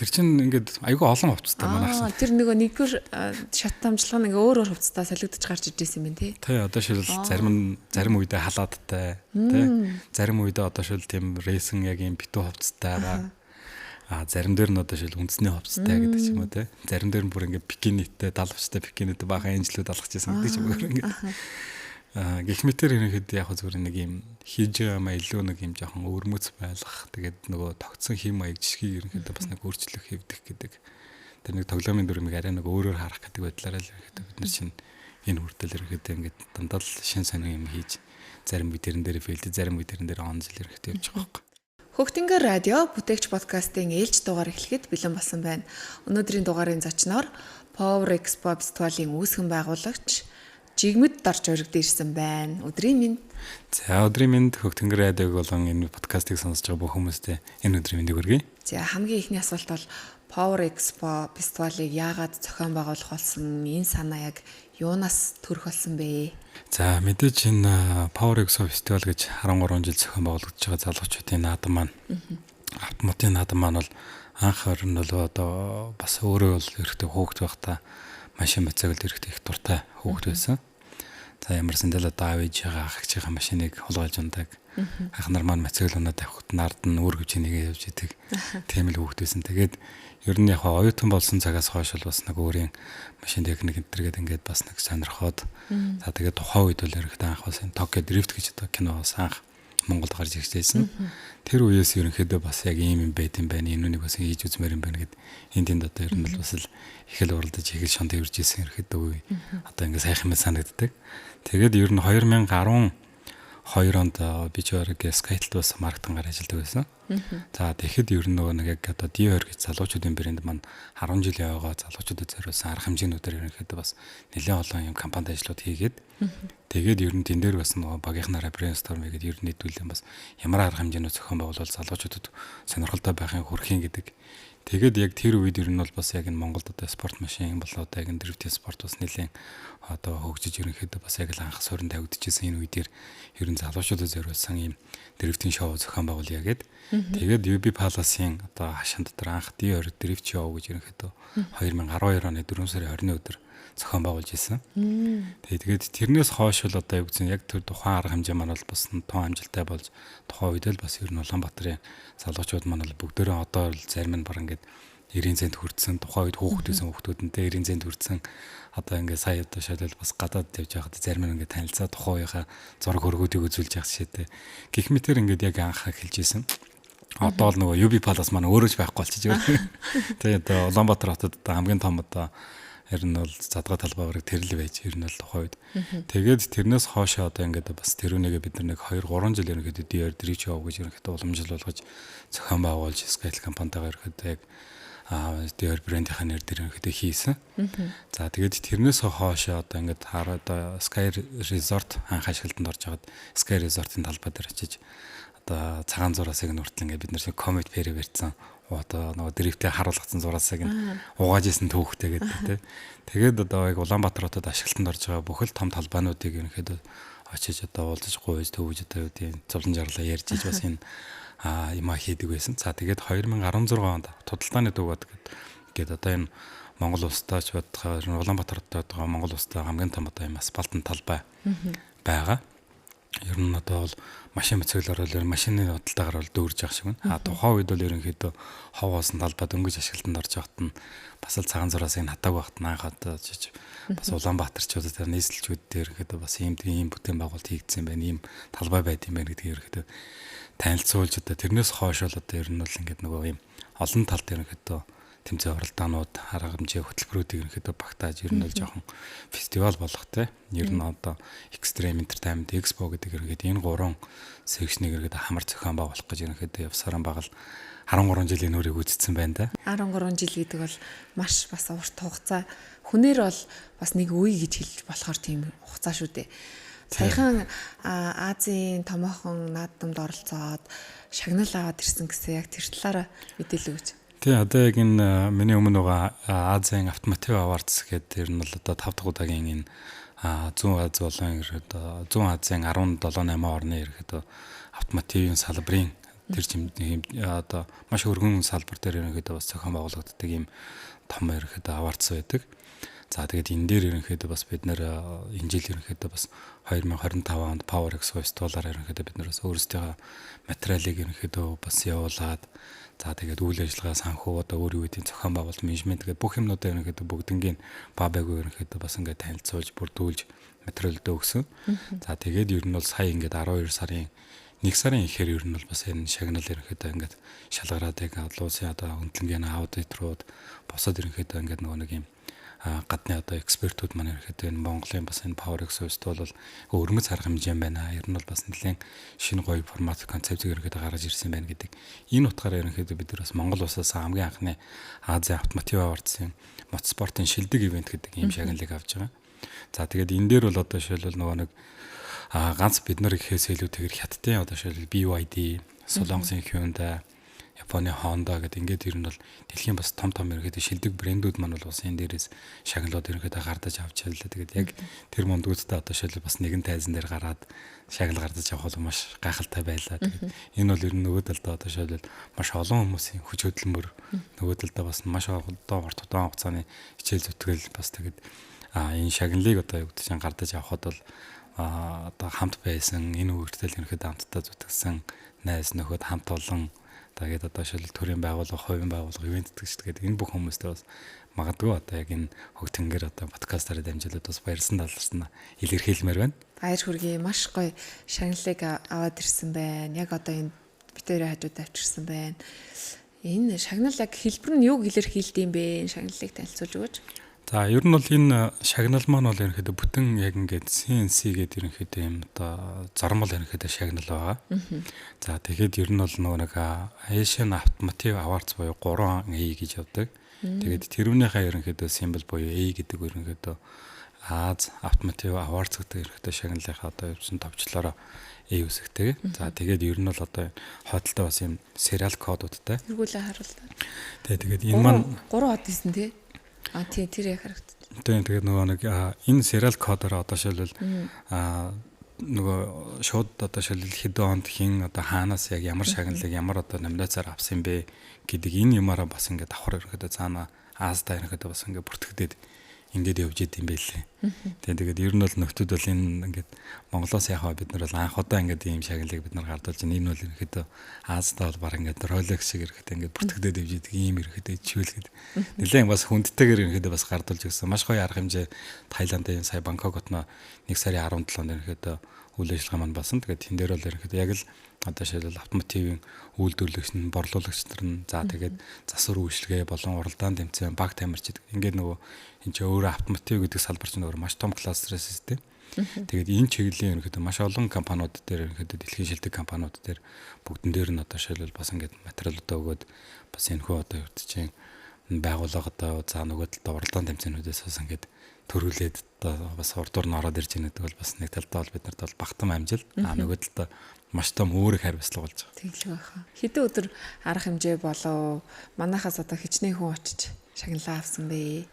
Тэр чинь ингээд айгүй олон хувцастай манайхсан. Тэр нөгөө нэгдүгээр шат хамжлага нэг өөр хувцастай солигдож гарч ирж байсан юм тий. Тий, одоо шил зарим үедээ халаадтай, тий. Зарим үедээ одоо шил тийм рейсэн яг юм битүү хувцастай байгаа. Зарим дээр нь одоо шил үндэсний хувцастай гэдэг ч юм уу тий. Зарим дээр нь бүр ингээд бикиниттэй, далавчтай бикиниттэй баахан энжлүүд алгаж байсан гэдэг ч юм уу ингээд. Гэх мэтэр ерөнхийдөө яг зүгээр нэг юм хийж байгаа маа илүү нэг юм жоохон өвөрмөц байлгах. Тэгээд нөгөө тогтсон хэм маяг жишгийг ерөнхийдөө бас нэг өөрчлөх хэвдэх гэдэг. Тэр нэг тоглоомын дүрмийг арай нэг өөрөөр харах гэдэг байдлаараа л ерөнхийдөө бид нар чинь энэ хүртэл ерөнхийдөө ингээд дандаа л шин сонин юм хийж зарим үе тэрэн дээр фейлд, зарим үе тэрэн дээр онцл ерөнхийдөө явж байгаа юм. Хөгтөнгөр радио бүтээгч подкастын ээлж дугаар эхлэхэд бэлэн болсон байна. Өнөөдрийн дугаарын зочноор Power Expo фестивалийн үүсгэн байгуулагч Жигмэд дарж өргөд ирсэн байна. Өдрийн мэнд. За өдрийн мэнд Хөгтөнгөр радиог болон энэ подкастыг сонсож байгаа бүх хүмүүстээ энэ өдрийн мэндийг хүргэе. За хамгийн ихний асуулт бол Power Expo фестивалыг яагаад зохион байгуулах болсон? Энэ санаа яг юунаас төрөх болсон бэ? За мэдээж энэ Power Expo фестивал гэж 13 жил зохион байгуулагдж байгаа залуучуудын наадам маань. Автоматын наадам маань бол анх орн бол одоо бас өөрөө бол эрэгтэй хөөгд байхдаа машин моцоглол эрэхтэй их дуртай хөөгд байсан. За ямарсан дэл одоо авиж байгаа ахчихсан машиныг хулгайлж ундаг. Ах нар маань моцоглол унаад авахт нард нь өөр хөвчнийгээ явж идэг. Тийм л хөөгд байсан. Тэгээд ер нь яг оюутан болсон цагаас хойш бол бас нэг өөрийн машин техник энтергээд ингээд бас нэг сонирхоод за тэгээд тухайн үед бол эрэхтэй анх бас Tokyo Drift гэж одоо кино бас анх Монголд гарч ирсэн. Тэр үеэс ерөнхийдөө бас яг ийм юм байт юм байна. Энэ үнийг бас хийж үзмээр юм байна гэд энэ тэнд одоо ер нь бол бас л их л уралдаж их л шонд ирж ирсэн ерөнхийдөө үе. Одоо ингээд сайхан мэт санагддаг. Тэгээд ер нь 2012 онд би ч өөрөг Skytel бас маркетингаар ажилладаг байсан. За тэгэхэд ер нь нөгөө нэг яг одоо D2 гэж залуучуудын брэнд маань 10 жилийн ойгоо залуучуудад зориулсан арга хэмжээнүүдээр ерөнхийдөө бас нэлээд олон юм компанид ажлууд хийгээд тэгээд ер нь тэн дээр бас нөгөө багийнхнаараа brainstorm хийгээд ер нь хэдүүлэн бас ямар арга хэмжээнүүд зохион байгуулвал залуучуудад сонирхолтой байхын хүрхийн гэдэг. Тэгээд яг тэр үед ер нь бол бас яг энэ Монголд одоо спорт машин болоо одоо яг энэ дрифтийн спорт бас нэлээд одоо хөгжиж ерөнхийдөө бас яг л анх суурин тавигдчихсэн энэ үедэр ер нь залуучуудад зориулсан ийм дрифтийн шоу зохион байгуулъя гэд. Тэгээд UB Palace-ийн одоо хашаан дотор анх D2 дрифт шоу гэж ерөнхийдөө 2012 оны 4 сарын 20-ны өдөр зохион байгуулж ирсэн. Тэгээд тэрнээс хойш бол одоо юу гэсэн яг тэр тухайн арга хэмжээ маань бол бас тун амжилттай болж тухайн үед л бас ер нь Улаанбаатарын залуучууд маань бол бүгдээрээ одоо л зарим нь баг ингээд 90 цент хүртсэн тухайн үед хүүхдүүдсэн хүүхдүүдэнтэй 90 цент хүртсэн одоо ингээд сая одоо шалал бас гадаад явж байхад зарим нь ингээд танилцаа тухайн үеийнхаа зураг хөргүүдийг үзүүлж явах шийдэ. Гэх мэтэр ингээд яг анх эхэлж исэн. Одоо л нөгөө UB Palace маань өөрөө ч байхгүй болчихж байгаа. Тэгээд одоо Улаанбаатар хотод одоо хамгийн том одоо ер нь бол задгаа талбай бараг тэрл байж ер нь бол тухайн үед. Тэгээд тэрнээс хоошоо одоо ингээд бас тэрүүнийгээ бид нар нэг 2 3 жил ерөнхийдөө DR Drift Show гэж ерөнхийдөө уламжлал болгож зохион байгуулж Skytel компанитайгаар ерөнхийдөө яг DR брэндийнхаа нэр дээр ерөнхийдөө хийсэн. За тэгээд тэрнээс хоошоо одоо ингээд хараад Sky Resort анх ашиглалтанд орж хагаад Sky Resort-ын талбай дээр очиж одоо цагаан зураасыг нүртэл ингээд бид нар шиг коммент пэрэ барьсан. Одоо нөгөө дрифтээ харуулгацсан зураасыг нь угааж исэн төвхтэй гэдэг тий. Тэгээд одоо яг Улаанбаатар хотод ашиглалтанд орж байгаа бүхэл том талбайнуудыг ерөнхийдөө очиж одоо уулзаж гуйж төвөж одоо юу тийм зулан жарлаа ярьж иж бас энэ юмаа хийдэг байсан. За тэгээд 2016 онд Tudалдааны дуугаад гээд одоо энэ Монгол улстай ч бодохоор Улаанбаатар хотод байгаа Монгол улстай хамгийн том одоо юм асфальтын талбай байгаа. Ер нь одоо бол машин моцоглоор бол машины худалдаагаар бол дүүрж явах шиг байна. Тухайн үед бол ерөнхийдөө ховоосон талбай дөнгөж ашиглалтанд орж явахт нь бас л цагаан зураас энэ хатааг багт наахад жиж бас Улаанбаатарчуудад нийслэлчүүд дээр ерөнхийдөө бас ийм бүтээн байгуулалт хийгдсэн байна. Ийм талбай байд юм байна гэдгийг ерөнхийдөө танилцуулж одоо тэрнээс хойш бол одоо ер нь бол ингээд нөгөө ийм олон талд ерөнхийдөө тэмцээн оролдоонууд арга хэмжээ хөтөлбөрүүдийг ерөнхийдөө багтааж ер нь бол жоохон фестивал болох те. Ер нь одоо Extreme Entertainment Expo гэдэг ерөнхийдөө энэ 3 секшнийг ерөнхийдөө хамар зохион байгуулах гэж ерөнхийдөө явсараа байгаа л 13 жилийн нүрийг үздсэн байна да. 13 жил гэдэг бол маш бас урт хугацаа. Хүнээр бол бас нэг үе гэж хэлж болохоор тийм хугацаа шүү дээ. Саяхан Азийн томоохон наадамд оролцоод шагнал аваад ирсэн гэсэн яг тэр талаараа мэдээлэл өгч. Тий, одоо яг энэ миний өмнө байгаа Азийн Automotive Awards гэдэг нь бол одоо 5 дахь удаагийн энэ Зүүн Аз болон Зүүн Азийн 17-8 орны ерөөдөө автомотивын салбарын Тэр юм одоо маш өргөн салбар дээр ерөнхийдөө бас зохион байгуулагддаг юм том ерөнхийдөө аваарц байдаг. За тэгээд энэ дээр ерөнхийдөө бас бид нэр энэ жил ерөнхийдөө бас 2025 онд PowerX фестивалаар ерөнхийдөө бид нар бас өөрсдийнхөө материалыг ерөнхийдөө бас явуулаад за тэгээд үйл ажиллагаа санхүү одоо өөр үеийн зохион байгуулалт менежмент гэдэг бүх юмнуудаа ерөнхийдөө бүгднгийн бабайг ерөнхийдөө бас ингээд танилцуулж бүрдүүлж материалдөө өгсөн. За тэгээд ер нь бол сая ингээд 12 сарын 1 сарын ихээр ер нь бол бас энэ шагнал ерөнхийдөө ингээд шалгараад яг олон улсын одоо хөндлөнгийн аудиторууд босоод ерөнхийдөө ингээд нөгөө нэг юм гадны одоо экспертүүд маань ерөнхийдөө энэ Монголын бас энэ PowerX фестивал бол өргөц арга хэмжээ байна. Ер нь бол бас нэлээд шинэ гоё формат концептыг ерөнхийдөө гаргаж ирсэн байна гэдэг. Энэ утгаараа ерөнхийдөө бид нар бас Монгол улсаас хамгийн анхны Азийн автомотив аварцын мотоспортын шилдэг ивент гэдэг ийм шагналыг авч байгаа. За тэгээд энэ дээр бол одоо жишээлбэл нөгөө нэг ганц бид нар ихээс илүү тэгэр хятадын одоо жишээлбэл BYD, Солонгосын Hyundai, Японы Honda гэдэг ингээд ер нь бол дэлхийн бас том ерөнхийдөө шилдэг брэндүүд маань бол бас энэ дээрээс шагналууд ерөнхийдөө гардаж авч байлаа. Тэгээд яг тэр мондгуудтай одоо жишээлбэл бас нэгэн тайзан дээр гараад шагнал гардаж авах бол маш гайхалтай байлаа. Тэгээд энэ бол ер нь нөгөө талдаа одоо жишээлбэл маш олон хүмүүсийн хүч хөдөлмөр нөгөө талдаа бас маш олон урт удаан хугацааны хичээл зүтгэл бас тэгээд энэ шагналыг одоо юу гэдэг чинь гардаж авахд бол одоо хамт байсан энэ үртэл ерөнхийдөө хамтдаа зүтгэсэн найз нөхөд хамт олон тэгээд одоо шил төрийн байгууллага, хувийн байгууллага, ивент гэдэг гэдэг энэ бүх хүмүүстээ бас магадгүй одоо яг энэ хөгтөнгөр одоо подкастаар дамжуулаад бас баярсан таларсан илэрхийлмээр байна. Баяр хүргэе. Маш гоё шагналыг аваад ирсэн байна. Яг одоо энэ битээрээ хажууд авчирсан байна. Энэ шагнал яг хэлбэр нь юуг илэрхийлдэг юм бэ? Шагналыг танилцуулж өгөөч. За ер нь бол энэ шагнал маань бол ерөнхийдөө бүтэн яг ингээд CNC гэдэг ерөнхийдөө юм одоо зормол ерөнхийдөө шагнал байгаа. За тэгээд ер нь бол нөгөө нэг Asian Automotive Awards буюу 3A гэж явдаг. Тэгээд тэрүүнийхээ ерөнхийдөө символ буюу A гэдэг ерөнхийдөө Аз Automotive Awards гэдэг ерөнхийдөө шагналынхаа одоо явсан товчлороо A үсэгтэй. За тэгээд ер нь бол одоо хойдолтой бас юм serial кодуудтай. Тэргүүлээ харуултаа. Тэгээд энэ маань 3 хот гэсэн тий. Тийм тэр яг харагдчих. Тэгээд нөгөө нэг энэ serial кодоор одоо шилбэл нөгөө шууд одоо шилбэл хэдэн онд хин одоо хаанаас яг ямар шагналыг ямар одоо номинацаар авсан бэ гэдэг энэ юмараа бас ингээд давхар ерөнхийдөө цаана Азтай ерөнхийдөө бас ингээд бүртгэдэд ингээд явж идэм байлээ. Тэгээд ер нь бол нөхдүүд бол энэ ингээд Монголоос яхаа бид нар бол анх удаа ингээд ийм шагналыг бид нар гардуулж байна. Энэ бол ерөнхийдөө Азтай бол баг ингээд Rolex шиг ерөнхийдөө ингээд бүртгэдэд явж идэг ийм ерөнхийдөө ичүүлгээд нэлээд бас хүндтэйгээр ерөнхийдөө бас гардуулж өгсөн. Маш гоё арга хэмжээ Таиландын сая Бангкок хотно 1 сарын 17-нд ерөнхийдөө үйл ажиллагаа маань басан. Тэгээд тэн дээр бол ерөнхийдөө яг л одоо шилбэл автомотивын үйлдвэрлэгч нь борлуулагч нар нь за тэгээд засвар үйлчилгээ болон уралдаан тэмцээн баг тамирчид ингээд нөгөө энэ ч өөрөө автомотив гэдэг салбар чинь өөр маш том кластер систем. Тэгээд энэ чиглэлийн ерөнхийдөө маш олон компаниуд дээр ерөнхийдөө дэлхийн шилдэг компаниуд дээр бүгдэн дээр нь одоо шилбэл бас ингээд материалуудаа өгөөд бас энэ хөө одоо үрдчийн байгууллага одоо за нөгөө талд уралдаан тэмцээнүүдээс бас ингээд төрүүлээд одоо бас урдуур нь ороод ирж байгаа гэдэг бол бас нэг талдаа бол бид нарт бол багтам амжилт нөгөө талдаа маш том өөрөг хариуцлага болж байгаа. Тэглэг байхаа. Хэдэн өдөр арга хэмжээ болов манайхаас одоо хичнээн хүн очиж шагналаа авсан бэ?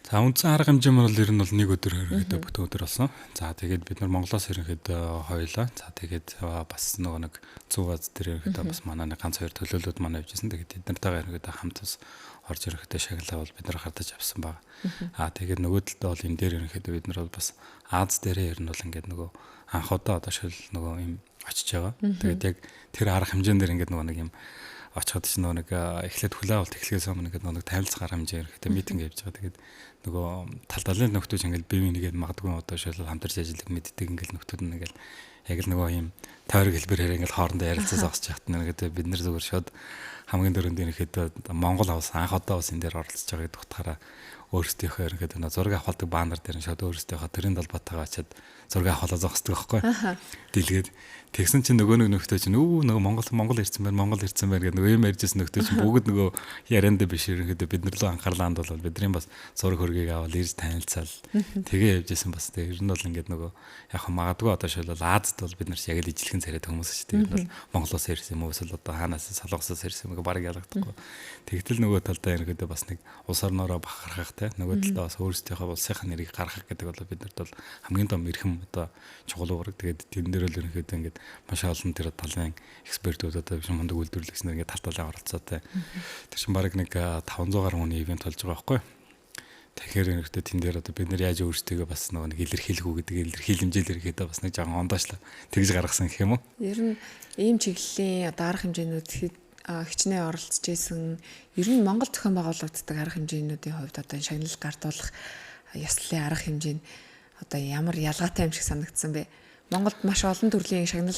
За үндсэн арга хэмжээ маань бол ер нь бол нэг өдөр ерөнхийдөө бүтэн өдөр болсон. За тэгээд бид нар Монголоос ерөнхийдөө хоёлаа. За тэгээд бас нөгөө нэг Зөв Аз дээр ерөнхийдөө бас манай нэг ганц хоёр төлөөлөлд маань явжсэн. Тэгээд эднэртэйгээ ерөнхийдөө хамт бас орж ерөнхийдөө шагналаа бол бид нар хардаж авсан баг. Тэгээд нөгөө талдаа бол энэ дээр ерөнхийдөө бид нар бол бас Аз дээрээ ер нь бол ингээд нөгөө анх удаа одоо шил нөгөө юм очиж байгаа. Тэгээд яг тэр арга хэмжээнд дээр ингээд нөгөө нэг юм очиход ч нөгөө нэг эхлээд хүлээ авалт эхлэхээс өмнө ингээд нөгөө танилцах арга хэмжээ ерөнхийдөө митинг явьж байгаа. Тэгээд нөгөө тал талын нөхдөөч ингээд бие бинийгээд магадгүй одоо шил хамтарч ажиллах мэддэг ингээд нөхдүүд нь ингээд яг л нөгөө юм тойрог хэлбэрээр ингээд хоорондоо ярилцаж зогсож яхад нэгэд бид нар зүгээр шууд хамгийн дөрөнд ерөнхийдөө Монгол авсан анх удаа бас энэ дээр оролцож байгаа гэдэг утгаараа өөрсдийнхөө ерөнхийдөө нөгөө зураг авахдаг баннер дээр нь шууд өөрсдийнхөө төрийн далбатайгаа очиад зураг авахлаа зогсдог байхгүй. Дэлгээд тэгсэн чинь нөгөө нөхдөө чинь нөгөө Монгол ирсэн байна гэдэг нөгөө юм ярьжсэн нөхдөө чинь бүгд нөгөө ярианда биш ерөнхийдөө бид нар лөө анхаарлаа хандвал бидний бас зураг хөргийг аваад ирж танилцаал тэгээ явжсэн бас тэг ер нь бол ингээд нөгөө яг магадгүй одоо шилбэл Аз Азад бол бид нар яг л ижилхэн царайд хүмүүс шүү дээ. Ер нь бол Монголоос ирсэн юм уу эсвэл одоо хаанаас Солонгосоос ирсэн юм уу баг ялгагдахгүй. Тэгтэл нөгөө талдаа ерөнхийдөө бас нэг улс орноороо бахархах те нөгөө талдаа бас өөрсдийнхөө улсынхаа нэрийг гаргах гэдэг бол бид нарт бол хамгийн том эрхэм одоо чухал уураг. Тэгээд тэн дээр л ерөнхийдөө ингээд маш олон тэр талын экспертүүд одоо мундаг үйлдвэрлэгчнэр ингээд тал талаа оролцоотой. Тэр чинь баг нэг 500 гаруй хүний ивент болж байгаа байхгүй. Тэгэхээр ерөнхийдөө тэн дээр одоо бид нар яаж өөрсдөө бас нэг илэрхийлэх үү гэдэг илэрхийлэмжэл ерөнхийдөө бас нэг жоохон ондоочлаа тэгж гаргасан гэх юм уу? Ер нь ийм чиглэлийн одоо арга хэмжээнүүд хичнээн оролцож исэн. Ер нь Монгол зохион байгуулагддаг арга хэмжээнүүдийн хувьд одоо шагналыг гардуулах ёслолын арга хэмжээ нь одоо ямар ялгаатай юм шиг санагдсан бэ? Монголд маш олон төрлийн шагнал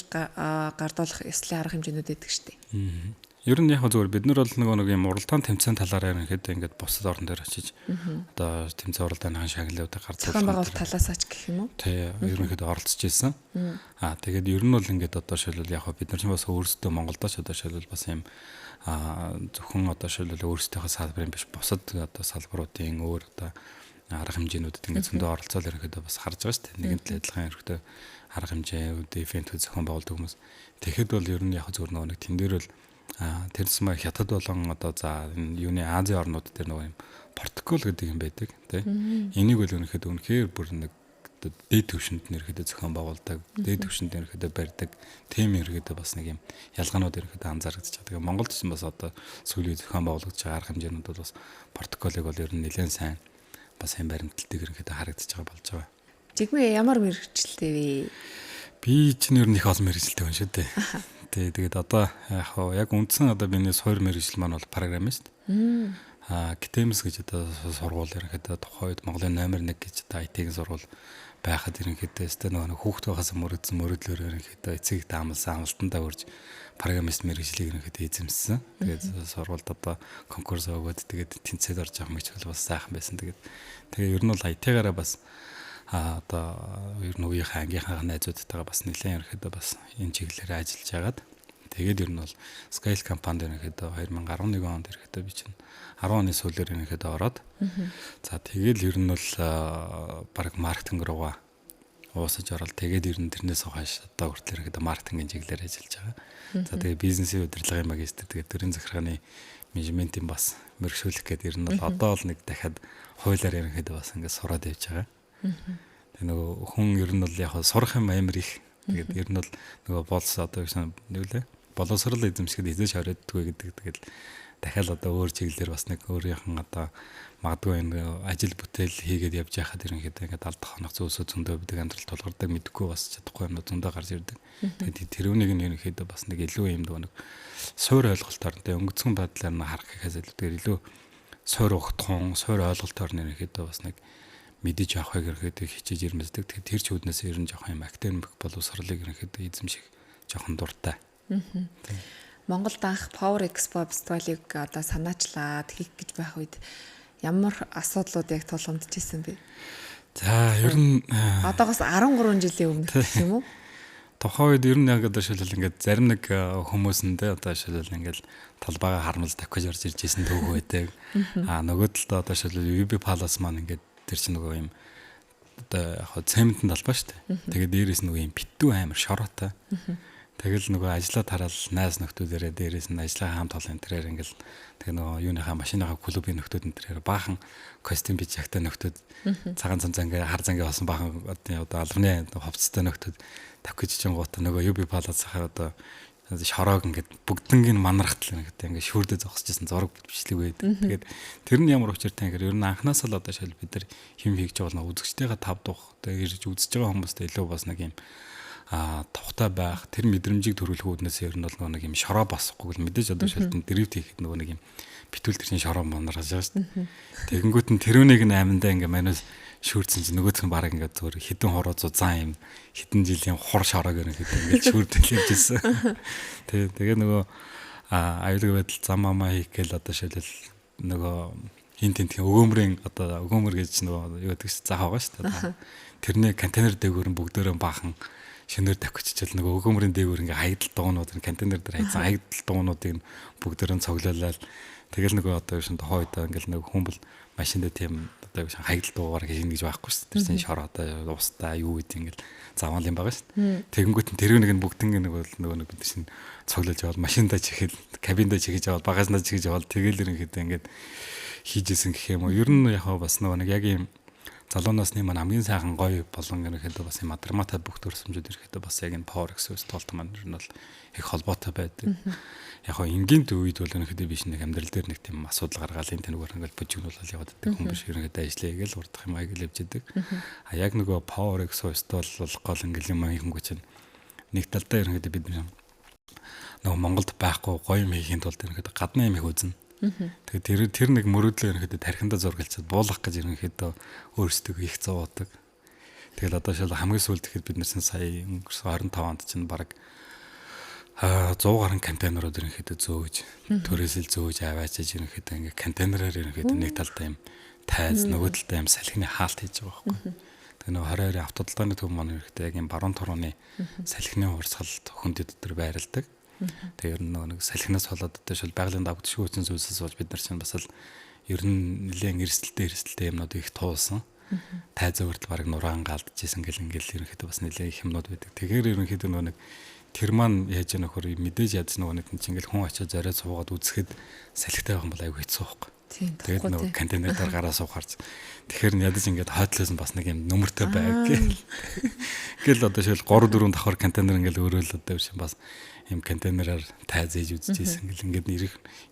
гардуулах ёслолын арга хэмжээнүүд байдаг шүү дээ. Ер нь яг зүгээр бид нар бол нэг юм уралдаан тэмцээн талаараа ерөнхийдөө ингээд бусад орн дээр очиж одоо тэмцээн уралдааны шагналуудыг гардуулах зохион байгуулалт талаасаач гэх юм уу? Тий, ерөнхийдөө оролцож ирсэн. Тэгээд ер нь бол ингээд одоо шилбэл яг бид нар ч бас өөрсдөө Монголдоо ч одоо шилбэл бас юм зөвхөн одоо шилбэл өөрсдийнхөө салбарын биш бусад одоо салбаруудын өөр одоо арга хэмжээнүүдэд ингээд зөндөө оролцоод ерөнхийдөө бас харж байгаа шүү дээ. Нэгэнт л адилхан ерөнхийдөө арга хэмжээ, ивентүүд зохион байгуулдаг хүмүүс. Тэгэхэд бол ер нь яг зөвөр нэг тэн дээр бол тэрс маа хятад болон одоо за энэ юуны Азийн орнууд дээр нөгөө юм протокол гэдэг юм байдаг тий. Энийг бол үнэхээр бүр нэг дээд түвшинд нэрхэдэ зохион байгуулдаг, дээд түвшинд нэрхэдэ барьдаг, тийм нэрхэдэ бас нэг юм ялгаанууд нэрхэдэ анзаарэгдэж байгаа. Тэгээ Монголд ч бас одоо сүүлийн зохион байгуулагдж байгаа арга хэмжээнүүд бол бас протоколыг бол ер нь нэлээд сайн бас юм баримталтыг нэрхэдэ харагдаж байгаа болж байгаа. Жигмээ ямар мэргэжилтэй вэ? Би чинь ер нь их олон мэргэжилтэй хүн шүү дээ. Тэгээд одоо яг үндсэн одоо биний суур мэргэжил маань бол программист. Гитэмс гэж одоо сургууль ерөнхийдөө тухайд Монголын номер 1 гэж одоо IT-ийн сургууль байхад ерөнхийдөө нэг хүүхдтэй хасаа мөрөдсөн мөрөдлөөр ерөнхийдөө эцэг даамлсан амлалтандаа үрж программист мэргэжлийг ерөнхийдөө эзэмссэн. Тэгээд сургуульд одоо конкурс өгөөд тэгээд тэнцээд орж байгаа мэргэжил бас сайхан байсан. Тэгээ ер нь бол IT-гаараа бас одоо ер нь үеийнхээ ангийнхаа найзуудтайгаа бас нэлээд ерөнхийдөө бас энэ чиглэлээр ажиллаж байгаад тэгээд ер нь бол Scale компанид ерөнхийдөө 2011 онд ерөнхийдөө би чинь 10 оны сүүлээр ерөнхийдөө ороод за тэгээд ер нь бол баг маркетинг руугаа уусаж ороод тэгээд ер нь тэрнээс хойш одоо хүртэл ерөнхийдөө маркетингийн чиглэлээр ажиллаж байгаа. За тэгээд бизнесийн удирдлагын магистр тэгээд төрийн захиргааны менежментийн бас мэргэжүүлэх гэдэг ер нь бол одоо л нэг дахиад хуулиар ерөнхийдөө бас ингээд сураад явж байгаа. Тэгээ нөгөө хүн ер нь бол яг сурах юм амар их. Тэгээд ер нь бол нөгөө болс одоо юу вэ? Боловсрол эзэмшгэд эзэж хариаддаггүй гэдэг. Тэгээд дахиад одоо өөр чиглэлээр бас нэг өөрийнх нь одоо магадгүй энэ ажил бүтээл хийгээд явж байхад ерөнхийдөө ингээд алдах хоног зүйлсөө зөндөө бидэг амьдрал тулгардаг мэдгүй бас чадахгүй юм зөндөө гарч ирдэг. Тэгээд тэрүүнийг нь ерөнхийдөө бас нэг илүү юм нэг суур ойлголтоор тэ өнгөцгөн байдлаар нь харах гэхээс илүү суур ухтхан, суур ойлголтоор нь ерөнхийдөө бас нэг мэдэж авахыг ерөнхийдөө хичээж ирмэсдэг. Тэр ч үүднээс ер нь жоохон юм академик боловсролыг ерөнхийдөө эзэмших жоохон дуртай. Монголд анх Power Expo фестивалыг одоо санаачлаад хийх гэж байх үед ямар асуудлууд яг тулгамдж ирсэн бэ? За ер нь одоогоос 13 жилийн өмнө гэх юм уу? Тухайн үед ер нь яг одоо шилбэл ингээд зарим нэг хүмүүсэндээ одоо шилбэл ингээд талбайгаа харамл давхиж орж ирж исэн төв байдаг. Нөгөө талд одоо шилбэл UB Palace маань ингээд тэр чинь нөгөө юм одоо яг цементэн талбай шүү дээ. Тэгээд дээрээс нөгөө юм битүү амар шороотой. Тэгэл нөгөө ажиллаад хараал найз нөхдүүдээрээ дээрээс нь ажлаа хамт олон тэрээр ингээл тэгээ нөгөө юуныхаа машиныхаа клубын нөхдүүд энэ тэрээр баахан костюм бич ягтай нөхдүүд цагаан цанцангаа хар зангаа болсон баахан одоо албаны ховцтой нөхдүүд тавхиж чингуута нөгөө UB Palace-аар одоо шороог ингээд бүгднийг манархтал ингээд шүрдэ зогсчихсан зураг бичлэг байдаг. Тэгээд тэр нь ямар учиртай гэхээр ер нь анханасаа л одоо шил бид нар хим хийж байгаа нь үзэгчтэйгээ тав дух тэгээд ирж үзэж байгаа хүмүүстэй илүү бас нэг юм тухтай байх тэр мэдрэмжийг төрүүлэх үүднээс ер нь бол нэг юм шороо босхгүй л мэдээж одоо шилтэн дрифт хийхэд нөгөө нэг юм битүүл тэр чинь шороо манаргаж байгаа шүү дээ. Тэгэнгүүт нь тэрүүнийг нь аймандаа ингээ манайс шүрдсэн чинь нөгөөдх нь баг ингээ зүгээр хідэн хороо зузаан юм хідэн жилийн хур шороог ингээ шүрдэл явжсэн. Тэгээ нөгөө аюулгүй байдал зам амаа хийх гээл одоо шилэл нөгөө хин тентхийн өгөөмрийн одоо өгөөмөр гэж нөгөө юу гэдэг чинь заах байгаа шүү дээ. Тэрний контейнер дээгүүр нь бүгдөө баахан шинээр тавьчихчихвал нөгөө өгөөмрийн дээгүүр ингээ хаягдал дуунууд нь контейнер дээр хайцсан хаягдал дуунуудыг бүгдөө цоглоолал Тэгэл нөгөө одоо шин тухайн үед ингээл нөгөө хүмбэл машиндаа тийм одоо шин хаягдал дуугаар хийж байхгүй шүү дээ. Тэр шор одоо устаа юу гэдэг ингээл заваал юм байгаа шүү дээ. Тэгэнгүүт нь тэр нэг нь бүгдэн нөгөө бид шин цоглуулж аваад машиндаа чихэл кабиндаа чихэж аваад багаснаа чихэж аваад тэгэл ерөнхийдөө ингээд хийжсэн гэх юм уу. Ер нь яг бас нөгөө нэг яг юм залуу насны маань хамгийн сайхан гоё болон ерөнхийдөө бас юм адраматай бүх төрөмжүүд ерөнхийдөө бас яг энэ Power Exos толт маань ер нь бол их холбоотой байдаг. Яг хоо энгийн үед бол ерөнхийдөө биш нэг амьдрал дээр нэг тийм асуудал гаргаал энэ тэнүүгээр ингээл бужигнуулаад яваад байдаг хүн биш ерөнхийдөө ажиллая гээл урдах юм аяг л явж байдаг. А яг нөгөө Power Exos бол гол ингээл юм хийхэнгүй чинь нэг талдаа ерөнхийдөө бид нөгөө Монголд байхгүй гоё юм хийхин тулд ерөнхийдөө гадны юм их үзнэ. Тэгээд тэр нэг мөрөөдлөө ерөнхийдөө тархиндаа зургалцаад буулгах гэж ерөнхийдөө өөрсдөө их зовоодаг. Тэгэл одоо шил хамгийн сүүлд ихэд бид нэрсэн сая өнгөрсөн 25 онд чинь баг 100 гаруй контейнерууд ерөнхийдөө зөөж төрөөсөл зөөж аваачиж ерөнхийдөө ингээ контейнераар ерөнхийдөө нэг талдаа юм тайз нөгөө талдаа юм салхины хаалт хийж байгаа байхгүй. Тэгээ нөгөө 22 автодлооны төв маань ерөнхийдөө яг юм баруун турууны салхины урсгалд хөндөд дотор байрладаг. Тэгэхээр нэг салхинаас болоод одоо шил байгалийн давгдшгүй үсэн зүйлсээс болж бид нар чинь бас л ер нь нэлээд эрсдэлтэй юмнууд их туулсан. Тайзаа хүртэл баг нураан галдажсэн гэл ингээл ерөнхийдөө бас нэлээд их юмнууд байдаг. Тэгэхээр ерөнхийдөө нэг тэр маань яаж яах вэ? Мэдээж ядсан нөгөө нэг чинь ингээл хүн очиод зориод суугаад үзэхэд салхитай байх юм бол аягүй хэцүү байхгүй. Тэгээд нөгөө контейнер дээр гараа суухаарч. Тэгэхээр ядаж ингээд хойдлоосон бас нэг юм нөмөртэй байг гэл одоо шил 3 4 давхар контейнер ингээл өөрөөл одоо шин бас юм контейнераар тайз ээж үзчихсэн гэл ингээд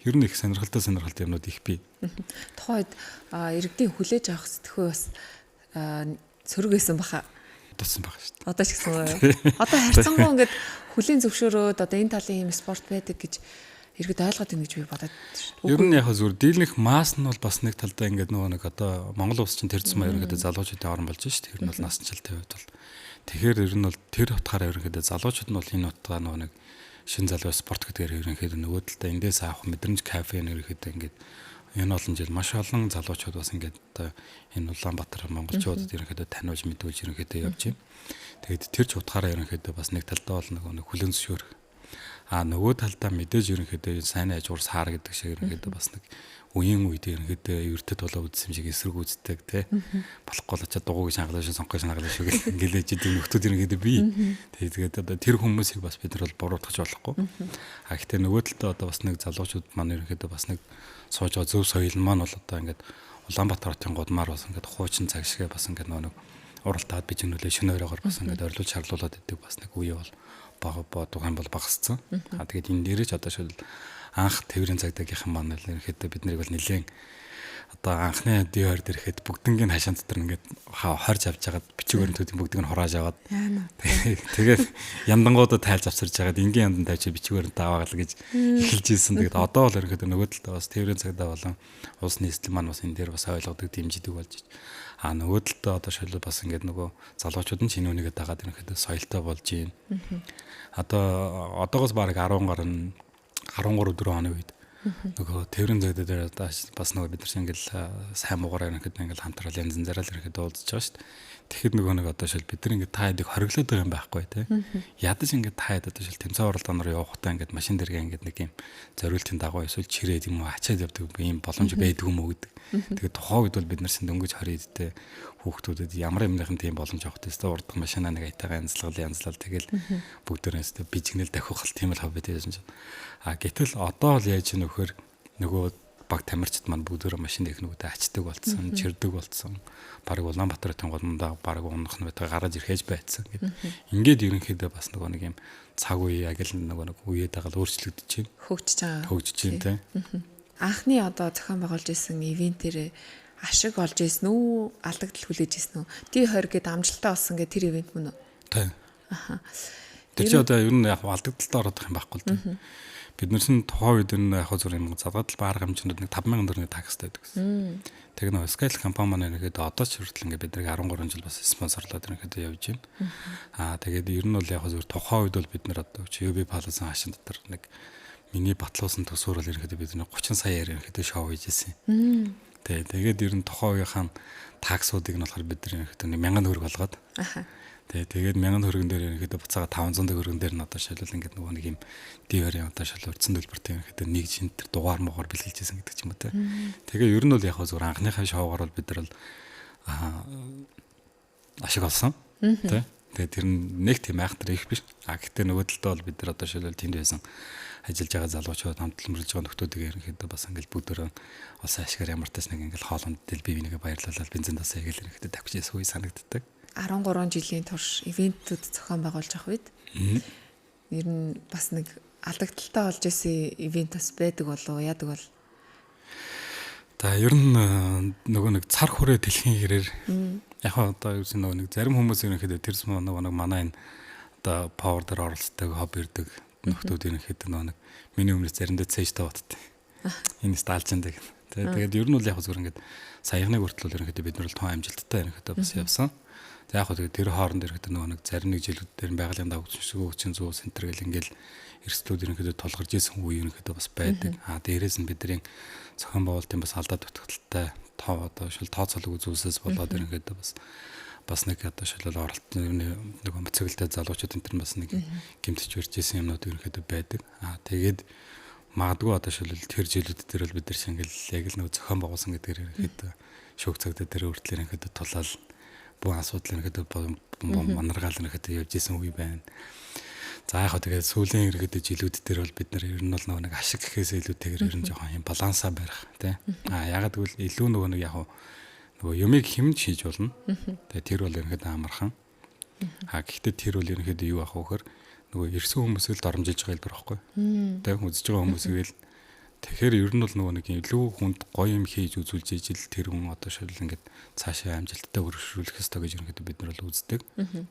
ер нь их сонирхолтой юмнууд их бий. Тухайд иргэдийн хүлээж авах сэтгхүй бас сөрөг байсан баха. Дутсан байгаа шүү дээ. Одоо ч гэсэн одоо харьцангуй ингээд хүлийн зөвшөөрөөд одоо энэ талын юм спорт байдаг гэж иргэд ойлгоод байна гэж би бодоод шүү. Ер нь яг зүгээр дийлэнх масс нь бол бас нэг талдаа ингээд нөгөө нэг одоо Монгол улс чинь тэрцэн маяг ерөнхийдөө залуучуудын орн болж шүү дээ. Ер нь бол насжилтын хувьд бол тэгэхээр ер нь бол тэр утгаараа ерөнхийдөө залуучууд нь бол энэ утгаа нөгөө нэг шин залуу спорт гэдгээр ерөнхийдөө нөгөө талдаа эндээс авах мэдрэмж кафе ерөнхийдөө ингээд энэ олон жил маш олон залуучууд бас ингээд одоо энэ Улаанбаатар монголчуудад ерөнхийдөө таниулж мэдүүлж ерөнхийдөө явж байна. Тэгээд тэр ч утгаараа ерөнхийдөө бас нэг талдаа бол нэг хүлэн зөвшөөрөх. Нөгөө талдаа мэдээж ерөнхийдөө сайн ажуур саар гэдэг шиг ерөнхийдөө бас нэг үеийн үед ерөнхийдөө эрдэд болоо үзсэн шиг эсрэг үздэг тий. Болохгүй л очиад дугуйг шангалаа шүү, сонгой шангалаа шүү гэл ингээл ээжид нөхдүүд ерөнхийдөө бий. Тэгээд одоо тэр хүмүүсийг бас бид нар бол буруутгах болохгүй. Гэхдээ нөгөө талдаа одоо бас нэг залуучууд маань ерөнхийдөө бас нэг сууж байгаа зөв соёл маань бол одоо ингээд Улаанбаатар хотын гудмаар бас ингээд хуучин цаг шиг бас ингээд нэг уралтаад бижигнүүлээ шөнө өрөөгөр бас ингээд орилуулж шарлуулад идэг бас нэг үе бол бодох юм бол багассан. Тэгээд энэ дээрээ ч одоо шил анх тээврийн цагдаагийнхан маань л ерөнхийдөө бид нарыг бол нэлээд одоо анхны дийор дэрхэд бүгднгийн хашаан дотор ингээд хорж авч жагаад бичигөрөнтүүдийн бүгдийг нь хурааж аваад тэгээд яндангуудад тайлж авчирж жагаад энгийн яндан тавьж бичигөрөнт аваагаал гэж эхэлж ийсэн. Тэгээд одоо бол ерөнхийдөө нөгөө талдаа бас тээврийн цагдаа болон улс нийслэл маань бас энэ дээр бас ойлгодог дэмждэг болж нөгөө талдаа одоо шил бас ингээд нөгөө залуучууд нь чиний үнийгээ дагаад ерөнхийдөө соёлтой болж байна. Одоогоос бараг 13 4 оны үед нөгөө тээврийн цагдаа дээр бас нөгөө бид нар ингээл сайн муугаараа ерөнхийдөө ингээл хамтрал янз янзаараа л ерөнхийдөө уулзж байгаа шүү дээ. Тэгэхэд нөгөө нэг одоо шил бид нар ингээд та хэдийг хориглоод байгаа юм байхгүй тий. Ядаж ингээд та хэд одоо шил тэмцээн оролдооноор явахдаа ингээд машин дээргээ ингээд нэг юм зориултын дагуу эсвэл чирээд юм уу ачаад явдаг юм боломж байдаг юм уу гэдэг. Тэгээд тухайн үед бол бид нар дөнгөж 20 эдтэй хүүхдүүдэд ямар юмныхан тийм боломж авах тест урдах машина нэг айтайгаа янзлал тэгэл бүгдээрээс бижигнэл давхих тийм л хобби байсан чинь. Гэтэл одоо л яаж нөхөр нөгөө баг тамирчид маань бүгдөө машин техникүүдэд ачдаг болцсон, чирдэг болцсон. Бараг Улаанбаатарын голмондоо бараг унах нь байтга гараж ирэхэж байцсан гэдэг. Ингээд ерөнхийдөө бас нөгөө нэг юм цаг үе яг л нөгөө нэг үеэд дагаад өөрчлөгдөж байна. Хөгжиж байна тийм. Анхны одоо зохион байгуулж исэн ивентээр ашиг олж исэн үү, алдагдал хүлээж исэн үү? T20 гээд амжилттай болсон гэдэг тэр ивент мөн үү? Тийм. Тэр чинь одоо ер нь яг алдагдaltaд орох юм байхгүй л дээ. Бид нэрсэн тухайн үед энэ яг зөв юм задгаадал баарга хэмжээнд нэг 5,000 төгрөгийн такстай байдаг гэсэн. Тэг нэг Skype компани маань нэгэд одоо ч хүртэл ингээд бид нэг 13 жил бас спонсорлоод нэгэд явж байна. Тэгээд ер нь бол яг зөв тухайн үед бол бид нар одоо UB Palace-ын хашин дотор нэг миний батлуулсан төсөөр бол ирэхэд бид нэг 30 саяар ирэхэд шоу хийжсэн. Тэгээд ер нь тухайн үеийнхэн таксуудыг нь болохоор бид нар ирэхэд 1000 төгрөг болгоод Тэгээд 1000 төгрөгөн дээр ерөнхийдөө буцаага 500 төгрөгөн дээр нь одоо шилбэл ингээд нөгөө нэг юм дивэрийн одоо шил урдсан төлбөртэй ерөнхийдөө нэг шинтер дугаар муугаар бэлгэлжсэн гэдэг ч юм уу те. Тэгээ ер нь бол яг зүгээр анхныхаа шоугаар бол бид нар бол ашиг олсон те. Тэгээд тэр нэг тийм айхтар их биш. Гэхдээ нөгөө талдаа бол бид нар одоо шилбэл тэнд байсан ажиллаж байгаа залуучууд хамтламжуулж байгаа нөхдүүдийг ерөнхийдөө бас ингээд бүгдөө улсын ашигаар ямар ч нэг ингээд хоолонд тэл бие бинийгээ баярлуулаад бензин тасаа хийгээл ерөнхийдөө тавьж ясах үе санагддаг. 13 жилийн турш ивентүүд зохион байгуулж авах үед ер нь бас нэг алдагдaltaй болж исэн ивент бас байдаг болов яадаг бол. За ер нь нөгөө нэг цар хүрээ дэлхийн хэрээр яг одоо юу гэсэн нөгөө нэг зарим хүмүүс ерөнхийдөө тэр нөгөө нэг манай энэ одоо power дээр оролцдог хобби ирдэг нөхдүүд ерөнхийдөө нөгөө нэг миний өмнөс заримдаа цэжтэй баттай. Энэ сталжиндаг. Тэгээд ер нь бол яг зүгээр ингээд саяхныг хүртэл ерөнхийдөө бид нар бол тун амжилттай ерөнхийдөө бас явсан. За яг хөө тэр хооронд ерөнхийдөө нөгөө нэг зарим нэг жилүүд дээр байгалийн давгүйчшгүй 100 центр гэл ингээл эрсдлүүд ерөнхийдөө толгорж исэн үе ерөнхийдөө бас байдаг. Дээрээс нь бидний зохион байгуулалтын бас алдаа дутагдaltaй одоо шил тооцоолог үзүүлсээс болоод ерөнхийдөө бас нэг одоо шилэл оролтны нэг өмцөглөлтэй залуучууд энэ төр бас нэг гэмтэж урьж исэн юмнууд ерөнхийдөө байдаг. Тэгээд магадгүй одоо шилэл тэр жилүүд дээр бол бид нар шингэл яг л нэг зохион байгуулсан гэдгээр ерөнхийдөө шүүх цагт дээр хүртэл ерөнхийдөө тулаал бүх асуудал ерөнхийдөө манаргаал ерөнхийдөө явж исэн үе байна. За яг хөө тэгээд сүүлийн ерөнхийдөө жилүүд дээр бол бид нар ер нь бол нөгөө нэг ашиг гэхээс илүүтэйгээр ер нь жоохон юм балансаа барих тий. Ягаад гэвэл илүү нөгөө нэг яг нөгөө юмыг хэмж хийж болно. Тэгээд тэр бол ерөнхийдөө амархан. Гэхдээ тэр бол ерөнхийдөө юу ах вөхөр нөгөө ирсэн хүмүүсийг л доромжилж байгаа хэлбэр байхгүй. Тэгээд үзэж байгаа хүмүүсийг л тэгэхээр ер нь бол нөгөө нэг илүү хүнд гоё юм хийж үзүүлж ижил тэр хүн одоо шилэл ингээд цаашаа амжилттай өргөжүүлэх ёстой гэж ерөнхийдөө бид нар бол үздэг.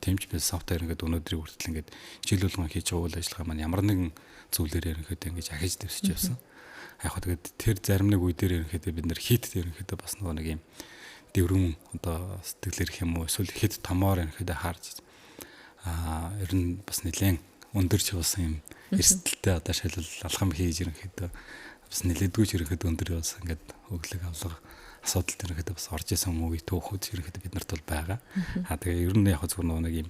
Тэмч би софтвер ингээд өнөөдрийг хүртэл ингээд жил болгон хийж байгаа үйл ажиллагаа маань ямар нэгэн зүйлээр ерөнхийдөө ингээд ахиж дэвсэж явсан. Яг хөө тэгээд тэр зарим нэг үе дээр ерөнхийдөө бид нар хит ерөнхийдөө бас нөгөө нэг юм дэврэн одоо сэтгэлэр их юм уу эсвэл хит томоор ерөнхийдөө харж ер нь бас нэлээд өндөрч явсан юм эрсдэлтэй одоо шилэл алхам хийж ерөнхийдөө бас нэлээдгүй ч ерөнхийдөө өндөр бас ингээд өглөг авлага асуудал ерөнхийдөө бас орж исэн үе төөхөд ерөнхийдөө бид нарт бол байгаа. Тэгээ ер нь яг зөвхөн нэг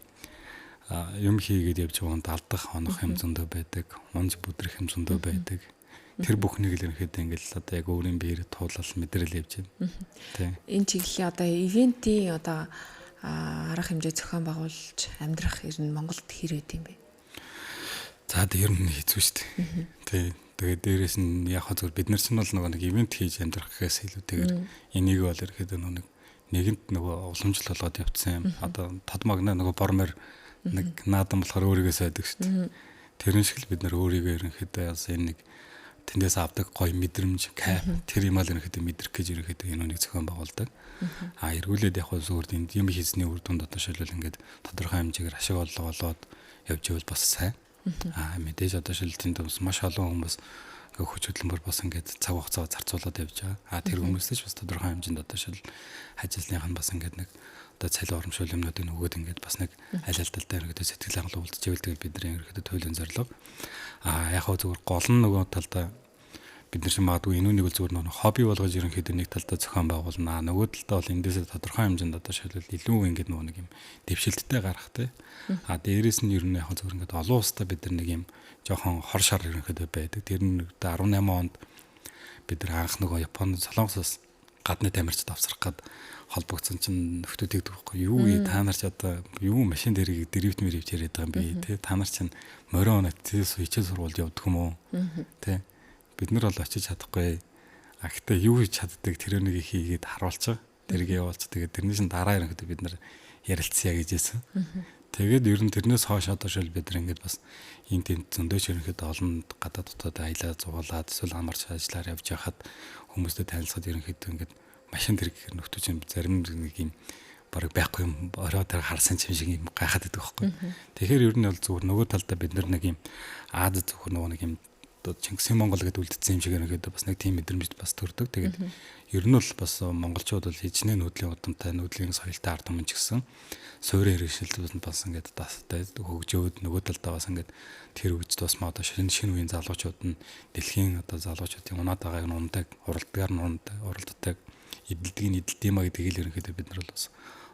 юм хийгээд явж байгаанд алдах хонох юм зөндөө байдаг, унж бүдрэх юм зөндөө байдаг. Тэр бүхнийг л ерөнхийдөө ингээд л одоо яг өөрийн биеэр туулал мэдрэл явж байна. Тийм. Энэ чиглэлийн одоо ивентийн одоо арга хэмжээ зохион байгуулж амьдрах ер нь Монголд хэр байд юм бэ? За тэр нь хэцүү шүү дээ. Тий. Тэгээд дээрэс нь яг хөө зөв бид нар чинь бол нөгөө нэг ивент хийж амьдрах гэхээс илүүтэйгээр энийг бол ерөөхдөө нэгэнт нөгөө уламжлал болгоод явцсан юм. Одоо тод магна нөгөө бормер нэг наадан болохоор өөрийгөө сайдаг шүү дээ. Тэрэн шиг л бид нар өөрийгөө ерөнхийдөө бас энэ нэг тэндээс авдаг гоё мэдрэмж, кайф тэр юм аа ерөнхийдөө мэдрэх гэж ерөнхийдөө энэ үнийг зохион байгуулдаг. Эргүүлээд яг хөө зөвхөн энд юм хийсний үр дүнд одоо шилбэл ингээд тодорхой хэмжээгээр ашиг олгоо болоод явж ивэл бас сайн. Мэдээж одоо шилжилтийн төс маш олон хүмүүс ингээ хүч хөдөлмөр бас ингээд цаг хугацаа зарцуулаад явж байгаа. Тэр хүмүүстэй ч бас тодорхой хэмжээнд одоо шил ажилтных нь бас ингээд нэг одоо цалин урамшуул юмнуудыг нөгөөд ингээд бас нэг аль алдалтай ерөөдөө сэтгэл хангалуун үлдэж ивэл бидний ерөөдөө туйлын зорилго. Яг хөө зүгээр гол нь нөгөө талдаа бид нар шиг магадгүй энэ үнийг зүгээр нөгөө хобби болгож ерөнхийдөө нэг талдаа зохион байгуулна. Нөгөө талдаа бол эндээсээ тодорхой хэмжээнд одоо шилбэл илүү ингээд нөгөө нэг юм дэвшилттэй гарах те. Дээрээс нь ер нь яг зөвхөн ингээд олон улстай бид нар нэг юм жоохон хор шар ерөнхийдөө байдаг. Тэр нь 18 онд бид нар анх нөгөө Японы Солонгосоос гадны тамирчид авсрах гад холбогдсон чинь нөхдүүд гэдэг байхгүй юу та нар ч одоо юу машин дээр дэривт мэривч яриад байгаа юм би те. Та нар чинь морин онот тийс хичээл сургуульд явдаг юм уу те. Бид нар бол очиж чадахгүй. Гэхдээ юу хийж чаддаг тэр нэг хийгээд харуулчих. Тэргээ явуулчих. Тэгээд тэрнээс нь дараа ерөнхийдөө бид нар ярилцъя гэж хэлсэн. Тэгээд ер нь тэрнээс хойш одоо шил бид нар ингээд бас энэ тэнд зөндөөч ерөнхийдөө олон гадаад дотоод аялаа зугаалаад эсвэл амарч ажиллаар явж байхад хүмүүстэй танилцахад ерөнхийдөө ингээд машин тэр гэх нөхдөө чинь зарим нэг юм бараг байхгүй юм орой дээр харсан юм шиг юм гайхаад байдаг байхгүй. Тэгэхээр ер нь бол зүгээр нөгөө талдаа бид нар нэг юм Аз зөвхөн нөгөө нэг юм Чингисийн Монгол гэдэг үлдсэн юм шиг ерөнхийдөө бас нэг тийм мэдрэмж бас төрдөг. Тэгээд ер нь бол бас монголчууд бол хичнээн нүүдлийн удамтай нүүдлийн соёлтой ард түмэн ч гэсэн суурин хэрэгшилтүүд бас ингээд тастай хөгжөөд нөгөө талдаа бас ингээд тэр үгж тусмаа одоо шинэ үеийн залуучууд нь дэлхийн одоо залуучуудын унаад байгааг нь ундаг, уралдгаар нь уралддаг, эдэлдгийг эдэлдээмаа гэдгийг л ерөнхийдөө бид нар бол бас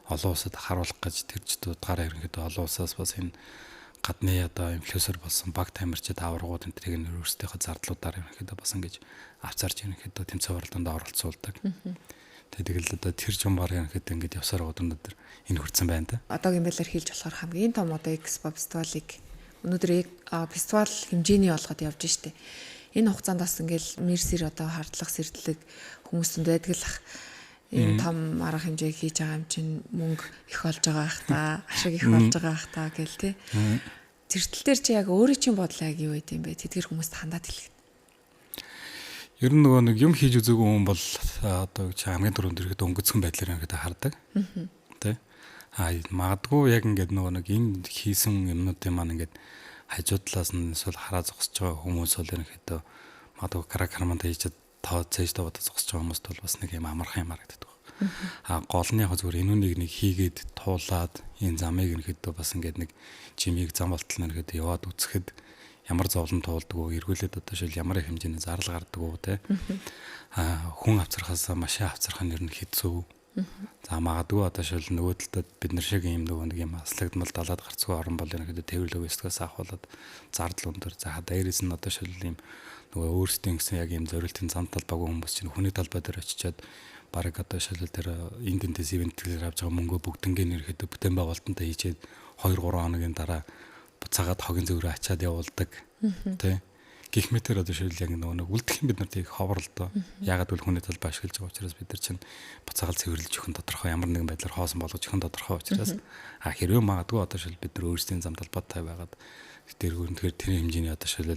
олон улсад харуулах гэж тэр ч дуудаараа ерөнхийдөө олон улсаас бас энэ гадны одоо инфлюенсер болсон баг тамирчид аваргууд энэ тэрийг нь өөрсдийнхөө зардлуудаар ерөнхийдөө бас ингэж авцаарч ерөнхийдөө тэмцээн уралдаанд оролцуулдаг. Тэгээд одоо тэр жум баг ерөнхийдөө ингэж явсаар байгаа өнөөдөр энэ хүрсэн байна да. Одоогийн байдлаар хэлж болохоор хамгийн том одоо Expo фестивалыг өнөөдөр фестивал хэмжээний болгоод явж штэ. Энэ хугацаанд бас ингээл мерсэр одоо хардлах сэрдлэг хүмүүстэн байдаг л ах. Энэ том арга хэмжээг хийж байгаа юм чинь мөнгө их олж байгаа ах та, ашиг их олж байгаа ах та гэл те. Зэртэл дээр чи яг өөрийн чинь бодлоо яг юу байд юм бэ? Тэдгэр хүмүүст хандаад хэлэх. Ер нь нөгөө нэг юм хийж үзээгүй хүн бол одоо хамгийн түрүүнд ирэхэд өнгөцгөн байдлаар ингээд хардаг. Тэ. Магадгүй яг ингээд нөгөө нэг энэ хийсэн юмнуудын маань ингээд хажуу талаас нь эсвэл хараа зогсож байгаа хүмүүс бол ерөнхийдөө магадгүй карманд хийж тоо цээж таваад зогсож байгаа хүмүүст бол бас нэг юм амархан юм харагддаг. Гол нь яг зүгээр энүүнийг нэг хийгээд туулаад энэ замыг ерөнхийдөө бас ингээд нэг жимийг зам болтол нэргээд яваад үцхэд ямар зовлон туулдаг, эргүүлээд одоо шил ямар хэмжээний зардал гардаг уу те. Хүн авцрахаас машин авцрах нь ер нь хэцүү. За магадгүй одоо шил нөгөө талд бид нар шиг юм нөгөө нэг юм аслагдмал далаад гарцгүй орон бол ерөнхийдөө тээвэр логистикаас авахулаад зардал өндөр. За дээрээс нь одоо шил юм нөгөө өөрсдийн гэсэн яг юм зорилтын зам талбайг хүмүүс чинь хүний талбай дээр очичоод баг одоо шил тэр интендэс ивентлэр авч байгаа мөнгөө бүгднгээ ерөнхийдөө бүтээн байгуулалтанд хийчээд 2-3 хоногийн дараа буцаагаад хогийн зөврөө ачаад явуулдаг тий. Гэх мэтэр одоо шил яг нөгөө үлдэх юм бид нар тийг ховорлоо. Ягаад гэвэл хүний талбай ашиглаж байгаа учраас бид нар чинь буцаагаад цэвэрлж өгөх нь тодорхой ямар нэгэн байдлаар хоосон болгож өгөх нь тодорхой учраас хэрвээ магадгүй одоо шил бид нар өөрсдийн зам талбайтай байгаад тэр үнэхээр тэр хэмжээний одоо шил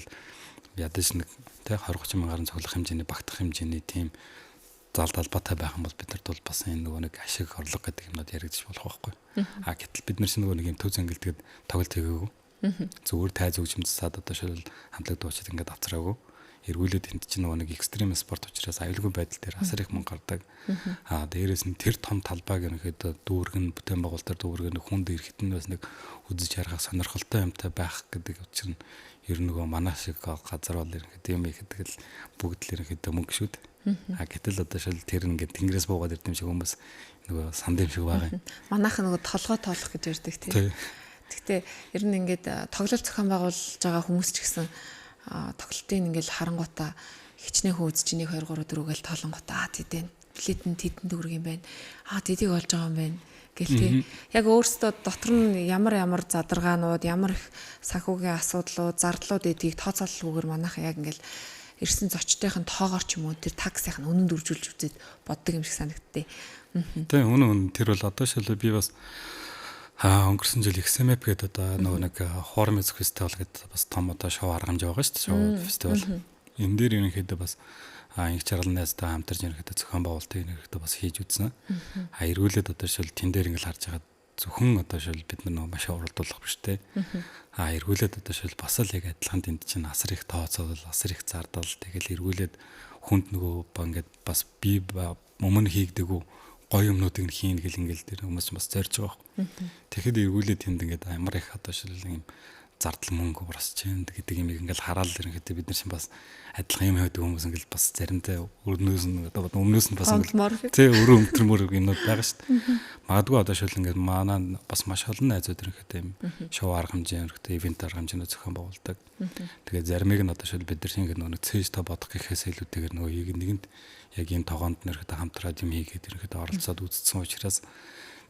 ядаж нэг тий 20-30 мянган цуглах хэмжээний багтах хэмжээний тийм зал талбайтай байх юм бол бид нарт бол бас энэ нөгөө нэг ашиг орлого гэдэг юмнууд яригдчих болох байхгүй. Гэтэл бид нар чинь нөгөө нэг юм төв зангилдгээд тоглолт хийгээгүй. Зүгээр тайз өгчмцсаад одоо шил хамтлаг дуучид ингээд авцраагүй. Эргүүлээд энд чинь нөгөө нэг экстрим спорт учраас аюулгүй байдал дээр асар их мөнгө гардаг. Дээрээс нь тэр том талбайг ерөнхийдөө дүүргэн бүтээн байгуулалтаар дүүргэн хүнд ирэхэд нь бас нэг үзэж харах сонирхолтой юмтай байх гэдэг чинь ер нь нөгөө манай шиг газар бол ерөнхийдөө юм их гэдэг л бүгд л ерөнхийдөө мөнгө шүү дээ. Гэтэл одоо шил тэр ингээд тэнгэрээс буугаад ирдэм шиг хүмүүс нөгөө санд юм шиг байгаа юм. Манайх нөгөө толгой тоолох гэж ярьдаг тийм. Гэхдээ ер нь ингээд тоглолт зохион байгуулж байгаа хүмүүс ч гэсэн тоглолтын ингээд харангуйтаа хичнээн хөөж чинь 1 2 3 4 гэл тоолонгуйтаа тэдэн билет нь тэдэн төгрөг юм байна. Тэдийг олж байгаа юм байна гэл тий. Яг өөрсдөө дотор нь ямар задаргаанууд, ямар их санхүүгийн асуудлууд, зардлууд эдгийг тооцоололгүйгээр манайх яг ингээд ирсэн зочдын тоогоор ч юм уу тэр таксийн үнэнд үржүүлж үзээд боддог юм шиг санагдтыг. Тэ үнэн тэр бол одоо шил би бас өнгөрсөн жил XMAP гэдэг одоо нөгөө нэг хоорон мэзэх фестивал гэдэг бас том одоо шоу аргамж байгаа шүү дээ. Шоу фестивал. Энэ дээр ерөнхийдөө бас инх чаргалын найзтай хамтарч ерөнхийдөө зохион байгуулалтыг ерөнхийдөө бас хийж үзсэн. Эргүүлээд одоо шил тэн дээр ингээл харж байгаа зөвхөн одоо шил бид нар маш уралдуулах биш те. Эргүүлээд одоо шил бас л яг адилхан тэнд чинь асар их тооцоол, асар их зардал тэгэл эргүүлээд хүнд нөгөө ингээд бас би өмнө хийгдэггүй гоё юмнуудыг хийн гэл ингээл тэр хүмүүс бас зорж байгаа байхгүй. Тэгэхэд эргүүлээд тэнд ингээд ямар их одоо шил юм зардал мөнгө урасч чинь гэдэг юм ингээл хараал ерөнхийдөө бид нар чинь бас адилхан юм хийдэг хүмүүс ингээл бас заримдаа өрнөөс нь одоо өмнөөс нь бас ингээл тий өрөө өмтөрмөр юмнууд байгаа шүү дээ. Магадгүй одоо шил ингээд манай бас маш олон найзууд ерөнхийдөө юм шоу арга хэмжээ ерөнхийдөө ивент арга хэмжээнд зохион байгуулдаг. Тэгээд заримыг нь одоо шил бид нар ингээд нөгөө цээж та бодох гэхээс илүүтэйгээр нөгөө нэгэнд яг энэ тогоонд нэрхтээ хамтраад юм хийгээд ерөнхийдөө оролцоод үзсэн учраас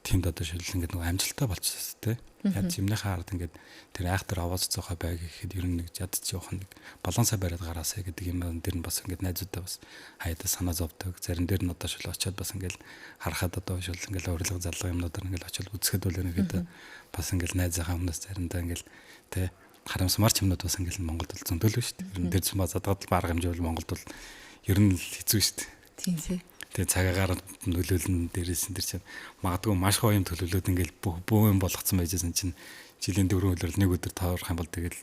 тэнд одоо шил ингээд нөгөө амжилттай болчихсон тий. Яг зэмнийхээ ард ингээд тэр айхтар аваад цоохоо байг гэхэд ер нь нэг ядч явах нэг балансаа бариад гараасаа гэдэг юм дэр нь бас ингээд найзуудаа бас хаяада санаа зовдөг. Зарим дээр нь одоо шил очиод бас ингээд харахад одоо шил ингээд урилга залга юмнуудаар ингээд очиод үзэхэд бол ингээд бас ингээд найзынхаа өмнөөс заримдаа ингээд тий харамсмар юмнууд бас ингээд Монголд л зөндөл шүү дээ. Ер нь тэр зам задгаад арга хэмжээ бол Монголд бол ер нь хэцүү шүү дээ. Тийм тий. Тэгээ цагаагаар нөлөөлнө дээрээс нь тэр чинь магадгүй маш гоё юм төлөвлөөд ингээл бүх юм болгоцсон байжсэн чинь жилийн 4 өдрөөр нэг өдөр тоорох юм бол тэгэл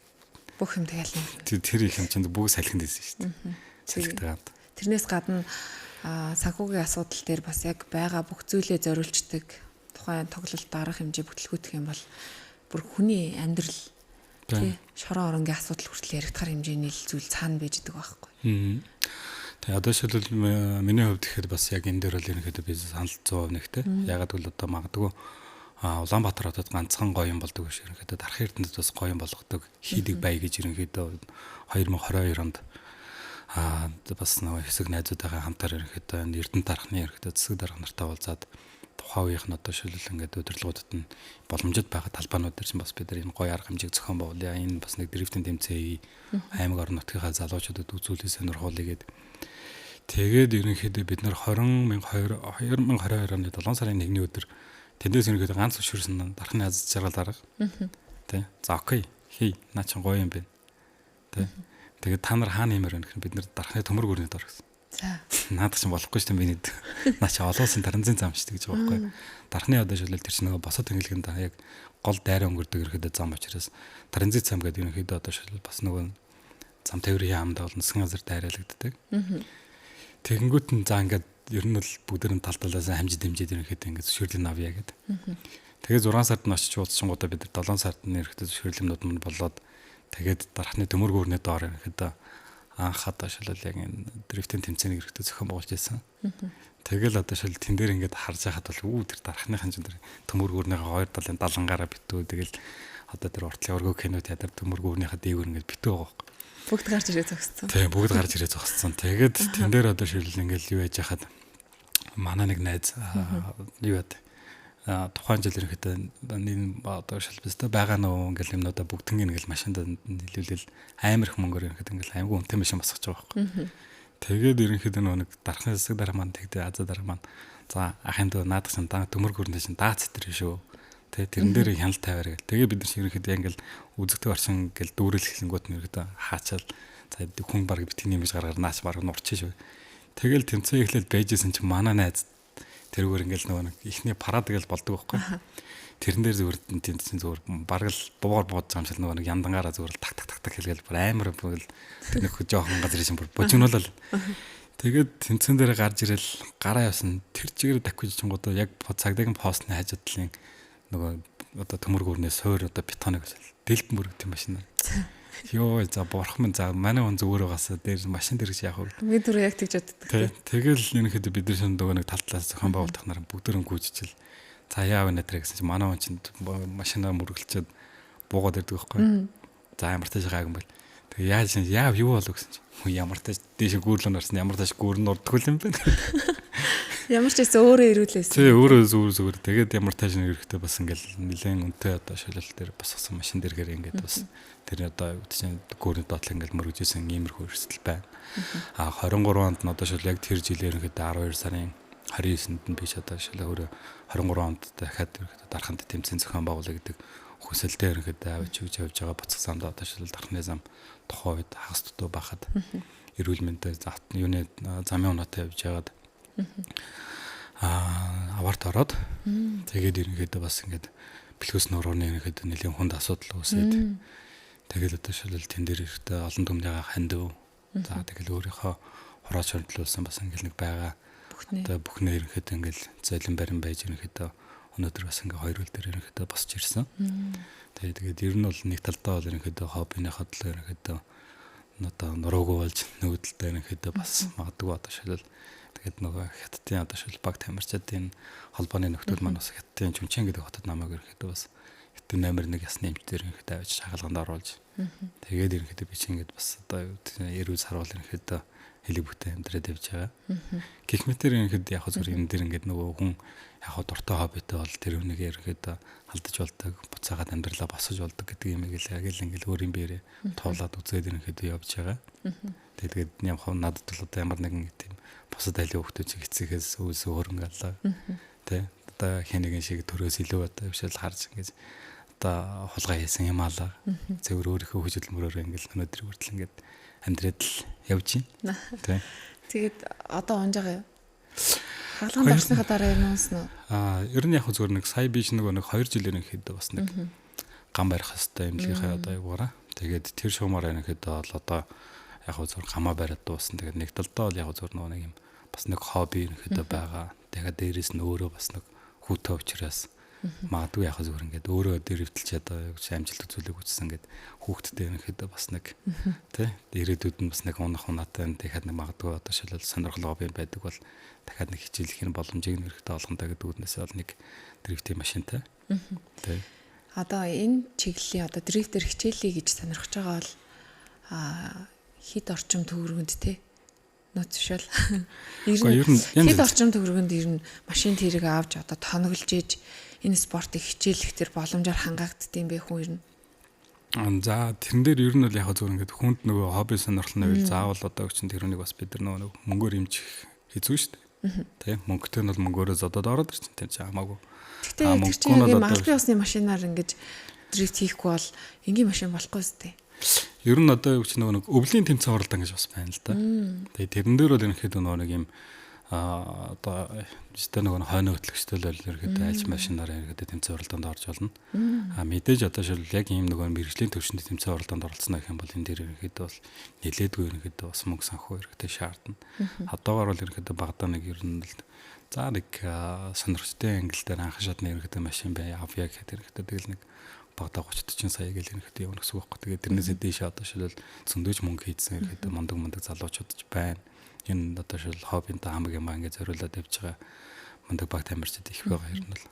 бүх юм тэгэл тэр их юм чинь бүгд салхинд байсан шүү дээ. Салхитаад. Тэрнээс гадна санхүүгийн асуудал дээр бас яг байгаа бүх зүйлээ зориулждаг тухайн тоглолт арга хэмжээ бүтлгүүтэх юм бол бүр хүний амьдрал тий шорон оронгийн асуудал хүртэл яригдахар хэмжээний зүйл цаана байж идэг байхгүй. Тэгээ Одоо шилбэл миний хувьд гэхэд бас яг энэ дээр бол ерөнхийдөө би санал 100% нэгтэй. Ягаад гэвэл одоо магадгүй Улаанбаатар хотод ганцхан гоё юм болдог биш ерөнхийдөө Дархан Эрдэнэт бас гоё юм болгодог хийдэг бай гэж ерөнхийдөө 2022 онд бас нэг хэсэг найзуудаагаа хамтаар ерөнхийдөө Эрдэнэт дархны ерөнхийдөө засаг дарга нартай уулзаад тухайн үеийнх нь одоо шилбэл ингээд удирдлагуудад нь боломжит байгаа талбаанууд дээр чинь бас бид нар энэ гоё арга хэмжээг зохион байгуулъя. Энэ бас нэг дрифтинг тэмцээе. Аймаг орон нутгийнхаа залуучуудад үзүүлэх сонирхолыг тэгээд ерөнхийдөө бид нар 2022 оны 7 сарын 1-ний өдөр тэндээс ерөнхийдөө ганц зөвшөөрсөн дархны аз жаргал арга. Тэ. За окей. Хий. Наа чин гоё юм байна. Тэ. Тэгээд та нар хаана юмэр вэ гэхээр бид нар дархны төмөр гүрнэд ор гэсэн. За. Наадах чинь болохгүй шүү дээ миний. Наа чи олонсын таранзын зам шүү дээ гэж байгаа байхгүй. Дархны одоо шилбэл тэр чинь нөгөө босод тэнглэгэнд яг гол дайраа өнгөрдөг ерөнхийдөө зам учраас таранзын зам гэдэг ерөнхийдөө одоо шилбэл бас нөгөө зам тээврийн яамд бол нисгэн газар дайраалагддаг. Тэгэнгүүт нь за ингээд ер нь бол бүгдэрэн тал талаас хамжид хэмжээд ерөнхийдөө ингээд зөвшөөрлийг авъя гэдэг. Тэгээд 6 сард нь очиж уулзсангуудаа бид 7 сард нь ерөнхийдөө зөвшөөрлөмнүүд мань болоод тэгээд дархны төмөр гүрнэд доор ерөнхийдөө анх одоо шилбэл яг энэ дрифтинг тэмцээнийг ерөнхийдөө зохион байгуулж байсан. Тэгэл одоо шил тэн дээр ингээд харж байхад бол тэр дархны ханжин дээр төмөр гүрнийхээ хоёр талын далангаараа битүү тэгэл одоо тэр уртлын өргөө кино театр төмөр гүрнийхээ дээгүүр ингээд битүү байгаа байхгүй. Бүгд гарч ирээ зогссон. Тийм бүгд гарч ирээ зогссон. Тэгээд тэн дээр одоо шилбэл ингээд юу яаж яхад манай нэг найз юу яд тухайн жил ерөнхийдөө энэ одоо шилбэлтэй байгаа нөө ингээл юмнуудаа бүгднийг ингээл машинд нийлүүлэл амар их мөнгөөр ерөнхийдөө ингээл аймаг үнэтэй машин босгож байгаа байхгүй. Тэгээд ерөнхийдөө нэг дархны засаг дарга маань тэгдэ аза дарга маань за ахын дөө наадах сан төмөр гүрнэ шин даац тэр шүү. Тэгээ тэрэн дээр хяналт тавиар гэл. Тэгээ бид нар шиг ерөнхийдөө ингээл үзэгтэй орчин ингээл дүүрэл хэлэнгүүт нь ерөнхийдөө хаачаал за хүн баг битгий нэмж гаргаар наач баг нурчин шүү. Тэгэл тэмцээ эхлэл байжсэн чинь манай найз тэрүүгээр ингээл нөгөө ихний парад гэл болдог байхгүй. Тэрэн дээр зүгээр тэнцэн зүгээр бараг л буугаар буудж байгаа юм шиг нөгөө яндангаараа зүгээр л так хэлгээл бүр амар бүгэл нэг жоохон газрын шин бүр божигнуулал. Тэгээд тэнцэн дээр гарч ирэл гараа явсан тэр чигээр давхиж чингуудаа яг цагдаагийн постны хажууд талын нөгөө одоо төмөр гүрнээ суур одоо бетоныг дэлб мөрөг тийм машинаар. Йоо за бурхан минь за манай хүн зүгээр байгаас дээр машин дээр гэж яах вэ? Бид түрүү яг тэгж боддог. Тэгэл ерөнхийдөө бид нар нөгөө нэг тал талаас зохион байгуулалт нар бүгдээрэн гүйжижил. За яав нэ гэсэн чинь манай хүн чинь машинаа мөрөглчөөд буугаад ирдэг байхгүй. За ямар тааш гайг юм бэл. Тэгээ яаж яав юу болов гэсэн чинь хүн ямар тааш дээш гүүрлэн орсон ямар тааш гүүрэн урдгүй юм бэ? Ямар ч гэсэн өөрөө ирүүлээс. Тий өөрөө зүгээр. Тэгээд ямар тааш нэрхтээ бас ингээл нэлээд үнэтэй одоо шилэл дээр босгосон машин дээргээр ингээд бас тэр одоо чинь гүүрний доотлол ингээл мөрөгжсэн иймэрхүү өрсөлдөл байна. 23 онд нь одоо шил яг тэр жилээр ихэд 12 сарын 29-нд нь биш одоо шил өөрөө 23 онд дахиад дарханд тэмцээн зохион байгуулах гэдэг хүсэлтэй ихэд авч явж байгаа буцах замд одоо шил дархны зам тухайн үед хагас дутуу байхад эрүүл мэндийн юуны замын унаатай явж байгаад аварт ороод тэгээд ерөнхийдөө бас ингээд бэлгүүс нурууны ерөнхийдөө нэлийн хүнд асуудал үүсээд тэгэл одоо шилэл тэн дээр ихтэй олон түмнийгаа хандив. За тэгэл өөрийнхөө хураач хөндлүүлсэн бас ингээд нэг байгаа. Одоо бүхнээ ерөнхийдөө ингээд золин барин байж ерөнхийдөө өнөөдөр бас ингээд хоёр үйл дээр ерөнхийдөө босч ирсэн. Тэгээд ер нь бол нэг талдаа бол ерөнхийдөө хоббиныхаа төлөө ерөнхийдөө одоо нуруугүй болж нүүдэлтэй ерөнхийдөө бас магадгүй одоо шилэл тэгээд нөгөө хятадын одоо шил баг тамирчдын холбооны нөхцөл маань бас хятадын Чүнчэн гэдэг хотод намайг ерөнхийдөө бас хятадын номер 1 ясны эмчтэр ерөнхийдөө авч шахалганд оруулж тэгээд ерөнхийдөө би чинь ингээд бас одоо эрүүл сарвал ерөнхийдөө хэлэг бүтээн амьдраад явж байгаа. Гэх мэтэр ерөнхийдөө яг зөв энэ дэр ингээд нөгөө хүн яг дуртай хоббитэй бол тэр хүнийг ерөнхийдөө алдаж болдог, буцаагаад амьдралаа босгож болдог гэдэг юм яг л ингээд өөр юм бэрээ туулаад үзээд ерөнхийдөө явж байгаа. Тэгээд яг надад бол одоо ямар нэгэн тийм босод айлын хөвгтөж хэцэхээс өөсөө хөрөнгөлөө. Тэ одоо хэнийгэн шиг төрөөс илүү одоо бишэл харж ингэж одоо хулгай хийсэн юм алаа. Зөвөр өөрийнхөө хөдөлмөрөөр ингээл өнөөдөр хүртэл ингээд амьдраад л явж байна. Тэ. Тэгээд одоо онж байгаа юу? Хаалганд орсныхаа дараа юм уусна уу? Ер нь яг зөвөр нэг сая биш нэг 2 жилийн хэд бас нэг гам барих хэвээр эмнэлийнхээ одоо юугаараа. Тэгээд тэр шуумаар ерөнхийдөө бол одоо яг зөвөр гамаа бариад дуусна. Тэгээд нэг талдаа бол яг зөвөр нэг юм бас нэг хобби ерөнхийдөө байгаа. Тэгээд дээрээс нь өөрөө бас нэг хүүтэй учраас Магадгүй яхаа зүгээр ингээд өөрөө дэрвтэлч одоо амжилт үзүүлэг үзсэн ингээд хүүхдтэй ерөнхийдөө бас нэг тий ирээдүйд нь бас нэг унах унаатай дахиад нэг магадгүй одоо шилэл сонирхол хобби байдаг бол дахиад нэг хичээлэх нь боломжийг нэрхтээ олгонтой гэдэг үднээс бол нэг дрифтийн машинтай. Тий. Одоо энэ чиглэлийн одоо дрифтер хичээлээ гэж сонирхож байгаа бол хэд орчим төгрөгөнд тий нууцшил. Ер нь хэд орчим төгрөгөнд ер нь машин тэрэг авч одоо тоноглож ээж энэ спортыг хичээлэх тэр боломжоор хангаагддсан бэ хүн ер нь. За тэрэн дээр ер нь бол яг зөв ингээд хүнд нөгөө хобби сонирхол нь байвал заавал одоо чинь тэр үнийг бас бид нар нөгөө мөнгөөр имжих хэцүү шүү дээ. Тэ мөнгөтэй нь бол мөнгөөрөө зодоод ороод ирчин тэр чинь хамаагүй. Гэхдээ тэр чинь яг албан ёсны машинаар ингээд дрифт хийхгүй бол энгийн машин болохгүй зү. Ер нь одоо юу ч нэг өвлийн тэмцээн оролдоо гэж бас байна л да. Тэгээ тэрэн дээр бол ерөнхийдөө нэг юм одоо жишээ нэг хойно хөтлөгчтэй л ерөнхийдөө альж машинаар ерөнхийдөө тэмцээн оролдоонд орж болно. Мэдээж одоо шил яг ийм нэг мэрэгжлийн төвшөнд тэмцээн оролдоонд оролцсноо гэх юм бол энэ дээр ерөнхийдөө бол нэлээдгүй ерөнхийдөө бас мөнгө санхүү ерөнхийдөө шаардна. Одоогоор бол ерөнхийдөө багадаа нэг ер нь л за нэг сонирхолтой англи дээр анхан шатны ерөнхийдөө машин бай авъя гэхэд ерөнхийдөө тэгэл нэг багада 30-40 сая гэл ерөнхийдөө явна гэсэн үг байхгүй. Тэгээд тэрнээсээ дээш одоо шилэл зөндөөж мөнгө хийдсэн ерөнхийдөө мундаг залуучууд ч байна. Энэ одоо шил хоббинтаа хамаг юм ингээд зориулаад явж байгаа мундаг баг тамирчид их байгаа ер нь л.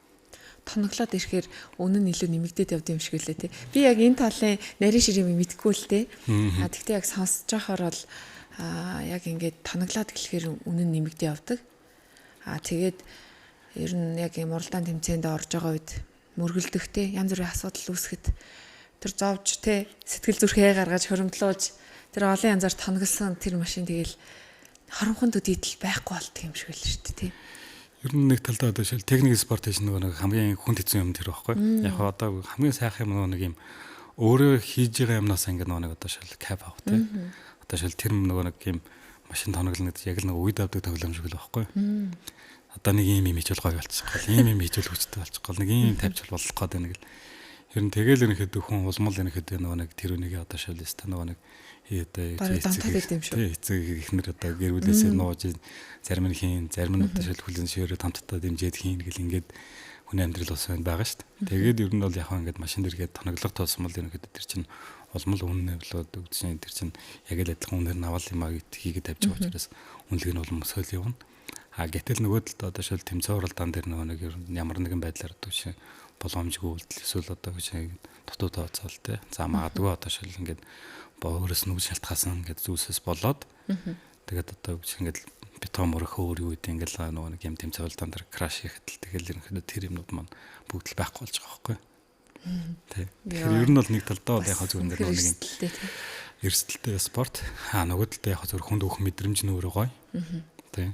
Тоноглоод ирэхээр үнэн нь илүү нэмэгдээд явд юм шиг лээ тий. Би яг энэ талын нарийн ширийг мэдгүй л тий. Тэгтээ яг сонсож байхаар бол яг ингээд тоноглоод эхлэхээр үнэн нэмэгдээ явдаг. Тэгээд ер нь яг юм уралдаан тэмцээнд орж байгаа үед мөргөлдөхтэй янз бүрийн асуудал үүсгэхэд тэр зовж тий сэтгэл зүрхээ гаргаж хөрөмтлөөж тэр олон янзаар тоноглосон тэр машин тэгэл хоромхон төдийдэл байхгүй болт юм шиг л шүү дээ тий. Ер нь нэг талдаа одоо шил техник спорт гэж нэг хамгийн хүнд хэцүү юм тэр байхгүй. Яг одоо хамгийн сайхан юм нэг юм өөрөө хийж байгаа юмнаас ингээд нэг одоо шил кап авах тий. Одоо шил тэр нэг юм машин тоноглоно гэдэг яг л нэг үед авдаг тоглоом шиг л байхгүй. Одоо нэг юм хийчихвэл гоё болчихгоо. Ийм юм хийчихвэл хүчтэй болчихгоо. Нэг юм тавьж болох гэдэг нэг л. Ер нь тэгэл ерөнхийдөө хүн улмал ерөнхийдөө нэг тэр үнийг одоо шилээс та нэг эцэг ихнэр одоо гэр бүлээсээ нууж зарим нь хийн, зарим нь одоо шил хүлэн шөөрөө тамттай дэмжиж хийн гэл ингээд хүний амьдрал ус байгаа шүү дээ. Тэгээд ер нь бол яг ингээд машин дэргээд тоноглох тоосон бол ерөнхийдөө тэр чинь улмал үнэн нэвлээд өгдсөн тэр чинь яг л адилхан үнээр нь авал юм аа хийгээд тавьж байгаа учраас үнэлэг нь бол мөсөөл явна. Гэтэл нөгөө талд одоо шил тэмцээн уралдаан дээр нэг ямар нэгэн байдлаар одоо шиг боломжгүй үйлдэл эсвэл одоо гэж дутуу тооцоол те. За магадгүй одоо шил ингээд өөрөөс нь шалтгаасан ингээд зүйлсээс болоод тэгээд одоо гэж ингээд бетон мөрөх өөр юу гэдэг ингээд нэг юм тэмцээн уралдаан дээр краш хийхэд тэгэл ерөнхийдөө тэр юмнууд маань бүгд л байхгүй болж байгаа байхгүй. Тэ. Тэгэхээр ер нь бол нэг талдаа бол яг зөв ингээд нэг юм эрсдэлтэй спорт. Нөгөө талдаа яг зөв хүнд өөх мэдрэмж нь өөрөө гоё. Тэ.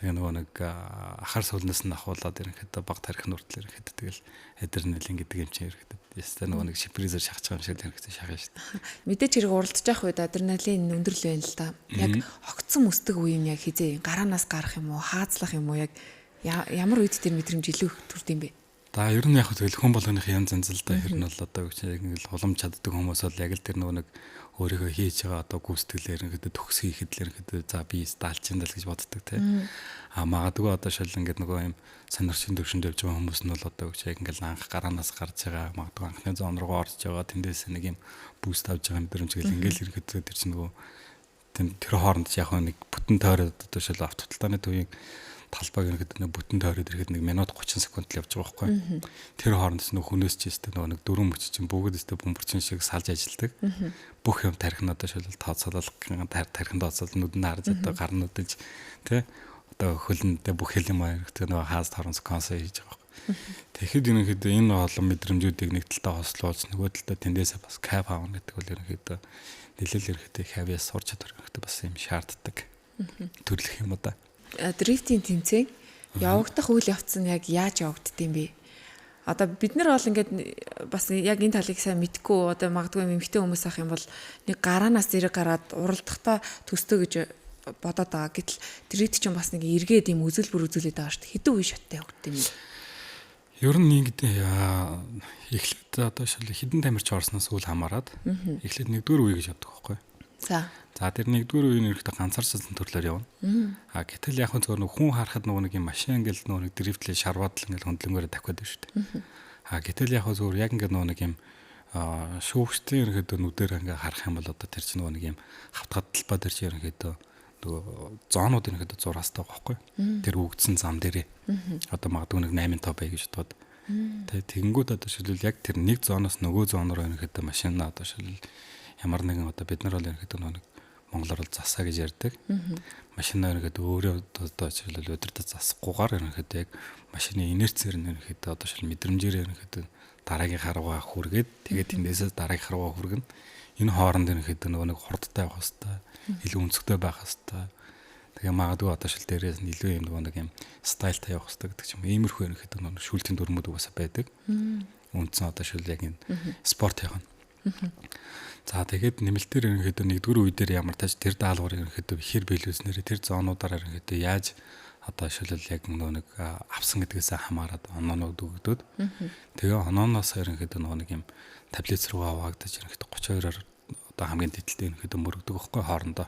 Тэгээ нөгөө нэг ахар суулнаас нь ахуулаад ерөнхийдөө баг тарих нь хүртэл ерөнхийдөө тэгэл адреналин гэдэг юм чинь ерөнхийдөө ястаа нөгөө нэг шипризер шахаж байгаа юм шиг ерөнхийдөө шахаа шүү дээ. Мэдээч хэрэг уралдаж явах үед адреналин өндөрлөө байна л да. Яг огцсон өсдөг үе нь яг хизээ гараанаас гарах юм уу, хаацлах юм уу яг ямар үед тэр мэдрэмж илүү төрд юм бэ? За ер нь яг тэгэл хүн болгоных янз янз л да. Ер нь бол одоо яг нэг хуламж чаддаг хүмүүс бол яг л тэр нөгөө нэг өөрийнхөө хийж байгаа одоо гүйцэтгэлээр ингээд төгс хийхэд л ингээд за би сталж энэ л гэж боддог те. Магадгүй одоо шил ингээд нөгөө юм сонирхчийн төвшөнд явж байгаа хүмүүс нь бол одоо яг ингээд анх гараанаас гарч байгаа магадгүй анхны зоон руу орж байгаа тэндээс нэг юм буст авч байгаа мэдрэмж гэл ингээд ирэхэд тэр чинь нөгөө тэр хооронд яг нэг бүтэн тойроод одоо шил автоталтааны төвийн талбайг ингээд нэг бүтэн тойроод ирэхэд 1 минут 30 секунд л явж байгаа байхгүй. Тэр хооронд нэг хүнээс ч өстэй нэг дөрөв мөч чинь бүгд өстэй бөмбөрчин шиг салж ажилдаг. Бүх юм тархин одоо шилэл тооцоолол тархин тооцоол нүдэн харж одоо гар нүдэж тий одоо хөлөндөө бүх хэлэм маягтай нэг хаас таранс консо хийж байгаа байхгүй. Тэгэхэд ерөнхийдөө энэ олон мэдрэмжүүдийг нэг талдаа хослуулж нөгөө талдаа тэндээсээ бас кап аавна гэдэг бол ерөнхийдөө нэлээл ерөнхийдөө кавиас сурч чадвар ерөнхийдөө бас юм шаарддаг. Төрлөх юм уу да. Дрифтийн тэмцээн явагдах үйл явц нь яг яаж явагддсан бэ? Одоо бид нар бол ингээд бас яг энэ талыг сайн мэдгүй одоо магадгүй эмэгтэй хүмүүс ах юм бол нэг гараанаас зэрэг гараад уралдахдаа төстөө гэж бодоод байгаа. Гэтэл дрифт чинь бас нэг эргээд юм үзүүлбэр үзүүлээд байгаа шүү дээ. Хэдэн үе шаттай явагдсан юм. Ер нь ингээд эхлээд одоо шил хідэн тамирч орсноос үл хамааран эхлээд 1-р үе гэж боддог байхгүй. За. За тэр нэгдүгээр үеийн ерөнхийдөө ганцаарчсан төрлөөр явна. Гэтэл яг зөвөр нэг хүн харахад нэг юм машин ингээл нэг дрифтлээ шарваад л ингээл хөндлөнгөөрөө давхиад байна шүү дээ. Гэтэл яг зөвөр яг ингээд нэг юм шүүгчдийн ерөнхийдөө нүдээр ингээ харах юм бол одоо тэр чинь нэг юм хавтгад талбай дээр чи ерөнхийдөө нөгөө зоонууд ерөнхийдөө зураастай байгаа байхгүй. Тэр өгдсөн зам дээрээ. Одоо магадгүй нэг 8-5 бай гэж бодоод. Тэгэнгүүт одоо шилбэл яг тэр нэг зооноос нөгөө зоон руу ерөнхийдөө машин одоо шилбэл ямар нэгэн одоо бид нар бол ерөнхийдөө нэг монголоор бол засаа гэж ярьдаг. Машинаа ерөнхийдөө өөрөө одоо шилбэл өдөртөө засахгүйгээр ерөнхийдөө яг машины инерцээр нь ерөнхийдөө одоо шил мэдрэмжээр ерөнхийдөө дараагийн харгаа хүргээд тэгээд тэндээсээ дараагийн харгаа хүргэн энэ хооронд ерөнхийдөө нөгөө нэг хурдтай явах хэвээр илүү өнцгтэй байх хэвээр. Тэгээ магадгүй одоо шил дээрээс нь илүү юм нэг юм стайлтай явах хэвээр гэдэг юм. Иймэрхүү ерөнхийдөө нэг шүүлтийн дүрмүүд угаасаа байдаг. Үндсэн одоо шил яг энэ спорт явах. За тэгээд нэмэлтээр ерөнхийдөө нэгдүгээр үе дээр ямар тааж тэр даалгавар ерөнхийдөө ихэр биелүүлснээр тэр зоонуудаар ерөнхийдөө яаж одоо шилэл яг нэг авсан гэдгээсээ хамаарат оноонууд өгдөөд тэгээ онооноос ерөнхийдөө нэг юм таблет руу аваагдаж ерөнхийдөө 32-аар одоо хамгийн тэтэлтэй ерөнхийдөө мөрөгдөг байхгүй хоорондоо.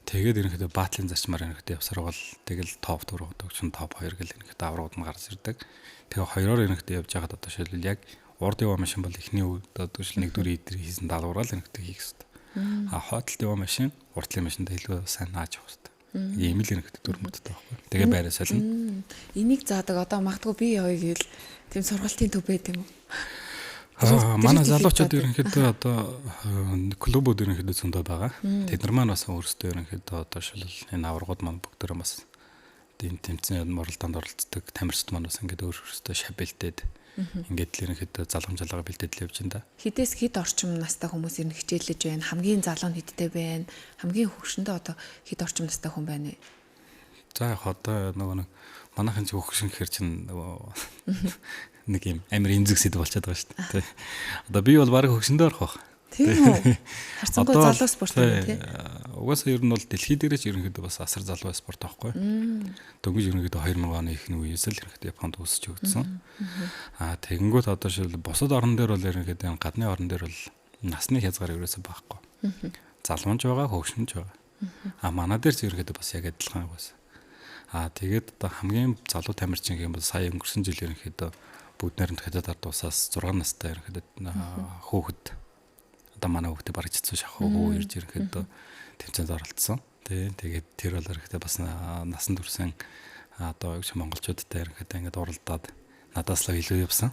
Тэгээд ерөнхийдөө баатлын зарчмаар ерөнхийдөө явсаар бол тэгэл топ 4 одоо чинь топ 2 гэл ерөнхийдөө аврагууд нь гарч ирдэг. Тэгээ хоёроор ерөнхийдөө явж байгаад одоо шилэл яг урд яваа машин бол эхний үед одоо шил нэгдүгээр идэр хийсэн даалгавраа л ерөнхийдөө хийх хэрэгтэй. Хойдолд яваа машин урдлын машиндаа илүү сайн нааж явах хэрэгтэй. Ийм л ерөнхийдөө дүрмүүдтэй байхгүй. Тэгээ байраа солино. Энийг заадаг одоо магадгүй би явъя гэвэл тийм сургалтын төв байт юм уу? Манай залуучууд ерөнхийдөө одоо клубүүд ерөнхийдөө зөндөө байгаа. Тэд нар маань бас өөрсдөө ерөнхийдөө одоо шилэл энэ аврагууд маань бүгдөө бас энэ тэмцээн моралдаанд оролцдог тамирчид маань бас ингээд өөрсдөө шабилдээд ингээд л ерөнхийдөө залгам жалгаа бэлдээд л явж байна да. Хідээс хід орчим настай хүмүүс ер нь хичээлж байна. Хамгийн залуу нь хідтэй байна. Хамгийн хөвгшөндөө одоо хід орчим настай хүн байна вэ? За яг одоо нэг манайхын ч хөвгшин гэхэр чинь нэг юм амар эмзэг сэдв болчиход байгаа шүү дээ. Одоо би бол баг хөвгшөндөө орох байх. Тийм үү? Харцангуй залуу спорт байна тий. Угаасаа ер нь бол дэлхий дээрээ ч ерөнхийдөө бас асар залуу спорт байхгүй. Дөнгөж ерөнхийдөө 2000 оны ихний үеэс л ерөнхийдөө Японд үүсэж өгдсөн. Тэгэнгүүт одоо шил бусад орн дээр бол ерөнхийдөө гадны орн дээр бол насны хязгаар ерөөсөө байхгүй. Залуунч байгаа, хөвгшинч байгаа. Манай дээр ч ерөнхийдөө бас яг адилхан угаасаа. Тэгээд одоо хамгийн залуу тамирчин гэх юм бол сая өнгөрсөн жил ерөнхийдөө бүгд найрамд хятад ард усаас 6 настай ерөнхийдөө хөөхд одоо манай хүүхдээ бараг цэцүү шахуу хөө ирж ерөнхийдөө тэмцээнд оролцсон. Тэгээд тэр бол ерөнхийдөө бас насан туршийн одоо яг монголчуудтай ерөнхийдөө ингээд уралдаад надаас л илүү явсан.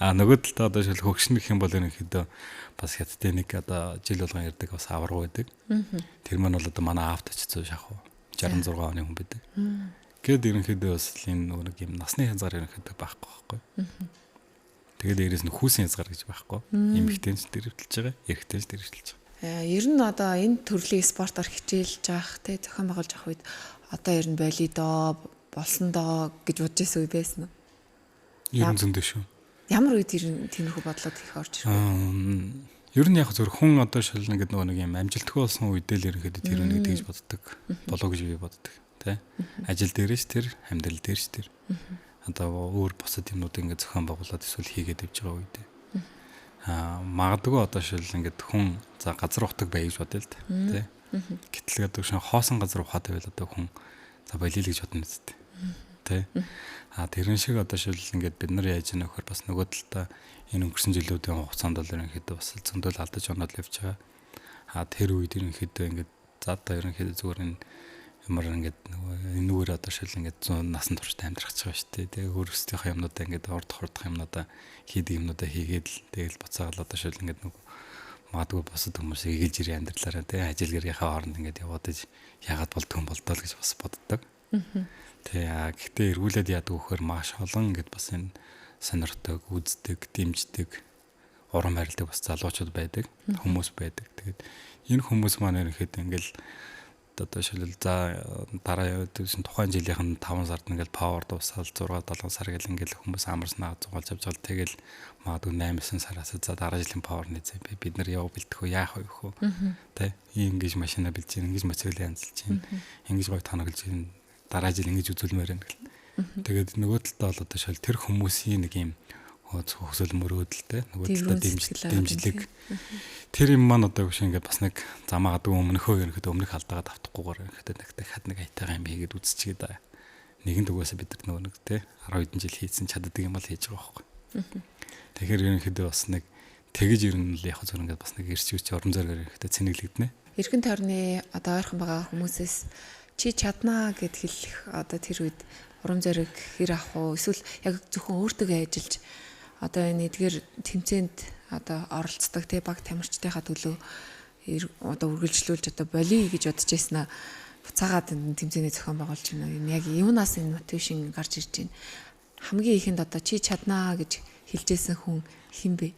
Нөгөө талд одоо шил хөгшин гэх юм бол ерөнхийдөө бас хятадын нэг одоо жил болгон ярддаг бас авраг байдаг. Тэр маань бол одоо манай аавд цэцүү шахуу 66 оны хүн байдаг. Гэт ерөнхийдөө бас энэ нэг юм насны хязгаар ерөнхийдөө байхгүй байхгүй. Тэгээд дээрээс нь хүүсийн хязгаар гэж байхгүй. Эмэгтэйч дэрвтэлж байгаа, эрэгтэйч дэрвтэлж байгаа. Ер нь одоо энэ төрлийн спортоор хичээлж явах те зохион байгуулж авах үед одоо ер нь болидоо болсон доо гэж бодож байсан үе байсан уу? Ер нь зөндөө шүү. Ямар үед тиймэрхүү бодлоод их орж ирв? Ер нь яг зөв хүн одоо шил нэг юм амжилтгүй болсон үедээ л ерөнхийдөө тэр үнийг тэгж боддог. Болоо гэж би боддог. Тэ? Ажил дээрээс тэр, амьдрал дээрээс тэр. Одоо өөр бусад юмнууд ингээд зохион байгуулад эсвэл хийгээд явж байгаа үедээ. Магадгүй одоо шил ингээд хүн за газар ухдаг бай гэж бодъё л тэ. Гэтэл одоо шин хоосон газар ухаад байвал одоо хүн за болийл гэж бодно үстэй. Тэ. Тэрэн шиг одоо шил ингээд бид нар яаж яах вэ бас нөгөө талдаа энэ өнгөрсөн жилүүдийн хугацаанд бол ерөнхийдөө бас зөндөл алдаж оноод л явж байгаа. Тэр үед ерөнхийдөө ингээд за одоо ерөнхийдөө зүгээр энэ ямар ингээд энүүгээр одоо шил ингээд насан туршид амьдрах гэж байгаа шүү дээ. Тэгээ өөрсдийнхөө юмнуудаа ингээд хурдах юмнуудаа хийдэг юмнуудаа хийгээд л тэгэл буцаагаад одоо шил ингээд нөгөө магадгүй босод хүмүүсийг эгэлж ирээ амьдралаараа тэгээ ажил гэрийнхаа хооронд ингээд яваад яагаад болдгоо болдоо л гэж бас боддог. Тэгээ гэхдээ эргүүлээд яадаг вөхөр маш олон ингээд бас энэ сонирхдаг, үздэг, дэмждэг, уран барилдаг бас залуучууд байдаг, хүмүүс байдаг. Тэгээд энэ хүмүүс маань ерөнхийдөө ингээл одоо шилэл за дараа явсан тухайн жилийнхэн 5 сард ингээл павер дуусаад 6-7 сар гэл ингээл хүмүүс амарснаа зугаалж авч байгаа. Тэгэл магадгүй 8-9 сараас за дараа жилийн паверны зэ бид нар яв бэлтэх үү яах вэ хөө. Тэ ингэж машина бэлж гин, ингэж моцгол янзлж гин, ингэж гой тоноглож гин, дараа жил ингэж үзүүлмээр байна гэл. Тэгээд нөгөө талдаа бол одоо шил тэр хүмүүсийн нэг юм Хөсөл мөрөөдөлтэй нөгөө дэмжлэг. Сэтгэл Тэр юм маань одоо биш ингээд бас нэг замаа гадаг өмнөхөө ерөнхийдөө өмнөх алдаагаа давтахгүйгээр ерөнхийдөө нэг дахиад нэг аятайгаа юм хийгээд үзчихээд байгаа. Нэгэн дугаас бид нар нөгөө нэг те 10 хэдэн жил хийсэн чаддаг юм бол хийж байгаа байхгүй. Тэгэхээр ерөнхийдөө бас нэг тэгэж ерөн л яг зөв ингээд бас нэг ирч үуч орон зайгаар ерөнхийдөө цэнэглэгдэнэ. Эргэн тойрны одоо ойрхон байгаа хүмүүсээс чи чаднаа гэд хэлэх одоо тэр үед урам зориг хэр авах уу эсвэл яг зөвхөн өөртөө ажиллаж одоо энэ эдгээр тэмцээнд одоо оролцдог те баг тамирчдынхаа төлөө одоо үргэлжлүүлж одоо болиё гэж бодож байснаа буцаагаад тэмцээний зохион байгуулж байна. Энэ яг юунаас энэ мотивашн гарч ирж байна. Хамгийн ихэнд одоо чи чаднаа гэж хэлжсэн хүн хэн бэ?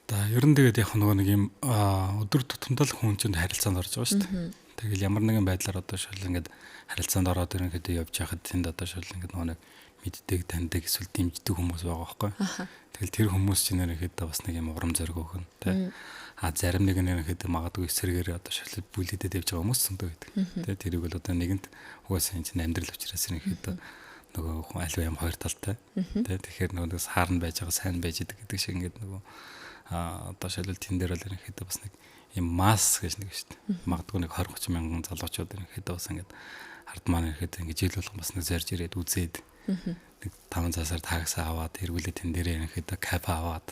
За ер нь тэгээд яг нөгөө нэг юм өдөр тутамдаа л хүн чинь харилцаанд орж байгаа шүү дээ. Тэгэл ямар нэгэн байдлаар одоо шил ингээд харилцаанд ороод ерөнхийдөө явж байхад тэнд одоо шил ингээд нөгөө нэг мэддэг таньдаг эсвэл дэмждэг хүмүүс байгаа байхгүй. Тэгэл тэр хүмүүс чинь ерөнхийдөө бас нэг юм урам зориг өгөн тий. Зарим нэг нь ерөнхийдөө магадгүй эсрэгээр одоо шил бүлэдэд явж байгаа хүмүүс зөндөө байдаг. Тий тэрийг бол одоо нэгэнт угаасаа энэ чинь амьдрал учраас ерөнхийдөө нөгөө хүн аль бай юм хоёр талтай. Тий тэгэхээр нөгөө саарн байж байгаа сайн байж идэг гэдэг шиг ингээд нөгөө одоо шилбэл тэн дээр бол ерөнхийдөө бас нэг юм масс гэж нэг шүү дээ. Магадгүй нэг 20-30 мянган залуучууд ерөнхийдөө бас ингээд ард маань ерөнхийдөө ингээд жил болгон бас нэг зарж ирээд үзээд нэг 5 цаасаар таксаа аваад эргүүлээ тэн дээрээ ерөнхийдөө кафе аваад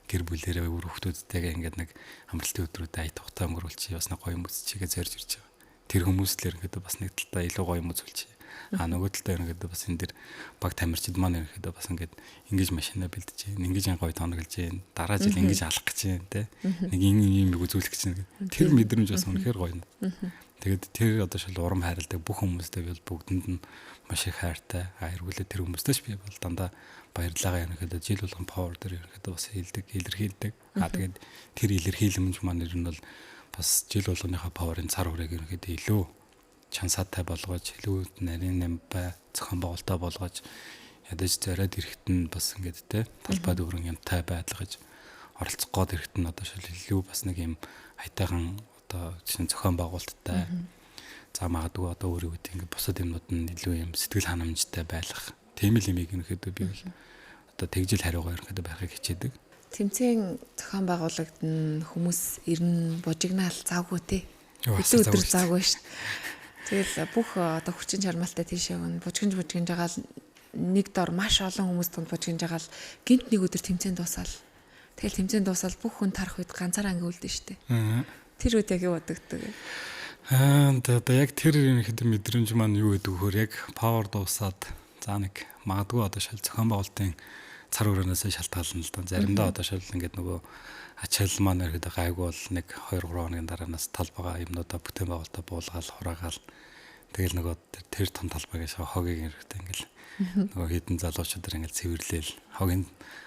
гэр бүлээрээ өөр хүмүүстэйгээ ингээд нэг амралтын өдрүүдэд ая тухтай өнгөрүүлчихье бас нэг гоё юм үзчихээ зарж ирж байгаа. Тэр хүмүүс л ерөнхийдөө бас нэг талдаа илүү гоё юм үзүүлчихье. Нөгөө талдаа ерөнхийдөө бас энэ дэр баг тамирчид маань ерөнхийдөө бас ингээд ингэж машинаа бэлдэж байна. Ингэж гоё тоноглож байна. Дараа жил ингэж алах гэж байна те. Нэг юм үзүүлэх гэж байна. Тэр мэдрэмж бас үнэхээр гоё юм. Тэгээд тэр одоо шил урам хайрладаг бүх хүмүүстэй би бол бүгдэнд нь маш их хайртай. Эргүүлээ тэр хүмүүстэй ч би бол дандаа баярлалаа ерөнхийдөө жил болгон power дээр ерөнхийдөө бас илэрхийлдэг. Тэгээд тэр илэрхийлэмж маань ер нь бол бас жил болгоныхаа power-ын цар хүрээг ерөнхийдөө илүү чансаатай болгож илүү нарийн намбай зохион байгуулалтаа болгож ядаж зориод ирэхэд нь бас ингээд те талбай дүүрэн юмтай байлгаж оролцох гээд ирэхэд нь одоо шил илүү бас нэг юм хайтайхан одоо чинь зохион байгуулалттай за магадгүй одоо өөрийн үед ингээд бусад юмнууд нь илүү юм сэтгэл ханамжтай байх тийм л юмыг ерөнхийдөө би бол одоо тэгжил хариугаа ерөнхийдөө байхыг хичээдэг. Тэмцээн зохион байгуулагдан хүмүүс ирнэ бужигнаал завгүй те. Өдөр завгүй шүү. Тэгэл бүх одоо хүчин чармаалтай тийш явна. Бужигж байгаа л нэг дор маш олон хүмүүс тунд бужигж байгаа л гинт нэг өдөр тэмцээн дуусаал. Тэгэл тэмцээн дуусаал бүх хүн тарах үед ганцаараа ингээ үлдэн штэ. Тэр үед яг юу бодогддог вэ? Одоо яг тэр ерөнхийдөө мэдрэмж маань юу гэдэг вөхөр яг павер дуусаад за нэг магадгүй одоо шал зохион байгуулалтын цар хүрээнээс шалтгаална л да. Заримдаа одоо шал ингээд нөгөө ачаал маань ерөөдөө гайгүй бол нэг 2-3 хоногийн дараанаас талбайгаа юмнуудаа бүтээн байгуулалтаа буулгаал хураагаал тэгэл нөгөө тэр том талбайгаас хогийг ерөөдөө ингээл нөгөө хідэн залуучууд тэр ингээл цэвэрлээл хогийн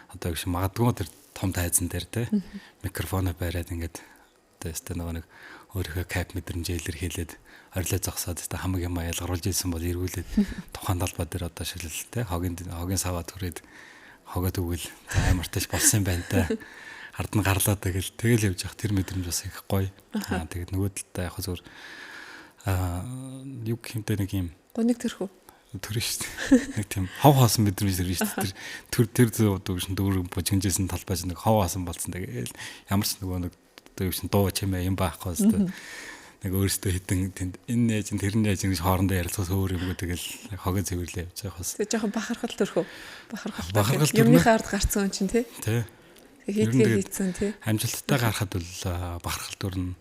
одоо биш магадгүй тэр том тайзан дээр те микрофоно байраад ингээд одоо өстө нөгөө нэг өөрийнхөө кап мэдрэмжээ илэрхийлээд орилоо зогсоод өстө хамаг юм ялгаруулж ирсэн бол эргүүлээд тухайн талбай дээр одоо шилэл те хогийн саваа түрээд хогоо төгөл амартаж болсон юм байна та. Ард нь гарлаа тэгэл явж явах тэр мэдрэмж бас их гоё. Тэгээд нөгөө талдаа яг зөв юу гэмтэй нэг юм гониг төрхөө төрөн шүү дээ. Нэг тийм хов хоосон мэдрэмж төрөн шүү дээ. Тэр дүүшин дүүр бужигжсэн талбайч нэг хов хоосон болсон. Тэгэл ямар ч нөгөө нэг дүүшин дуу чимээ юм байхгүй хэвээр. Нэг өөрөөсөө хитэн энэ яаж тэр нь яаж ингэж хоорондоо ярилцах өөр юм тэгэл хогоо цэвэрлээ явж байгаа хос. Тэг жоохон бахархал төрхөө. Бахархал юмныхаа ард гарцсан юм чинь тий. Тий. Хийдгээ хийцэн тий. Амжилттай гарахад бол бахархал төрнө.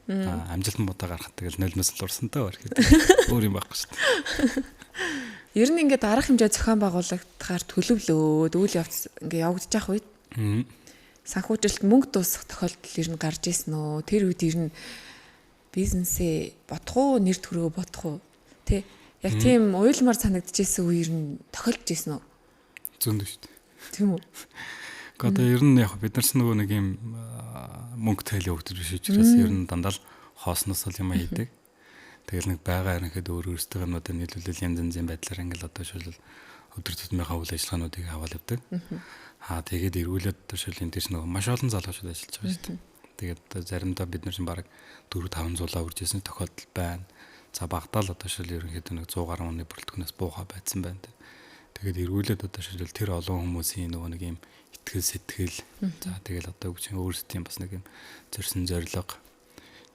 Амжилт муудаа гарахад тэгэл нулимс л урсантай байх гэдэг. Өөр юм байхгүй шүү дээ. Ер нь ингээд арга хэмжээ зохион байгуулагтахаар төлөвлөөд үйл явц ингээд явагдаж явах үед санхүүжилт мөнгө дуусах тохиолдол ер нь гарч ирсэн үү? Тэр үед ер нь бизнесээ бодох уу, нэр төрөө бодох уу? Тэ? Яг тийм уйлмар санагдчихсэн үе ер нь тохиолдож ирсэн үү? Зөндөө шүү дээ. Тийм үү? Одоо ер нь яг бид нарс нөгөө нэг юм мөнгө тайл өгдөг биш учраас ер нь дандаа л хоосноос л юм хийдэг. Тэгэл нэг байгаа ерөнхийд өөрөөсөө юмудаа нийлүүлэл янз янзын байдлаар ингээл одоо шилбэл өдөр тутмынхаа үйл ажиллагаануудыг аваад явдаг. Тэгээд эргүүлээд одоо шил энэ тийш нөгөө маш олон залуучууд ажиллаж байгаа шүү дээ. Тэгээд заримдаа бид нар чинь бараг 400-500 үржсэн тохиолдол байна. За багтаал одоо шил ерөнхийдөө нэг 100 гаруй оны бүрэлдэхүүнээс бууха байцсан байна. Тэгээд эргүүлээд одоо шил тэр олон хүмүүсийн нөгөө нэг юм сэтгэл. За тэгэл одоо үгүй өөрсдийн бас нэг юм зорьсон зорилго.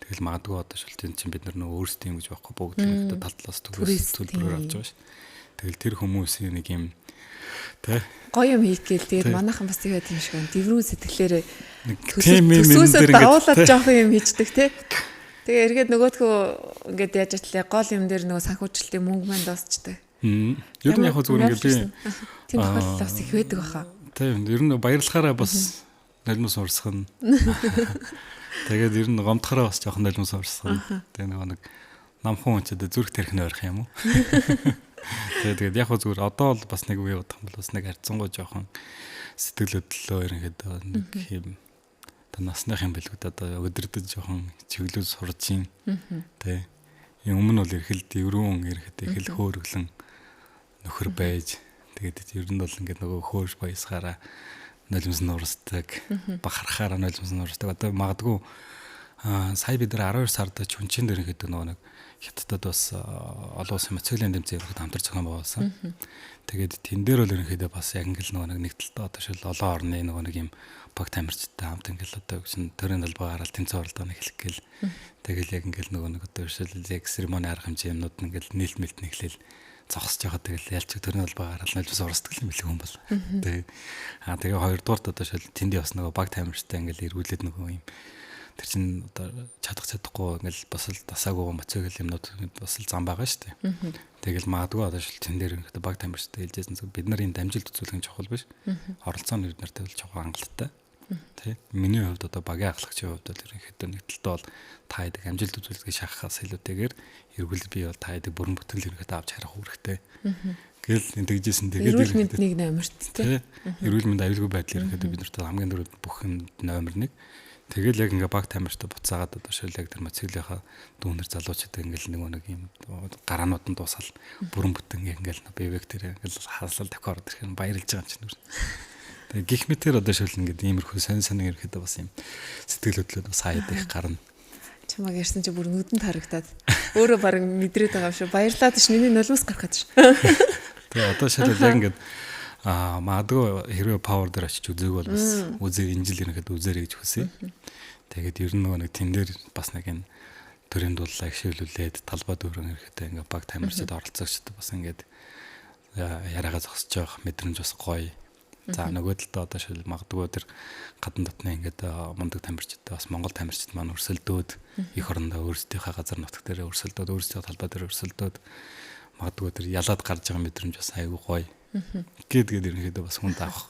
Тэгэл магадгүй одоо шилтэн чинь бид нар нөө өөрсдийн гэж байхгүй бүгд нэг одоо тал талаас төлбөрөөр авч байгаа ш. Тэгэл тэр хүмүүсийн нэг юм тэ гоё юм хийх гээл тэгээд манайхан бас тэгээд юм шиг байна. Дэврүүн сэтгэлээрээ төсөөсөө давуулаад жоох юм хийждэг те. Тэгээ эргээд нөгөөдхөө ингээд яаж атлаа гол юм дээр нөгөө санхүүжилтийн мөнгө манд дуусчдаг. Ер нь яг зүгээр ингээд би тийм тохиолдол бас их байдаг баха. Тийм ер нь баярлахаараа бас нулимс урсгана. Тэгээд ер нь гомдохороо бас жоохон нулимс урсгана. Тэгээ нэг намхан хүн ч одоо зүрх тархины ойрох юм уу? Тэгээд яг зүгээр одоо л бас нэг үе бодох юм бол бас нэг арцсангой жоохон сэтгэл хөдлөлөө ерөнхийдөө нэг юм насных юм билгүүд одоо өдөрдөж жоохон чиглэл сурж ийн тий өмнө бол эрхэл дэврүүн ерхэд эрхэл хөөрөглөн нөхөр байж тэгээд ер нь бол ингээд нөгөө хөөж баясгаараа нулимс нуурсдаг бахархаараа нулимс нуурсдаг одоо магадгүй сая бид нар 12 сард чүнчин дээр ихэд нөгөө нэг хятадд бас олон улсын мацөлийн тэмцээн ихэд хамтар зохион байгуулсан. Тэгээд тэн дээр бол ерөнхийдөө бас яг ингээл нөгөө нэг талтай одоо шил олон орны нөгөө нэг юм баг тамирчтай хамт ингээл одоо чинь төрийн талбайгаар л тэмцээн оролдоно эхлэх гээл. Тэгэл яг ингээл нөгөө нэг одоо шил яг церемони арга хэмжээ юмнууд нь ингээл нийлт нэхлээл зогсож байгаа тэгэл ялч төрийн талбайгаар л нулимс урсдаг юм билээ хүн бол. Тэгээ хоёрдугаарт одоо шил тэнд бас нөгөө баг тамирчтай ингээл эргүүлээд нөгөө юм тэр чин одоо чадахгүй ингээл бас л дасаагүй мацөөгөл юмнууд бас л зам байгаа шүү дээ. Тэгэл магадгүй одоо шил тэн дээр ингээд баг тамирчтай хэлжсэн зүг бид нарын дамжилт үзүүлэх нь чухал биш. Оролцооны нартай бол чухал хангалттай. Тэ миний хувьд одоо багийн ахлагчийн хувьд бол ерөнхийдөө нэг талдаа бол та хэдэг амжилт үзүүлэлтийг шахахаас илүүтэйгээр эргүүл би бол та хэдэг бүрэн бүтээл хэрэгт авч харах үүрэгтэй. Гэл интэгжсэн тэгээд эрүүл мэндийн номерт тэ эрүүл мэнд аюулгүй байдал ерөнхийдөө бид нарт хамгийн дөрөв бүх юм номер 1. Тэгэл яг ингээ баг тамирчтай буцаагаад одоо шил яг тэр мацөглийнхаа дүүнэр залуучууд ингээл нэг юм гараанууд нь дуусаад бүрэн бүтэн ингээл бэвэг тэр ингээл хаалал тохиор тэр хэн баярлж байгаа юм чинь. Тэгээ гих мэтэр одоо шил ингээд иймэрхүү сонь сонь ирэхэд бас юм сэтгэл хөдлөлд бас хаяад их гарна. Чамаг ярьсан чи бүр нүдэнд харагдаад өөрөө баг мэдрээд байгаа юм шүү. Баярлаад ш миний нулимс гарах гэж. Тэгээ одоо шил яг ингээд магадгүй хэрвээ павер дээр очиж үзээг бол бас үзээ энэ жил ирэхэд үзээрэй гэж хүсье. Тэгээд ер нь нэг тэн дээр бас нэг энэ төрийн дуулаа гişүүлүүлээд талбай дүүрэн ирэхэд ингээ баг тамирчид оролцогчд бас ингээд яриагаа зогсож явах мэдрэмж бас гоё. За нөгөө талд одоо шил магадгүй тэр гадна дотны ингээд мундаг тамирчидтай бас монгол тамирчид маань өрсөлдөөд их орондоо өөрсдийнхээ газар нутаг дээр өрсөлдөөд өөрсдийнхөө талбай дээр өрсөлдөөд магадгүй тэр ялаад гарч байгаа мэдрэмж бас айгүй гоё. Гээд ерөнхийдөө бас хүнд авах.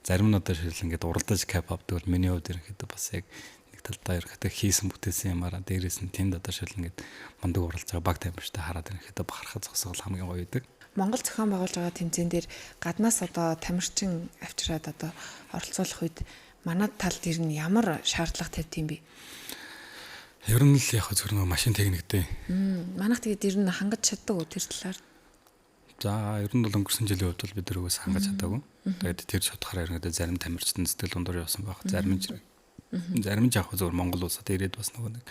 Зарим нь одоо шил ингээд уралдаж кап авдаг бол миний хувьд ерөнхийдөө бас яг нэг талдаа ерөнхийдөө хийсэн бүтээсэн юмараа дээрээс нь тэнд одоо шил ингээд мундаг уралж байгаа баг тамирчтай хараад ерөнхийдөө бахархаж зогсгол хамгийн гоё байдаг. Монгол зохион байгуулж байгаа тэмцээн дээр гаднаас одоо тамирчин авчираад одоо оролцуулах үед манай тал дээр нь ямар шаардлага тавьд юм бэ? Ер нь л яг зөвхөн машин техниктэй. Манайх тэгээд ер нь хангаж чаддаг уу тэр талаар? За ер нь бол өнгөрсөн жилийн хувьд бол бид нар үгүйс хангаж чадаагүй. Тэгээд тэр шатхаар ерөнхийдөө зарим тамирчид сэтгэл дундуур явсан байх. Зарим нь яг зөвхөн Монгол улсад ирээд бас нөгөө нэг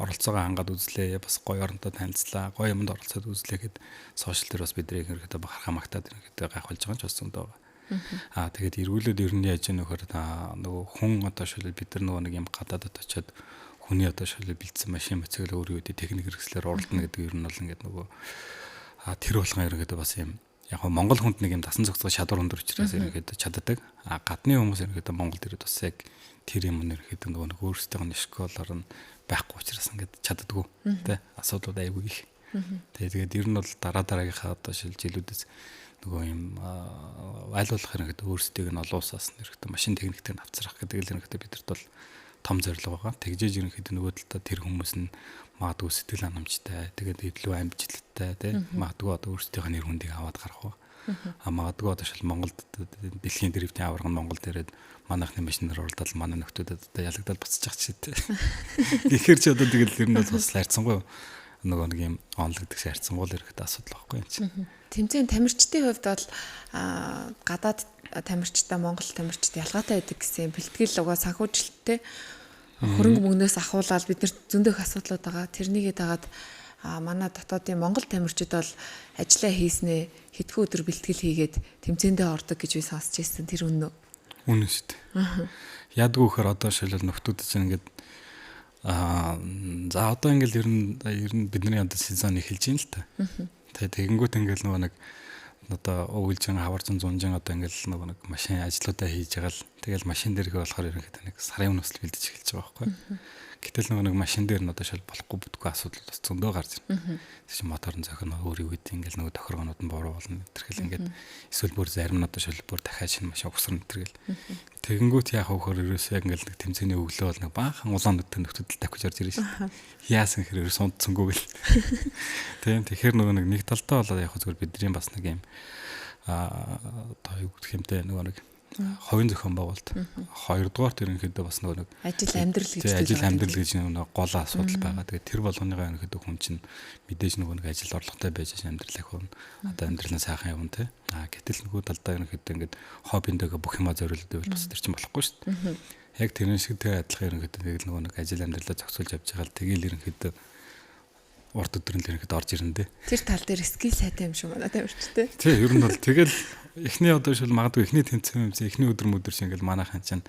оролцоогоо хангаад үзлээ. Бас гоё оронтой танилцлаа. Гоё юмд оролцоод үзлээ гэд сошиал дээр бас бидний ерөнхийдөө бахархаа магтаад ерөнхийдөө гайхуулж байгаа ч бас зөндөө байгаа. Тэгээд эргүүлээд ер нь яаж нөхөр нөгөө хүн одоо шил бид нар нөгөө нэг юм гадаадд очиод хүний одоо шил бэлдсэн машин мацэглээ өөр үеийн техник хэрэгслээр оролдоно гэдэг ер нь бол ингээд нөгөө тэр болгон ерөнхийдөө бас юм яг нь Монгол хүнд нэг юм дасан зохицох шадар өндөр учраас ерөнхийдөө чаддаг. Гадны хүмүүс ерөнхийдөө Монгол ирээд бас яг тэр юм ерөнхийдөө нөгөө нэг өөрсдийнх нь школоор нь байхгүй учраас ингээд чаддаггүй тий асуудлууд айгүй их. Тэгээд ер нь бол дараагийнхаа одоо шил жилүүдээс нөгөө юм айлуулах ерөнхийдөө өөрсдийг нь олон улсаас ерөнхийдөө машин техниктэй авцрах гэдэг л ерөнхийдөө бидэрт бол том зорилго байгаа. Тэгжээж ерөнхийдөө нөгөө талдаа тэр хүмүүс нь магадгүй сэтгэл ханамжтай, тэгээд илүү амжилттай тий магадгүй одоо өөрсдийнхөө нэр хүндийг аваад гарах ба. Магадгүй одоо шил Монголд дэлхийн дрифтийн аварга нь Монголд ирээд манайхны машинаар оролдоод манай нөхдүүдэд одоо ялагдаад буцаж байгаа ч тий. Гэхдээ ч одоо тэгэл ер нь бол бас хайрцангуй нөгөө нэг юм онлогдох хайрцангуй л ирэхэд асуудал байхгүй юм чинь. Тэмцээн тамирчдын хувьд бол гадаад тамирчтай Монгол тамирчид ялгаатай байдаг гэсэн бэлтгэл угаа санхүүжилттэй хөрөнгө мөнгнөөс ахуулаад бид нар зөндөх асуудлууд байгаа. Тэрнийгээ дагаад манай дотоодын Монгол тамирчид бол ажиллаа хийснээ хэдхэн өдөр бэлтгэл хийгээд тэмцээндээ ордог гэж би сонсч байсан. Тэр үнэн үү? Үнэн шүү дээ. Ядгүй гэхээр одоо шилэл нөхдүүд чинь ингээд за одоо ингээл ер нь бидний одоо сезон эхэлж байна л та. Тэгэнгүүт ингээл нөгөө нэг одоо өвөлжин хаваржин зунжин одоо ингээл нөгөө нэг машин ажлуудаа хийж байгаа л тэгэл машин дээр их болохоор ерөнхийдөө нэг сарын өмнөөс бэлдэж эхэлж байгаа байхгүй. Гэтэл нөгөө нэг машин дээр нь одоо шал болохгүй бүтгүй асуудал бас зөндөө гарч ирнэ. Тэг чи моторын зохино өөр юу гэдэг ингээл нөгөө тохиргоонууд нь буруу болно. Тэрхэл ингээд эсвэл бүр зарим нь одоо шал бүр дахиад шинэ машин өгсөрнө тэргэл. Тэгэнгүүт яах вэ гэхээр ерөөсөө яг ингээл нэг тэмцээний өглөө бол нэг баахан улаан нүдтэй нөхдөд тавьж орж ирж шээ. Яасан гэхээр ерөөс унтсангүй гэл. Тэгэхээр нөгөө нэг талдаа болоод яг зүгээр бидний бас нэг юм одоо юу гэх юмтэй нөгөө нэг ховын зохион байгуулалт. Хоёрдугаарт ерөнхийдөө бас нөгөө нэг ажил амьдрал гэж нэг гол асуудал байгаа. Тэгээд тэр болгоныгаа ерөнхийдөө хүн чинь мэдээж нөгөө нэг ажил орлоготой байж амьдрал их хүн одоо амьдралаа сайхан явна те. Гэтэл нөгөө талдаа ерөнхийдөө ингээд хоббиндээ бүх юма зориулдаг бол бас тэр чинь болохгүй шүү дээ. Яг тэрэн шиг тэр адилхан ерөнхийдөө тэгэл нөгөө нэг ажил амьдралаа зохицуулж явж байгаа л тэгэл ерөнхийдөө урд өдрөнд ерөнхийдөө орж ирнэ дээ. Тэр тал дээр скил сайтай юм шиг манай тавьчих те. Тий, ер нь бол тэгэл эхний одоо шил магадгүй эхний тэмцээн эхний өдөр мөдөр шиг ингээл манайхан чинь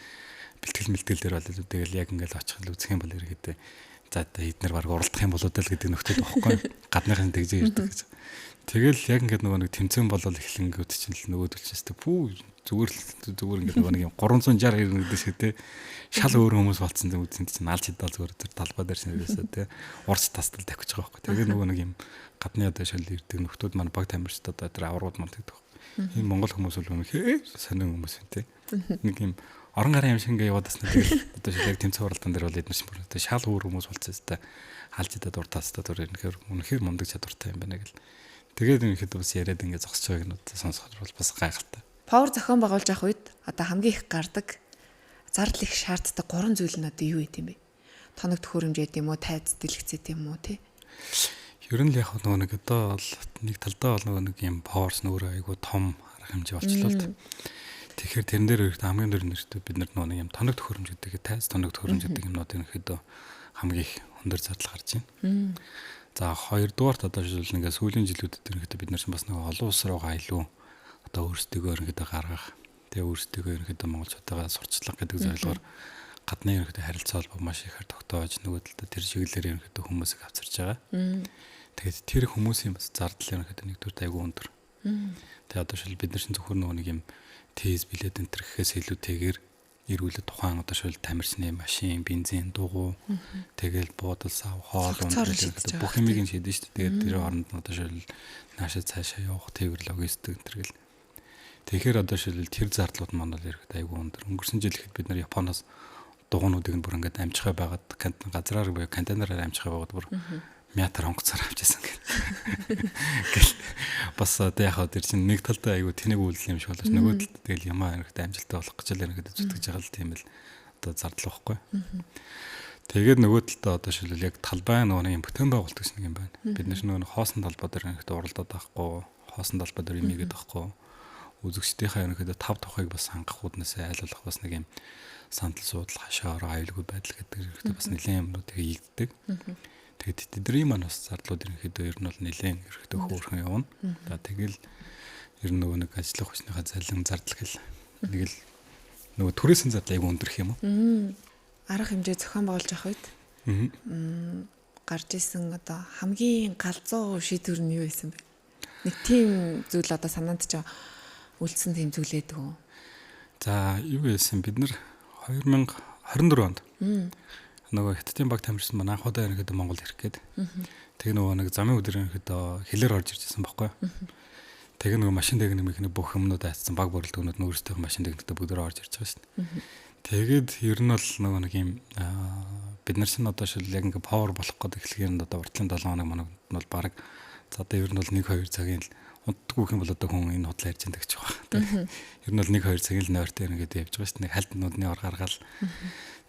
бэлтгэл дээр бол тэгэл яг ингээл очих л үзэх юм бол ерөөдөө за эднэр баг уралдах юм болоо даа гэдэг нөхдөд байхгүй гадныхын тэгжээ ирдэг гэж. Тэгэл яг ингээд нөгөө нэг тэмцээн болол эхлэнгүүт чинь л нөгөөдөлчөөс пүү зүгээр ингээд нөгөө нэг юм 360 ирнэ гэдэг шиг те шал өөр хүмүүс болцсон зүг үзэн чинь алж хидал зүгээр тэр талбай дээр шингээсээ те урц тастал тавьчих жоох байхгүй. Тэгээ нөгөө нэг юм гадны одоо шал ирдэг нөхдүүд маань баг тамирчид одоо тэр аврууд маань гэдэг. Энэ монгол хүмүүс бол үнэхээр сонин хүмүүс юм те. Нэг юм орон гарын юм шиг ингээд яваад басна тэгэл одоо шил яг тэмцээн уралдаан дээр бол эдгээр шиг бүр те шал өөр хүмүүс болцсон хэвээр алж хидал урд тастал тэр үнэхээр мундаг чадвартай юм байна гэл. Тэгээд үнэхээр бас яриад ингээд зогсож байгааг нь сонсоход бол бас гайхалтай. Power зохион байгуулж авах үед одоо хамгийн их гардаг зардал их шаарддаг 3 зүйл нь одоо юу гэдэм бэ? Тоног төхөөрөмж гэдэг юм уу, тайз дэлгэцээ гэдэг юм уу тий? Ер нь л яг нөгөө нэг одоо бол нэг талдаа бол нөгөө нэг юм power нөөрэ айгу том арга хэмжээ болчлоо л. Тэгэхээр тэрэн дээр хамгийн нэртэй бид нар нөгөө юм тоног төхөөрөмж гэдэг тайз тоног төхөөрөмж гэдэг юмнууд ерөнхийдөө хамгийн их өндөр зардал гарч байна. За хоёрдугаарт одоо жишээл ингээд сүүлийн жилүүдэд ерөнхийдөө бид нар чинь бас нэг олон улс руугаа илүү одоо өөрсдөө ерөнхийдөө гаргах тэгээ өөрсдөө ерөнхийдөө монголчуудаа сурчлах гэдэг зорилгоор гадны ерөнхийдөө харилцаа холбоо маш ихээр тогтоож нөгөө талд тэр чиглэлээр ерөнхийдөө хүмүүсийг авчирч байгаа. Тэгээд тэр хүмүүсийн бас зардал ерөнхийдөө нэгдүгээр айгүй өндөр. Тэгээ одоо шил бид нар чинь зөвхөн нөгөө нэг юм тез билет энэ төр гэхээс илүүтэйгээр эргүүлээ тухайн одоо шил тамирчны машин, бензин, дугуй тэгэл буудал сав, хоол ундаа бүх юмыг нь шийдэн шүү дээ. Тэгээд тэр хооронд одоо шил наашаа цаашаа явах тээвэр логистик тэргэл. Тэгэхээр одоо шил тэр зардлууд маань бол ирэхэд айгүй өндөр. Өнгөрсөн жил ихэд бид нар Японоос дугуйнуудыг нь бүр ингээд амжихаа байгаад газраар буюу контейнераар амжихаа байгаад бүр мятар онгоцоор авчихсан гэх. Бас одоо яг тэр чинь нэг талдаа айгүй тэнэг үйлдэл юм шиг болооч нөгөө талд тэгэл ямаа хэрэгтэй амжилттай болох гэж л ирэхэд зүтгэж байгаа л тийм л одоо зардал واخгүй. Тэгээд нөгөө талдаа одоо шилбэл яг талбай нөгөө юм бүтээн байгуулалт гэсэн нэг юм байна. Бид нар нөгөө хоосон талбай дээр ирэхэд уралдаад байхгүй, хоосон талбай дээр имигээд байхгүй. Үзэгчдийнхээ ерөнхийдөө 5 тухайг бас хангахууднаас айлуулах бас нэг юм сандал суудлах хашаараа аюулгүй байдал гэдэг ерөнхийдөө бас нэлээд юмнууд хийгддэг. Тэгээд тэдний маань бас зардлууд ерөнхийдөө ер нь бол нэлээд ерөнхийдөө хөөрхөн явна. За тэгэл ер нь нөгөө нэг ажиллах хүчнийхээ залин зардал гэл нэг л нөгөө түрээсийн зардал аяг өндөрх юм уу? Арга хэмжээ зохион байгуулж авах үед гарч исэн одоо хамгийн галзуу шийдвэр нь юу байсан бэ? Нэг тийм зүйл одоо санаанд ч үлдсэн тийм зүйл байдаг уу? За юу байсан бид нар 2024 онд нөгөө Хятадын баг тамирчин маань анх удаа ерөнхийдөө Монгол ирэх гээд. Тэг нөгөө нэг замын өдөр ерөнхийдөө хэлээр орж иржсэн байхгүй. Тэг нөгөө машин техникийн бүх юмнууд айцсан баг бүрэлдэхүүнүүд нь өөрсдөө машин техниктэй бүгдөө орж ирж байгаа шүү дээ. Тэгээд ер нь бол нөгөө нэг юм бид нар чинь одоо шил яг ингээ павер болох гэдэг эхлэхээр одоо уртлын 7 хоног манад нь бол баг за одоо ер нь бол 1-2 цагийн л унтдаггүй юм бол одоо хүн энэ худлаа ярьж байгаа гэж байгаа. Ер нь бол 1-2 цагийн л нойртой ингээд явж байгаа шүү дээ. Нэг хальт нуудны ор гаргаал.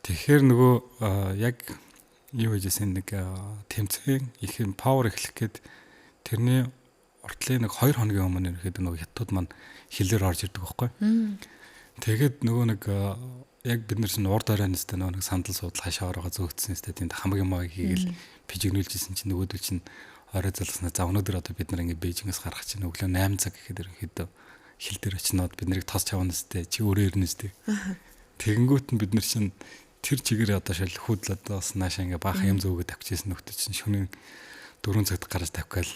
Тэгэхээр нөгөө яг юу гэжсэн нэг тэмцээн их юм павер эхлэх гээд тэрний уртлын нэг 2 хоногийн өмнө ирэхэд нөгөө хятадууд маань хэлээр орж ирдэг байхгүй. Тэгээд нөгөө нэг яг бид нар чинь урд оройностой нөгөө нэг сандал суудлаа хашаа ороогоо зөөгдсөн сте тийм хамаг юм хийгээл пижигнүүлжсэн чинь нөгөөдөл чинь орой залгаснаа за өнөөдөр одоо бид нар ингээд Бээжингээс гарах чинь өглөө 8 цаг гэхэд ерөнхийдөө хил дээр очноод бид нарыг тос чавнастай чи өөрөө ирнэстэй. Тэгэнгүүт нь бид нар чинь тэр чигээр одоо шил хуудлаад бас наашаа ингээ баах юм зөөгөө тавьчихсан нөхдөд чинь шөнийн 4 цагт гараж тавьгаал.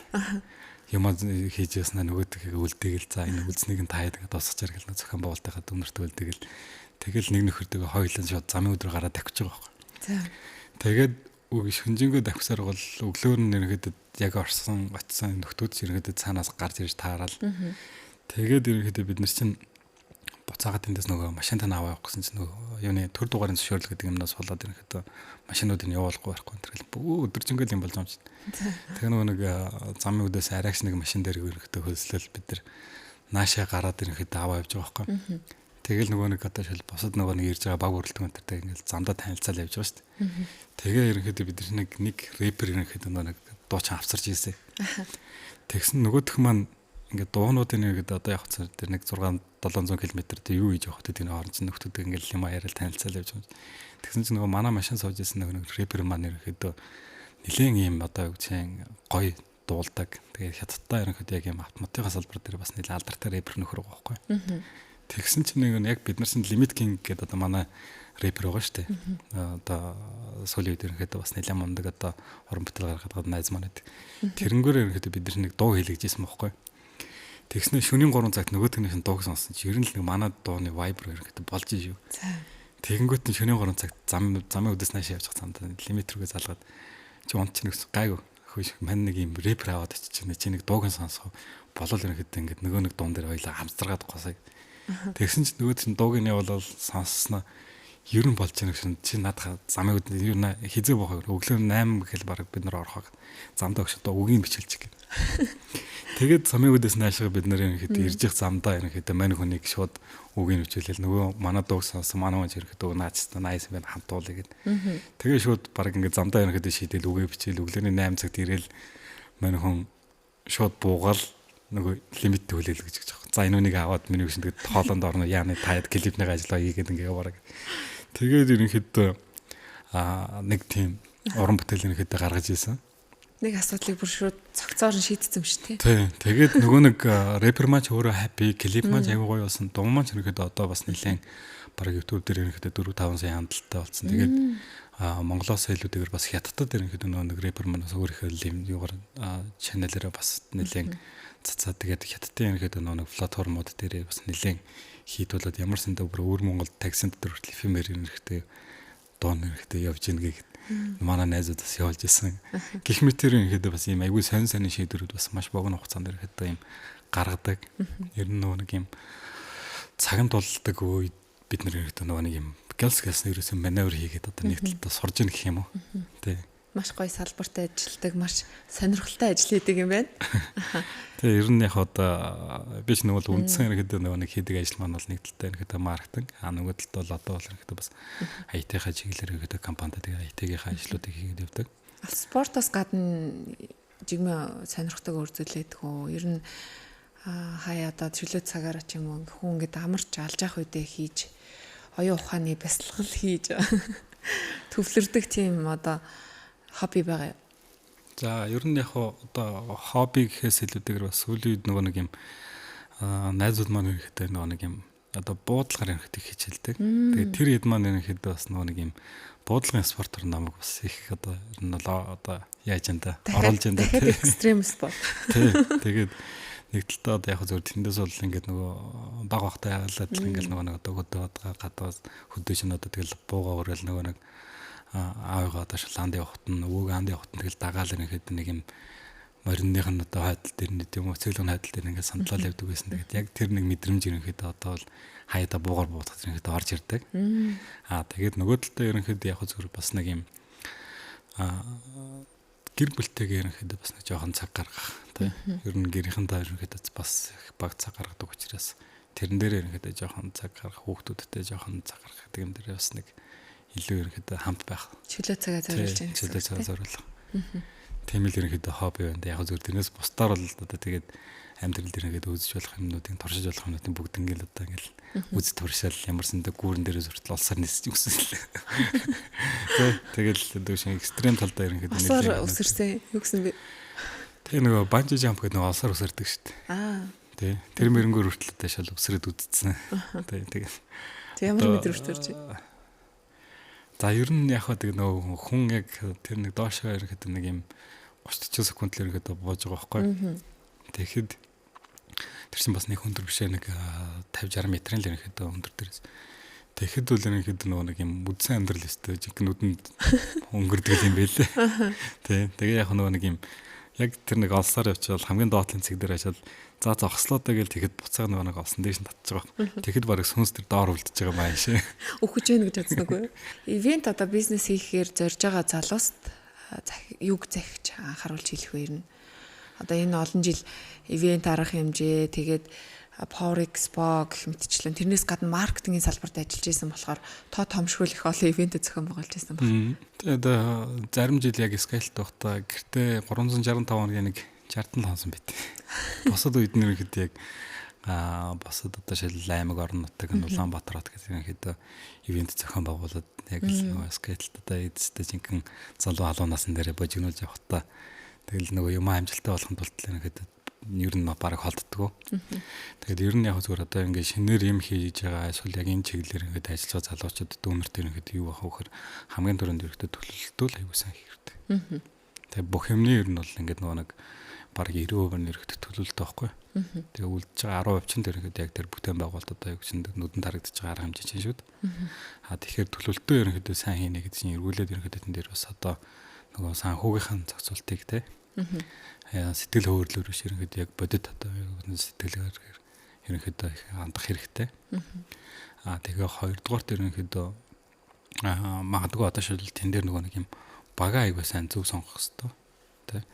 Юмаа хийж яснаа нөгөөдгийг үлдээгэл за энэ үлдснийг нь таад ингээ дуусгачаар гэл зохион байгуулалтынхаа дүнэрт үлдээгэл тэгэл нэг нөхөртэйгээ хойлон шууд замын өдрөөр гараад тавьчих байгаа байхгүй. За. Тэгээд шүнжэнгөө давхсаар бол өглөөр нь ерөнхийдөө яг орсон очсон нөхдүүд ерөнхийдөө цаанаас гарч ирж таарал. Тэгээд ерөнхийдөө бид нар чинь буцаагаад эндээс нөгөө машин тань аваа явах гэсэн чинь нөгөө юуны төр дугаарын зөвшөөрөл гэдэг юмнаас болоод ерөнхийдөө машинуудыг явуулахгүй байхгүй энэ бүх өдөржингөл юм болж байгаа юм чинь. Тэгээ нөгөө нэг замын өдөөс арайч нэг машин дээр ерөнхийдөө хөлслөл бид нар наашаа гараад ерөнхийдөө аваа явж байгаа байхгүй. Тэгэл нөгөө нэг одоо шил босод нөгөө нэг ирж байгаа баг бүрэлдэхүүн өнтертэй ингээл замдаа танилцаал явж байгаа шүү дээ. Тэгээ ерөнхийдөө бид нэг рэпер ерөнхийдөө нэг дуучин авцарч ийсэн. Тэгсэн нөгөөх маань ингээд дуунуудын ингээд одоо явах цаар дээр нэг 600-700 км дээр юу хийж явах гэдэг нь хооронд чинь нөхдөд ингээд юм яриад танилцаал явж байгаа. Тэгсэн чинь нөгөө манай машин сууж исэн нэг рэпер маань ерөнхийдөө нэлээд юм одоо юу гэсэн гоё дуулдаг. Тэгээд хятадтай ерөнхийдөө яг юм автоматын салбар дээр бас нэлээд алдартай рэпер нөхөр байгаа байхгүй. Тэгсэн чинь нэг яг бид нар чинь Limit King гэдэг одоо манай рэпер байгаа шүү дээ. Одоо сүүлийн үед ерөнхийдөө бас нэлээд мундаг одоо орон бүтээл гаргадаг найз маань байдаг. Тэрнгээр ерөнхийдөө бид нар нэг дуу хийлгэжсэн байхгүй. Тэгснэ шөнийн 3 цагт нөгөөдгнийх нь дууг сонсон чи ер нь л нэг манай дууны vibe ерөнхийдөө болж шүү. Тэгэнгүүт нь шөнийн 3 цагт замын өдөөс нааш явж байгаа цаанд лимит рүүгээ залгаад чи унт чи нэг гайгүй хөөш мань нэг юм рэпер аваад очиж чи нэг дууг сонсох болол ерөнхийдөө ингээд нөгөө нэг дуун дээр хоёлаа хамсаргаад госоо. Тэгсэн чинь нөгөө чинь дууг нь явуулал сонссноо ер нь болж байгаа гэсэн чи надад замын өд ер нь хизээ бохоо өглөө 8 гэхэл баг бид нар орохоо замдаа өгч одоо үгийг бичилж гин. Тэгээд замын өдөөс наашаа бид нар ерөнхийдөө ирж их замдаа ерөнхийдөө мань хүнийг шууд үгийг бичүүлэл нөгөө манай дууг сонсон манай хүн ерөнхийдөө наачтай найс байна хамтуулъя гэд. Тэгээ шууд баг ингээд замдаа ерөнхийдөө шийдэл үгээ бичээл өглөөний 8 цагт ирээл мань хүн шууд буугаал нөгөө лимит төлөөл гэж байгаа. За энэ үнийг аваад миний үгшин тэгээд хоолонд орно яаны таад клипний ажиллаа хийгээд ингээ яваарай. Тэгээд ерөнхийдөө нэг тийм уран бүтээл ерөнхийдөө гаргаж ийсэн. Нэг асуудлыг бүр шууд цогцоор нь шийдсэн юм шүү дээ. Тий. Тэгээд нөгөө нэг рэпер маань ч өөрөө happy, клип маань аягүй гоё болсон. Дуу маань ч ерөнхийдөө одоо бас нэлээд баг YouTube дээр ерөнхийдөө 4-5 сая хандлттай болсон. Тэгээд Монголоос илүүтэйгээр бас хятадд ерөнхийдөө нөгөө нэг рэпер маань бас өөрийнхөө юм юугаар чаналаараа бас нэлээд цацаа тэгээд хятадын ерөнхийдөө нэг платформуд дээр бас нэлээд хийдүүлээд ямар сандаа бүр өөр Монгол таксин дотор хүртэл эфемер ерөнхийдөө дуун ерөнхийдөө явж ийн гэхэд манай найзууд бас явуулж исэн. Гэх мэтэр ерөнхийдөө бас ийм айгүй сонь шийдвэрүүд бас маш богино хугацаанд ерөнхийдөө ийм гаргадаг. Ер нь нөгөө нэг ийм цагаан дулдаг үед бид нэр ерөнхийдөө нөгөө нэг ийм гэлс ерөөсөн маневр хийгээд одоо нэг талдаа сурж ийн гэх юм уу. Тий. Маш гоё салбарт ажилладаг, маш сонирхолтой ажил хийдэг юм байна. Тэгээ ер нь яг одоо би ч нэг бол үндсэн ерөнхийдөө нэг хийдэг ажил маань бол нэг талтай ерөнхийдөө маркетинг, нөгөө талд бол одоо бол ерөнхийдөө бас IT-ийнхаа чиглэлээр ерөнхийдөө компанитай тэгээ IT-ийнхаа ажлуудыг хийгээд явдаг. Спортоос гадна жигмээ сонирхдаг өөр зүйл байдаг уу? Ер нь хаяа одоо чөлөө цагаараа ч юм уу хүн ингээд амарч алж явах үедээ хийж оюун ухааны бясалгал хийж төвлөрдөг тийм одоо хобби байгаа. За ер нь яг одоо хобби гэхээс илүүтэйгээр бас сүүлийн үед нөгөө нэг юм найзууд маань ерөнхийдөө нөгөө нэг юм одоо буудлагаар ерөнхийдөө хичээлдэг. Тэгээд тэр хэд маань ерөнхийдөө бас нөгөө нэг юм буудлагын спортоор намайг бас их одоо ер нь одоо яаж энэ оруулж энэ тэгээд экстрим спорт. Тэгээд нэг талдаа одоо яг зөв тэндээс бол ингээд нөгөө баг багтай хаалаад ингээд нөгөө нэг одоо гадаад хөдөөж нь одоо тэгэл буугаа өрөөл нөгөө нэг аавыгаа одоо шалаанд явахт нь өвөг аанд явахт нь тэгэл дагаал ирэхэд нэг юм моринных нь одоо хайдал дээр нэг юм цэглэн хайдал дээр ингээд сандлал явдаг байсан. Тэгээд яг тэр нэг мэдрэмж ерөнхийдөө одоо бол хаяада буугаар буудахад ерөнхийдөө орж ирдэг. Тэгээд нөгөө талдаа ерөнхийдөө яг зөв бас нэг юм гэр бүлтэйгээ ерөнхийдөө бас нэг жоохон цаг гаргах тий. Ер нь гэрийнхэнтэй ерөнхийдөө бас баг цаг гаргадаг учраас тэрэн дээр ерөнхийдөө жоохон цаг гаргах, хүүхдүүдтэй жоохон цаг гаргах гэдэг юм дээр бас нэг илүү ерөнхийдөө хамт байх. Чөлөө цагаа зориулж байна. Чөлөө цагаа зориулах. Тийм л ерөнхийдөө хобби байна. Яг зөв тэрнээс бусдаар бол одоо тэгээд амьдрал дээр ингээд үзэж болох юмнуудыг туршиж болох юмнуудыг бүгд ингээд одоо ингээд үз туршаал ямарсандаа гүүрэн дээрээс хүртэл олсаар нисэж өгсөн л. Тэгэл дүүшин экстрем талдаа ерөнхийдөө олсоор өсөрсөн юу гэсэн бэ? Тэгээ нөгөө банжи жамп гэдэг нөгөө олсоор өсөрдөг шүү дээ. Тэ. Тэр мөрөнгөөр хүртэл дэшэл өсрөд үдцсэн. Тэ тэгээд. Тэг ямар мэдрэмж төрж байна? За ер нь яг хаа тэг нөө хүн яг тэр нэг доошоо ирэхэд нэг юм 30-40 секунд л ирэхэд бууж байгаа байхгүй. Тэгэхэд тэр чинь бас нэг өндөр бишээ нэг 50-60 метрын л ирэхэд өндөр дээрээс. Тэгэхэд үл ирэхэд нөгөө нэг юм үдсэн амьдрал өстэй жинхэнэ нүдэнд өнгөрдөг юм байлээ. Тэ. Тэгээ яг нөгөө нэг юм яг тэр нэг олсоор явчвал хамгийн доотлын цэг дээр очиад за зогслоодаа гэл тэгэхэд буцаага нөгөө нэг олсон дээш нь татчих байгаа. Тэгэхэд барыг сүнс тэр доор үлдчихэж байгаа маань шээ. Өгөж гэнэ гэж бодсон үгүй. Ивент одоо бизнес хийхээр зорж байгаа залууст юг захиж анхааруулж хэлэх вэ юм. Одоо энэ олон жил ивент арга хэмжээ тэгээд Power Expo гэх мэтчлэн тэрнээс гадна маркетингийн салбарт ажиллаж байсан болохоор томшгол их олон ивент зохион байгуулж байсан байна. Тэгээд зарим жил яг скайлт байхдаа гэртээ 365 хоногийн нэг 60 хонсон байт. Босод үед нэрхэд яг босод одоо шил аймаг орнотыг нь Улаанбаатар хот гэдэг ихэд ивент зохион байгуулад яг л скайлт одоо эцэстээ жинхэнэ залуу халуунаас нь дээрээ божигнуулж явахтаа тэгэл нөгөө юм амжилттай болохын тулд ихэд ер нь бараг холддгоо. Тэгээд ер нь яг зүгээр одоо ингээд шинээр юм хийж байгаа эсвэл яг энэ чиглэлээр ингээд ажиллаж байгаа залуучуудад өнөрт ирэхэд юу байх вэ гэхээр хамгийн түрүүнд ирэхдээ төлөвлөлтөө аягүй сайн хэрэгтэй. Тэгээд бүх юмны ер нь бол ингээд нөгөө нэг бараг 90% нь ирэхдээ төлөвлөлтөө байхгүй. Тэгээд үлдэж байгаа 10% чинь ирэхэд яг тэр бүтээн байгуулалт одоо яг чинь нүдэнд харагдаж байгаа арга хэмжээ чинь шүү дээ. Тэгэхээр төлөвлөлтөө ирэхэд сайн хийнэ гэдэг чинь эргүүлээд ирэхэд энэ дээр бас одоо нөгөө санхүүгийнхэн зохицуултыг те сэтгэл хөдлөлөөр биш ирэхэд яг бодит одоо сэтгэлээр ерөнхийдөө их хандах хэрэгтэй. Тэгээ хоёрдугаар дээр ерөнхийдөө магадгүй одоо шил тэн дээр нөгөө нэг юм бага аягүй сайн зөв сонгох хэрэгтэй. Тэ.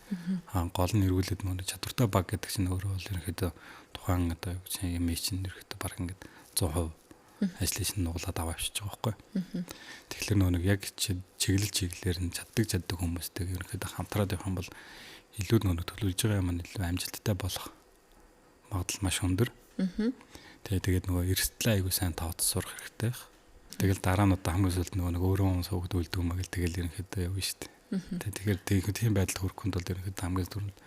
Гол нь эргүүлээд нөгөө чадвартай баг гэдэг чинь өөрөө бол ерөнхийдөө тухайн одоо юу гэж юм чинь ерөнхийдөө баг ингээд 100% ажлыг нь нуглаад аваа авчиж байгаа байхгүй. Тэгэхээр нөгөө яг чиглэлээр нь чаддаг хүмүүстэй ерөнхийдөө хамтраад явах юм бол илүү нөгөө төлөвлөж байгаа юм нь илүү амжилттай болох магадлал маш өндөр. Тэгээд нөгөө эрсдлээ аягүй сайн тооцож сурах хэрэгтэй. Тэгэл дараа нь одоо хамгийн сүүлд нөгөө өөрөө суугд үлдэх юм агэл тэгэл ерөнхийдөө явна шүү дээ. Тэгэхээр тийм байдалд хүрэхэд бол ерөнхийдөө хамгийн түрүүнд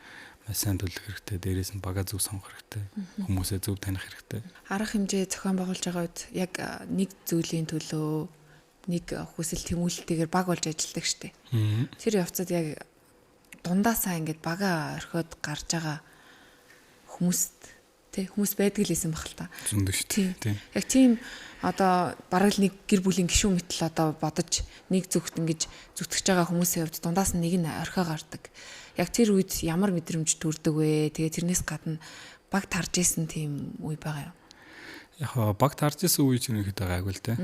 маш сайн төлөх хэрэгтэй. Дээрээс нь бага зөв сонгох хэрэгтэй. Хүмүүсээ зөв таних хэрэгтэй. Арга хэмжээ зохион байгуулж байгаа үед яг нэг зүйлийн төлөө нэг хүсэл тэмүүлэлтээр баг болж ажилладаг шүү дээ. Тэр явцад яг дундаасаа ингээд бага орхиод гарч байгаа хүмүүс байдаг л юм баг л та. Зөндөө шүү дээ. Яг тийм одоо бараг л нэг гэр бүлийн гишүүн мэтэл одоо бодож нэг зүгт ингэж зүтгэж байгаа хүмүүсийн хувьд дундаас нь нэг нь орхио гардаг. Яг тэр үед ямар мэдрэмж төрдөг вэ? Тэгээ тэрнээс гадна баг тарж исэн тийм үе байгаа юм. Яг баг тарж исэн үе чинь ихэд байгаагүй л те.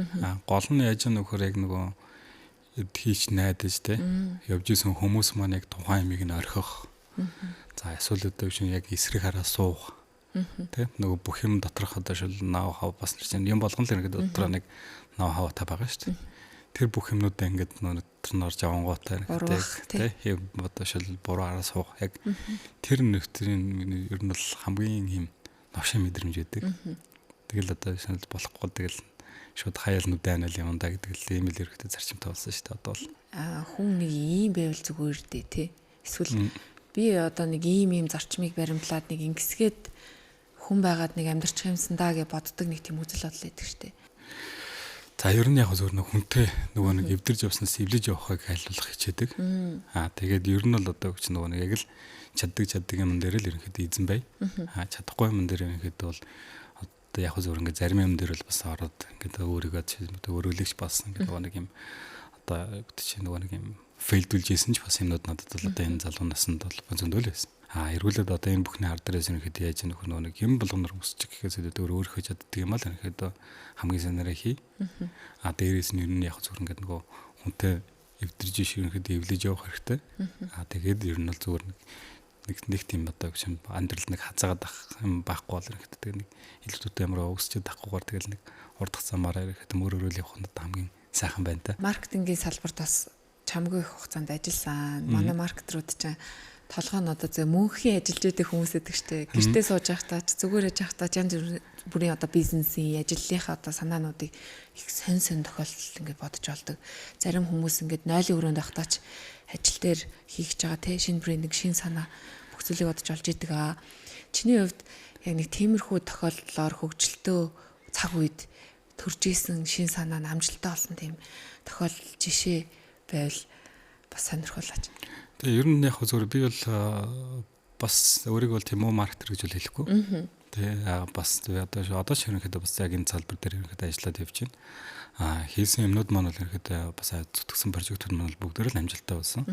Гол нь яаж нөхөр яг нөгөө хийч найдаж те. Явж исэн хүмүүс маань яг тухайн юмыг нь орхих. За эсвэл одоо чинь яг эсрэг хараа суух. Тэ нөгөө бүх юм доторх одоо шил нав хав бас юм болгон л ингээд дотроо нэг нав хаваа байгаа шүү дээ. Тэр бүх юмнуудаа ингээд дотор нь орж авангуутай тэ одоо шил буруу араа суух яг тэр нөхцөлийн ер нь бол хамгийн юм новшин мэдрэмж өгдөг. Тэгэл одоо шинэ болохгүй тэгэл шууд хаяал нүдэн анал юм да гэдэг л ийм л хэрэгтэй зарчимтай болсон шүү дээ одоо бол. Хүн нэг ийм байвал зүгээр дээ тэ. Эсвэл би одоо нэг ийм зарчмыг баримтлаад нэг ингэсгээд хүн байгаад нэг амьдарч юмсан даа гэж боддог нэг тийм үзэл бодол байдаг шүү дээ. За ер нь яг зөв нэг хүнтэй нөгөө нэг эвдэрж явснаас эвлэж явахыг хайлуулах хичээдэг. Тэгээд ер нь бол одоо ч нөгөө нэг яг л чаддаг юм дээр л ерөнхийдөө эзэн бай. Чадахгүй юм дээр ерөнхийдөө бол одоо яг зөв ингээд зарим юм дээр бол бас ороод ингээд өөрийгөө өөрөөлөгч баасан гэдэг нэг юм одоо чи нөгөө нэг юм фейлдүүлж ийсэн ч бас юмнууд надад бол одоо энэ залуу насанд бол зөндөл байсан. Эргүүлээд одоо энэ бүхний ар дээрээс ерөнхийдөө яаж нөхөр нэг юм болгонор өсчих гэхээс өөрөөхөө чаддаг юм аа л ерөнхийдөө хамгийн санаараа хий. Дээрээс нь ер нь яг зүгээр ингээд нөгөө хүнтэй эвдэрж ерөнхийдөө эвлэж явах хэрэгтэй. Тэгээд ер нь бол зүгээр нэг тийм одоо юм амьдралд нэг хазаагаад юм байхгүй бол ерөнхийдөө нэг илүүтэй юмроо өсчихэд тахгүйгээр тэгэл нэг урдах замаараа ерөнхийдөө мөрөөрөл явах нь хамгийн сайхан байна та. Маркетингийн салбарт бас чамгүй их хугацаанд ажилласан. Манай маркетрууд чинь толгойн одоо зөв мөнхийн ажиллаж байдаг хүмүүс гэдэг штэ. Гэртээ сууж байхдаа ч зүгээр яж байхдаа янз бүрийн одоо бизнесийн ажлынхаа одоо санаануудыг их сонь тохиолдолд ингээд бодож олдог. Зарим хүмүүс ингээд нойлын өрөөнд байхдаа ч ажил дээр хийх гэж байгаа те шинэ брендинг, шинэ санаа бүх зүйлийг бодож олж идэг. Чиний хувьд яг нэг тиймэрхүү тохиолдлоор хөгжилтөө цаг үед төрж исэн шин санаа намжилттай болсон тийм тохиолдол жишээ байвал бас сонирхолтой. Тэгээ ер нь яг зөвөр би бол бас өөрийгөө бол тийм үү маркетер гэж бол хэлэхгүй. Тэгээ бас одоо ширэнхэд бас яг энэ салбар дээр ерөнхийдөө ажиллаад явж байна. Хийсэн юмнууд маань бол ерөнхийдөө бас зүтгэсэн прожектууд маань бүгдээр л амжилттай болсон.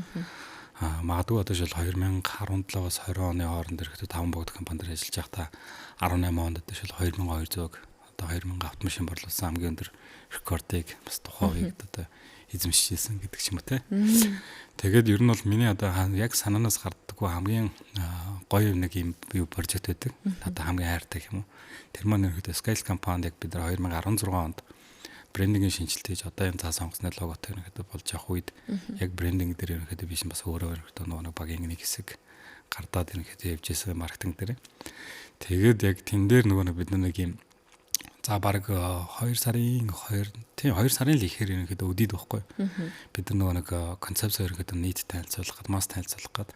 Магадгүй одоо жишээл 2017-аас 20 оны хооронд ерөнхийдөө 5 богд компанид ажиллаж байхдаа 18 онд одоо жишээл 2200 одоо 2000 автомашин борлуулсан хамгийн өндөр рекордыг бас тухайн үед одоо эзэмшижсэн гэдэг ч юм уу те. Тэгээд ер нь бол миний одоо яг санаанаас гардаггүй хамгийн гоё нэг юм прожект байдаг. Одоо хамгийн хайртай юм уу. Тэр маань ерөөдөө Scale компанид яг бид нар 2016 онд брендингийн шинжилт хийж одоо энэ цаа сонгоцны логотой ерөөдөө болж явах үед яг брендинг дээр ерөөдөө биш бас өөрөө нэг багийн нэг хэсэг гардаад ерөөдөө явж исэн маркетинг дээр. Тэгээд яг тэн дээр нэг бид нэг юм за баг 2 сарын л ихээр ерөнхийдөө өдийд байхгүй. Бид нар нэг концепц ерөнхийдөө нийт танилцуулах, масс танилцуулах гээд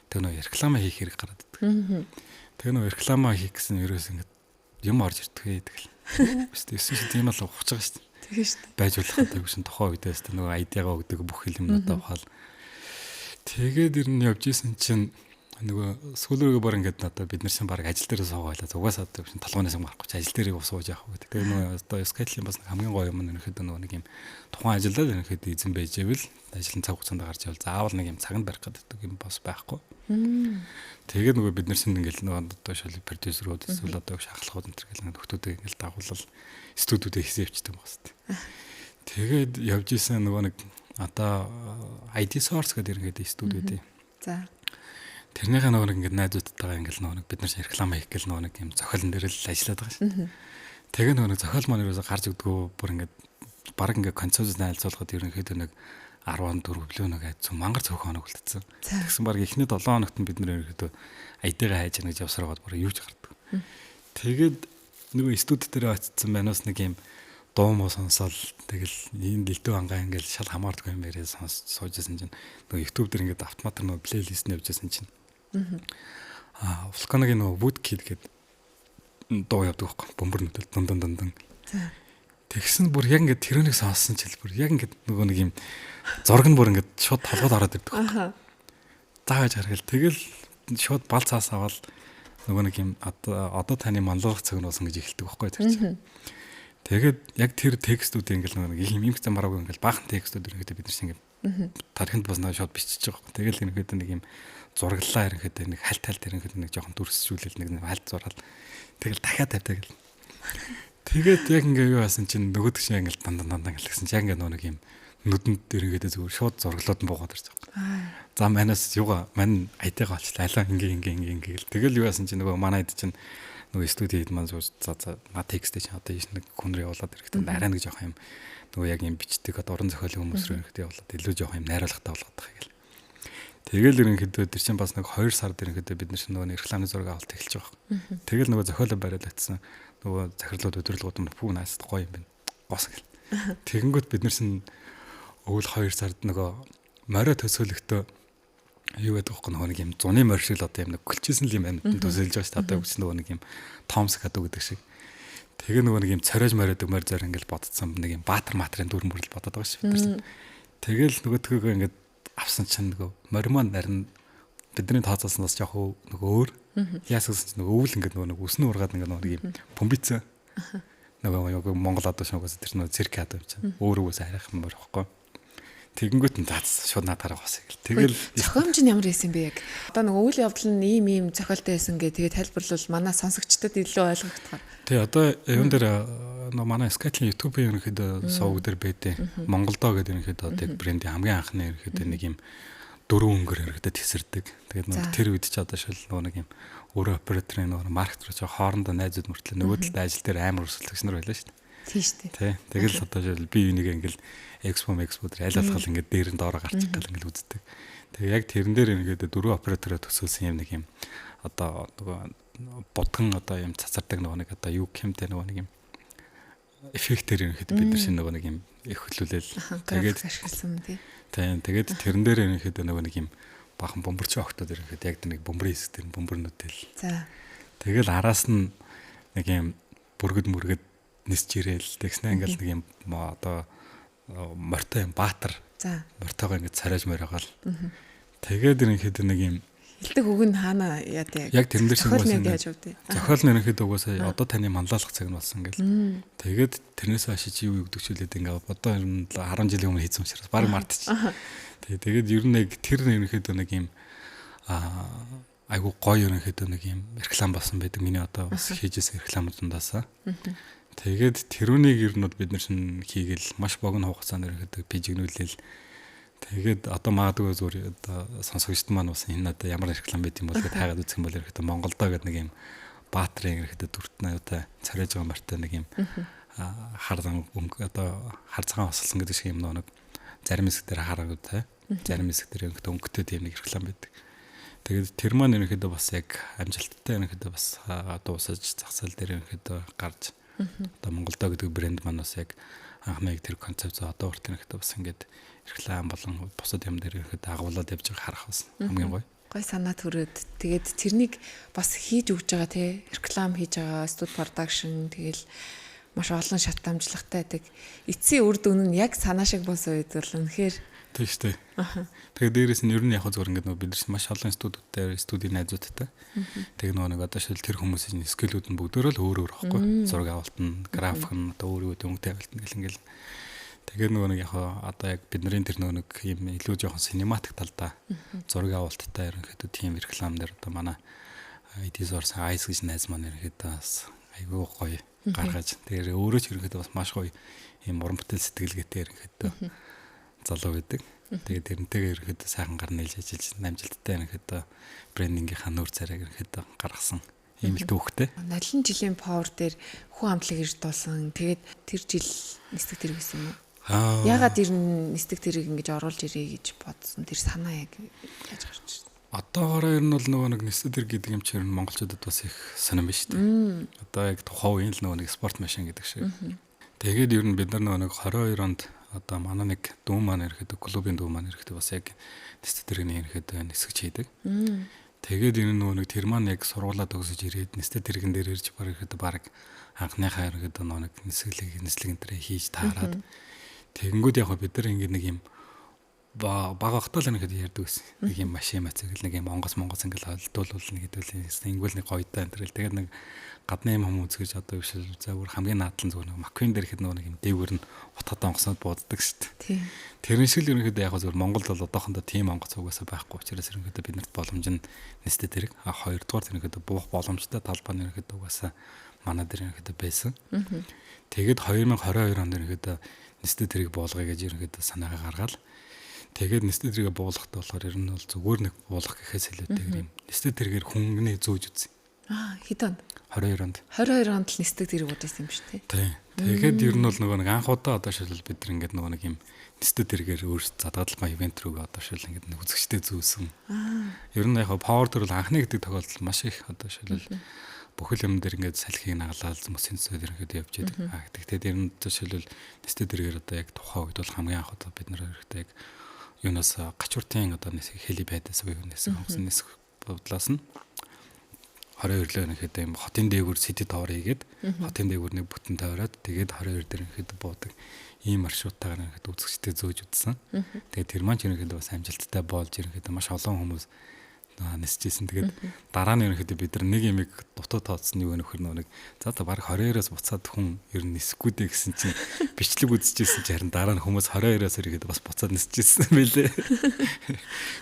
тэг нэг реклама хийх хэрэг гараад идэг. Тэг нэг реклама хийх гэсэн ерөөс ингэ юм орж ирдэг гэдэг л. Өстэй чи тийм л ухаж байгаа шүү дээ. Тэгээ шүү дээ. Байжуулах гэдэг чинь тухайн үедээс нөгөө айдиагаа өгдөг бүх юмнуудаа ухаал. Тэгээд ер нь явж исэн чинь нөгөө сүүлрүүгээ бүр ингээд одоо бид нарсын баг ажил дээр суугаалаа. Угаасаа одоо толгоонаас юм гарахгүй ажил дээр сууж явах гэдэг. Тэгээ нөгөө одоо Scale-ийн бас хамгийн гоё юм нь ерөнхийдөө нөгөө нэг юм тухайн ажилдаа ерөнхийдөө эзэн байж ивэл ажлын цаг хугацаанд гарч явал заавал нэг юм цагнд барих гэдэг юм бас байхгүй. Тэгээд нөгөө бид нарсын ингээд нөгөө одоо шал продюсерүүд эсвэл одоо шахалхууд энэ гэл нөхдүүдийг ингээд дагуулал студиудээ хийсэн явчихдаг байна шүү дээ. Тэгээд явж исэн нөгөө нэг одоо ID Source гэдэг ерөнхийдөө студиудээ. За тэрнийхээ нөгөө ингээд найзуудтайгаа ингээд нөгөө бид нар реклама хийх гэл нөгөө юм зохиолн дээр л ажиллаад байгаа шүү. Тэгээ нөгөө зохиол маань ерөөсө гарч өгдгөө бүр ингээд баг ингээд концепц найзуулахад ерөнхийдөө нэг 14 билүү нэг айдсан мангар цөөхөн хоног үлдсэн. Тэгсэн баг эхний 7 хоногт нь бид нэр ерөнхийдөө айдгаа хайж яана гэж явсараад бүр юуж гардаг. Тэгээд нөгөө студид дээр очсон байнаас нэг юм дуу муу сонсоол тэгэл энэ дэлтүү ангаа ингээд шал хамаардгүй юм яриа суужсэн чинь нөгөө YouTube дээр ингээд автоматар нөгөө плейлист нь явжсэн чинь Volcano-гийн нөгөө Woodkid гэдэг дуу явдаг байхгүй бөмбөр нүдэл дун. Тэгсэн бүр яг ингээд тэрнийг сонссон ч бүр яг ингээд нөгөө нэг юм зураг нь бүр ингээд шууд толгойд ороод ирдэг байхгүй. Зааж харгал тэгэл шууд бал цаас аваад нөгөө нэг юм одоо таны монолог цаг нь болсон гэж эхэлдэг байхгүй тэр чинь. Тэгээд яг тэр текстүүд ингээд нөгөө нэг юм хэм замаараагүй ингээд баахан текстүүд ерөнхийдөө бид нар шиг ингээд тархинд босноо шууд бичиж байгаа байхгүй. Тэгэл ерөнхийдөө нэг юм зураглалаа ерөнхийдөө нэг хальт ерөнхийдөө нэг жоохон дүрсжүүлэл нэг хальт зураад тэгэл дахиад тавьдаг л. Тэгээд яг ингээ юу басан чинь нөгөөдөг шиг ингээл дандан гэлсэн чинь яг ингээ нэг юм нүдэнд ерөнхийдөө зүгээр шууд зураглаад нь буугаад ирж байгаа. За манаас юугаа мань айдгаа олчлаа алаа ингээ л тэгэл юу басан чинь нөгөө манайд чинь нөгөө студид маань за ма тексттэй чинь одоо нэг хүн рүү явуулаад ирэхдээ дараа нэг жоох юм нөгөө яг юм бичдэг одоо уран зохиолын хүмүүс рүү ирэхдээ явуулаад илүү жоох юм найруулгатай болгоод байгаа гэл. Тэгэл ерөнхийдөө тэр чинь бас нэг 2 сард ерөнхийдөө бид нар чинь нөгөө рекламын зураг авалт эхэлж байгаа. Тэгэл нөгөө зохиолоо бариад атсан нөгөө захирлууд өдөрлгүүд нь пүү наас гоё юм байна. Гос гэл. Тэгэнгүүт бид нар чинь өвөл 2 сард нөгөө морио төсөөлөхдөө юу гэдэг вэ нөгөө нэг юм зуны морь шиг л одоо юм нэг гөлчсэн л юм амьд төсөөлж байгаа шүү дээ. Одоо үгс нөгөө нэг юм Томс гадуу гэдэг шиг. Тэгээ нөгөө нэг юм цоройж мориодаг морь зар ингээл бодцсон нэг юм баатар матрын дүрм бүрэл бодоод байгаа шүү дээ. Тэгэл нөгөөдгөө ингээд авсан чинь нөгөө морь маань нарийн бидний тооцоолсноос жоох нөгөө өөр яасгасан чинь нөгөө өвөл ингээд нөгөө үснэ ургаад ингээд нөгөө юм бомбицээ нөгөө Монгол одоо шоогоос тэр нөгөө цирк хаад юм чинь өөр өвөөс харих юм байхгүй. Тэгэнгүүт нь дац шууд надаараа госыг л. Тэгэл зохиомж нь ямар байсан бэ яг? Одоо нөгөө үйл явдал нь ийм зохиолтой байсан гэ тэгээ тайлбарлавал манай сонсогчдод илүү ойлгогдохоор. Тэгээ одоо юун дээр нөгөө манай Scale-ийн YouTube-ийн ерөнхийдөө сувг дээр байдیں۔ Монголдоо гэдэг ерөнхийдөө тэг брендийн хамгийн анхны ерөнхийдөө нэг юм дөрвөн өнгөр ерөнхийдөө тесэрдэг. Тэгээд нөгөө тэр үед ч одоо шил нөгөө нэг юм өөрөө операторын нөгөө маркетер ч хоорондоо найзууд мөртлөө нөгөө талд ажил дээр амар өрсөлдөгч нар байлаа шүү дээ. Тийм шүү дээ. Тий. Тэгэл одоо жишээл би энийг ингээл экспо дээр аль болох ингээд дээр нь доороо гарчих гал ингээл үздэг. Тэгээ яг тэрэн дээр ингээд дөрвөн оператороо төсөөлсөн юм нэг юм одоо нөгөө будган одоо юм цацардаг нөгөө нэг одоо юу гэмтэй нөгөө нэг юм эффектээр ерөнхийдөө бид нар шинэ нөгөө нэг юм их хөтлүүлэл тэгээд ашигласан тий. Тэгээд тэрэн дээр ерөнхийдөө нөгөө нэг юм бахан бөмбөрч огтод ерөнхийдөө яг нэг бөмбөрийн хэсэг дээр бөмбөрнүүдэл. За. Тэгэл араас нь нэг юм бүргэд нисж ирээл тэгснэ ингээл нэг юм одоо мортой юм баатар. За. Мортойгоо ингээд царайж моройгоол. Тэгээд ерөнхийдөө нэг юм хилдэг үг нь хаана яа тий. Яг тэрэн дээр шиг болсон яаж өвдөө. Зохиол нь ерөнхийдөө угаасаа одоо таны манлайлах цаг нь болсон ингээл. Тэгээд тэрнээс хойш чи юу өгдөгчлээд ингээд одоо ер нь 10 жилийн өмнө хийсэн учраас баг мартчих. Тэгээд ер нь яг тэр ерөнхийдөө нэг юм айгу гоё ерөнхийдөө нэг юм реклам болсон байдаг. Миний одоо бас хийжсэн рекламуудаас. Тэгээд тэрүүнийг ер нь бид нар шин хийгээл маш богино хугацаанд ерөнхийдөө пижигнүүлээл. Тэгээд одоо магадгүй зүгээр одоо сонсогчд маань бас энэ надад ямар реклам байт юм бол гэдээ хайгаад үзэх юм бол ерөөхдөө Монголдоо гэдэг нэг юм баатрын ерөөхдөө дүртэн аюутай царайж байгаа мартай нэг юм харзан одоо харцгаан осолсон гэдэг шиг юм нэг зарим хэсэг дээр хараагүй зарим хэсэг дээр ерөөхдөө өнгөтэй тийм нэг реклам байдаг. Тэгээд тэр маань ерөөхдөө бас яг амжилттай ерөөхдөө бас дуусаж зах зээл дээр ерөөхдөө гарч одоо Монголдоо гэдэг брэнд маань бас яг анхны тэр концепц одоо хүртэл ерөөхдөө бас ингээд реклам болон бусад юм дээр ихэд агуулад явж байгааг харах бас хамгийн гоё. Гой санаа төрөөд тэгээд тэрнийг бас хийж өгж байгаа те реклам хийж байгаа студ продакшн тэгэл маш олон шат амжлагтай байдаг. Эцсийн үр дүн нь яг санаа шиг болсон үед бол үнэхээр тийм шүү дээ. Тэгээд дээрээс нь ер нь яг зөвөр ингээд бид нар маш олон студийн найзуудтай. Тэгээд нэг одоо шил тэр хүмүүсийн скиллүүд нь бүгдөө л өөр байхгүй. Зураг авалт нь, график нь, одоо өөр өөр өнгөтэй авалт нь гэл ингээл. Тэгээд нэг яг одоо яг бидний тэр нэг юм илүү жоохон синематик талдаа зураг авалттай ерөнхийдөө тийм реклам дээр одоо манай IT-с Ice гэж найз маань ерөнхийдөө бас айгүй гоё гаргаж тэр өөрөө ч ерөнхийдөө бас маш гоё юм уран бүтээл сэтгэлгээтэй ерөнхийдөө залуу байдаг. Тэгээд тэрнтэйгээ ерөнхийдөө сайхан гар нийлж ажиллаж амжилттай ерөнхийдөө брендингийнхаа нүүр царайг ерөнхийдөө гаргасан ийм л төвхтэй. Налын жилийн Power дээр хүн амтлаг ирж дуулсан. Тэгээд тэр жил нисдэг тэр гэсэн юм уу? Ягаад ер нь нисдэг тэрийг ингэж оруулж ирээ гэж бодсон. Тэр санаа яг яаж гарч ирсэн? Одоогоор ер нь бол нөгөө нэг нисдэг тэр гэдэг юм чинь монголчуудад бас их сонирн биш үү? Одоо яг тухайн үеийн л нөгөө нэг спорт машин гэдэг шиг. Тэгээд ер нь бид нар нөгөө нэг 22 онд одоо манай нэг дүү маань ирэхэд клубын дүү маань ирэхэд бас яг нисдэг тэргийн ирэхэд нисгэж хийдэг. Тэгээд энэ нөгөө нэг тэр маань яг сургуулаа төгсөж ирээд нисдэг тэргэн дээр ирж ирэхэд баг анхныхаа ирэхэд нөгөө нэг нислэг энэ төр хийж таарад тэгэнгүүт яг бид нар ингэ нэг юм баг ахтал нэгэд ярьдаг гэсэн. Нэг юм машин мацэг нэг юм онгоц ингээл холдуулвал нэг хэдүүл ингүүл нэг гоётай энэ төр тэгээд нэг гадны юм хүмүүс гэж одоо биш зөвхөн хамгийн наадлан зөвхөн маквин дээр хэд нэг юм дээгүүр нь утгатай онгоцнод бууддаг шүү дээ. Тэрэн шиг л ерөнхийдөө яг зөвхөн Монголд бол одоохондоо тийм онгоц угаасаа байхгүй учраас ерөнхийдөө бид нарт боломж нь нэстэ тэрэг хоёрдугаар ерөнхийдөө буух боломжтой талбай нь ерөнхийдөө угаасаа манай дээр ерөнхийдөө байсан. Тэгээд 2022 онд ерөнхийдөө нэстэ тэрэг буулгая гэж ерөнхийдөө санаагаа гаргаад тэгээд нэстэ тэргээ буулгахдаа болохоор ер нь бол зүгээр нэг буулгах гэхээс илүүтэйгээр юм. Нэстэ тэргээр хөнгөний зөөж үзье. Хэд онд? 22 онд. 22 онд л нэстэг тэрэг удажсэн юм шүү дээ. Тийм. Тэгээд ер нь бол нөгөө нэг анх удаа одоо шилбэл бид нар ингээд нөгөө нэг юм нэстэ тэргээр өөрсд задгадлалмаа ивент рүү одоо шил ингээд нэг үзэгчтэй зөөсөн. Ер нь яг Power дээр бол анхны гэдэг тохиолдол маш их одоо шилбэл бүхэл юм дээр ингээд салхийг нагалаад мөсийн цэцүүд ерөнхийдөө явж байдаг. Тэгэхдээ ер нь жишээлбэл нэстэ тэргээр одоо яг тухайн үед бол хамгийн анх удаа бид нар ерөнхийдөө яг юунаас гачууртын одоо хели байдаас уу юунаас хөнгсөн нэсэх бодлоос нь 22 лөө нэхэд юм хотын дээгүүр сити товор хийгээд хотын дээгүүр нэг бүтэн тавиараад тэгээд 22 дээр нэхэд буудаг ийм маршрутаар нэхэд үзэгчтэй зөөж үзсэн. Тэгээд тэр маань ч ерөнхийдөө бас амжилттай болж ерөнхийдөө маш олон хүмүүс нисчихсэн. Тэгээд дараа нь ерөнхийдөө бид нар нэг юмыг дутуу тооцсон юу нөхөр нэг за баг 22-оос буцаад хүн ер нь нисэхгүй дээ гэсэн чинь бичлэг үзчихсэн чинь харин дараа нь хүмүүс 22-оос ерөнхийдөө бас буцаад нисчихсэн байлээ.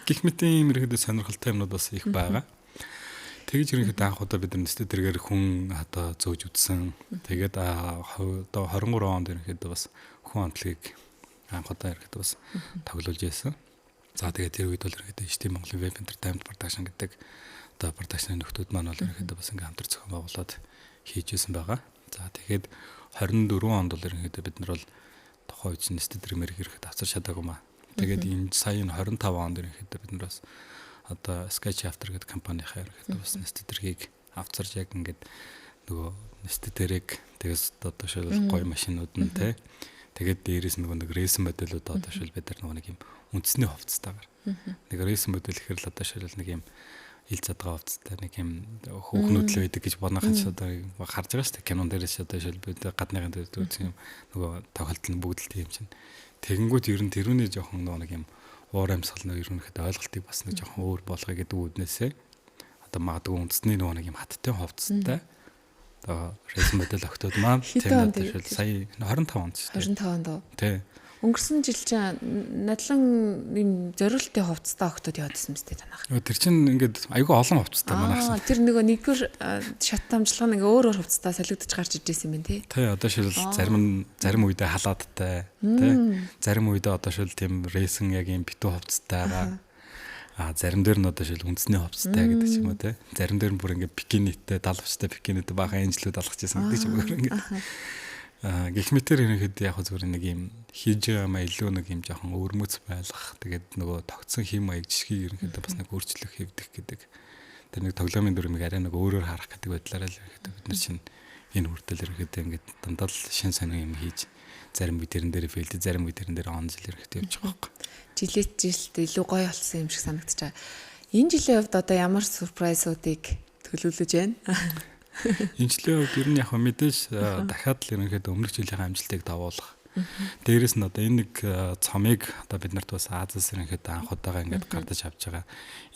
Гэх мэт ийм ерөнхийдөө сонирхолтой юмнууд бас их байгаа. Тэгж ерөнхийдөө анх удаа бид нар нэстэ тэргээр хүн одоо зөөж үзсэн. Тэгээд одоо 23 онд ерөнхийдөө бас хүн амтлагийг анх удаа ерөнхийдөө бас тоглуулж байсан. За тэгээд тэр үед бол ерөнхийдөө HT Mongolia Web Entertainment Production гэдэг одоо продакшны нөхдүүд маань бол ерөнхийдөө бас ингээм хамтар зохион байгуулад хийжсэн байгаа. За тэгээд 24 онд бол ерөнхийдөө бид нар бол тухайн үед нэстэ тэрмэр ирэхэд авчир чадаагүй маа. Тэгээд энэ саяны 25 онд ерөнхийдөө бид нар бас одоо Sketch After гэдэг компанийнхаа ерөнхийдөө бас нэстэ тэргийг авцарж яг ингээд нөгөө нэстэ тэрэг тэгээс одоо шил гоё машинууд нь те тэгээд дээрээс нөгөө нэг рейсэн модельүүд одоо шил бид нар нөгөө нэг юм үндэсний хувцастайгаар нэг рейсэн модель ихэр л одоо шил нэг юм ил задгаа хувцастай нэг юм хөөхнөдлөө байдаг гэж боднохын ч одоо харж байгаа шүү дээ. Кинон дээрээс одоо шилбэд гадныхын дээр үзсэн юм нөгөө тохиолдол нь бүгд л тийм чинь. Тэгэнгүүт ер нь тэрүүний жоохон нэг юм уур амьсгал нь ерөнхийдөө ойлголтыг бас нэг жоохон өөр болгоё гэдэг үүднээсээ одоо магадгүй үндэсний нэг юм хаттай хувцастай одоо рейс модель өгтөд маань тийм одоо сая 25 онд шүү дээ. 25 онд. Тий. Өнгөрсөн жил чинь надлан юм зориултын хувцастай өгтөд явдсан мэт танах. Тэр чинь ингээд айгүй олон хувцастай манайхсан. Тэр нөгөө нэгдүгээр шат дамжлага нэг өөр хувцастай солигдож гарч иржсэн юм тий. Тий, одоо шил зарим үедээ халаадтай тий. Зарим үедээ одоо шил тийм рейсэн яг юм битүү хувцастай байгаа. Зарим дээр нь одоо шил үндэсний хувцастай гэдэг ч юм уу тий. Зарим дээр нь бүр ингээд бикиниттэй, далавчтай бикиниттэй баахан энжлүүд алхажсэн гэдэг ч юм уу ингээд. Гэх мэтэр ерөнхийдөө яг зүгээр нэг юм хийж байгаа маа илүү нэг юм жоохон өрмөц байлгах. Тэгээд нөгөө тогтсон хим маяг жишгийг ерөнхийдөө бас нэг өөрчлөх хэвдэх гэдэг. Тэр нэг тоглоомын дүрмийг арай нэг өөрөөр харах гэдэг байдлаараа л ерөнхийдөө бид нар чинь энэ хүртэл ерөнхийдөө ингээд дандаа л шин сонин юм хийж зарим үедэрэн дээр фейлд, зарим үедэрэн дээр он жил ерөнхийдөө явж байгаа байхгүй. Жилээс жилд илүү гоё болсон юм шиг санагдаж байгаа. Энэ жилийн хувьд одоо ямар сюрпрайзуудыг төлөвлөж байна? Энэ жилийн хувьд ер нь яг мэдээж дахиад л ерөнхийдөө өмнөх жилийн амжилтыг давуулах. Дээрээс нь одоо энэ нэг цомыг одоо бид нарт бас Азиас ерөнхийдөө анх удаага ингээд гардаж авч байгаа.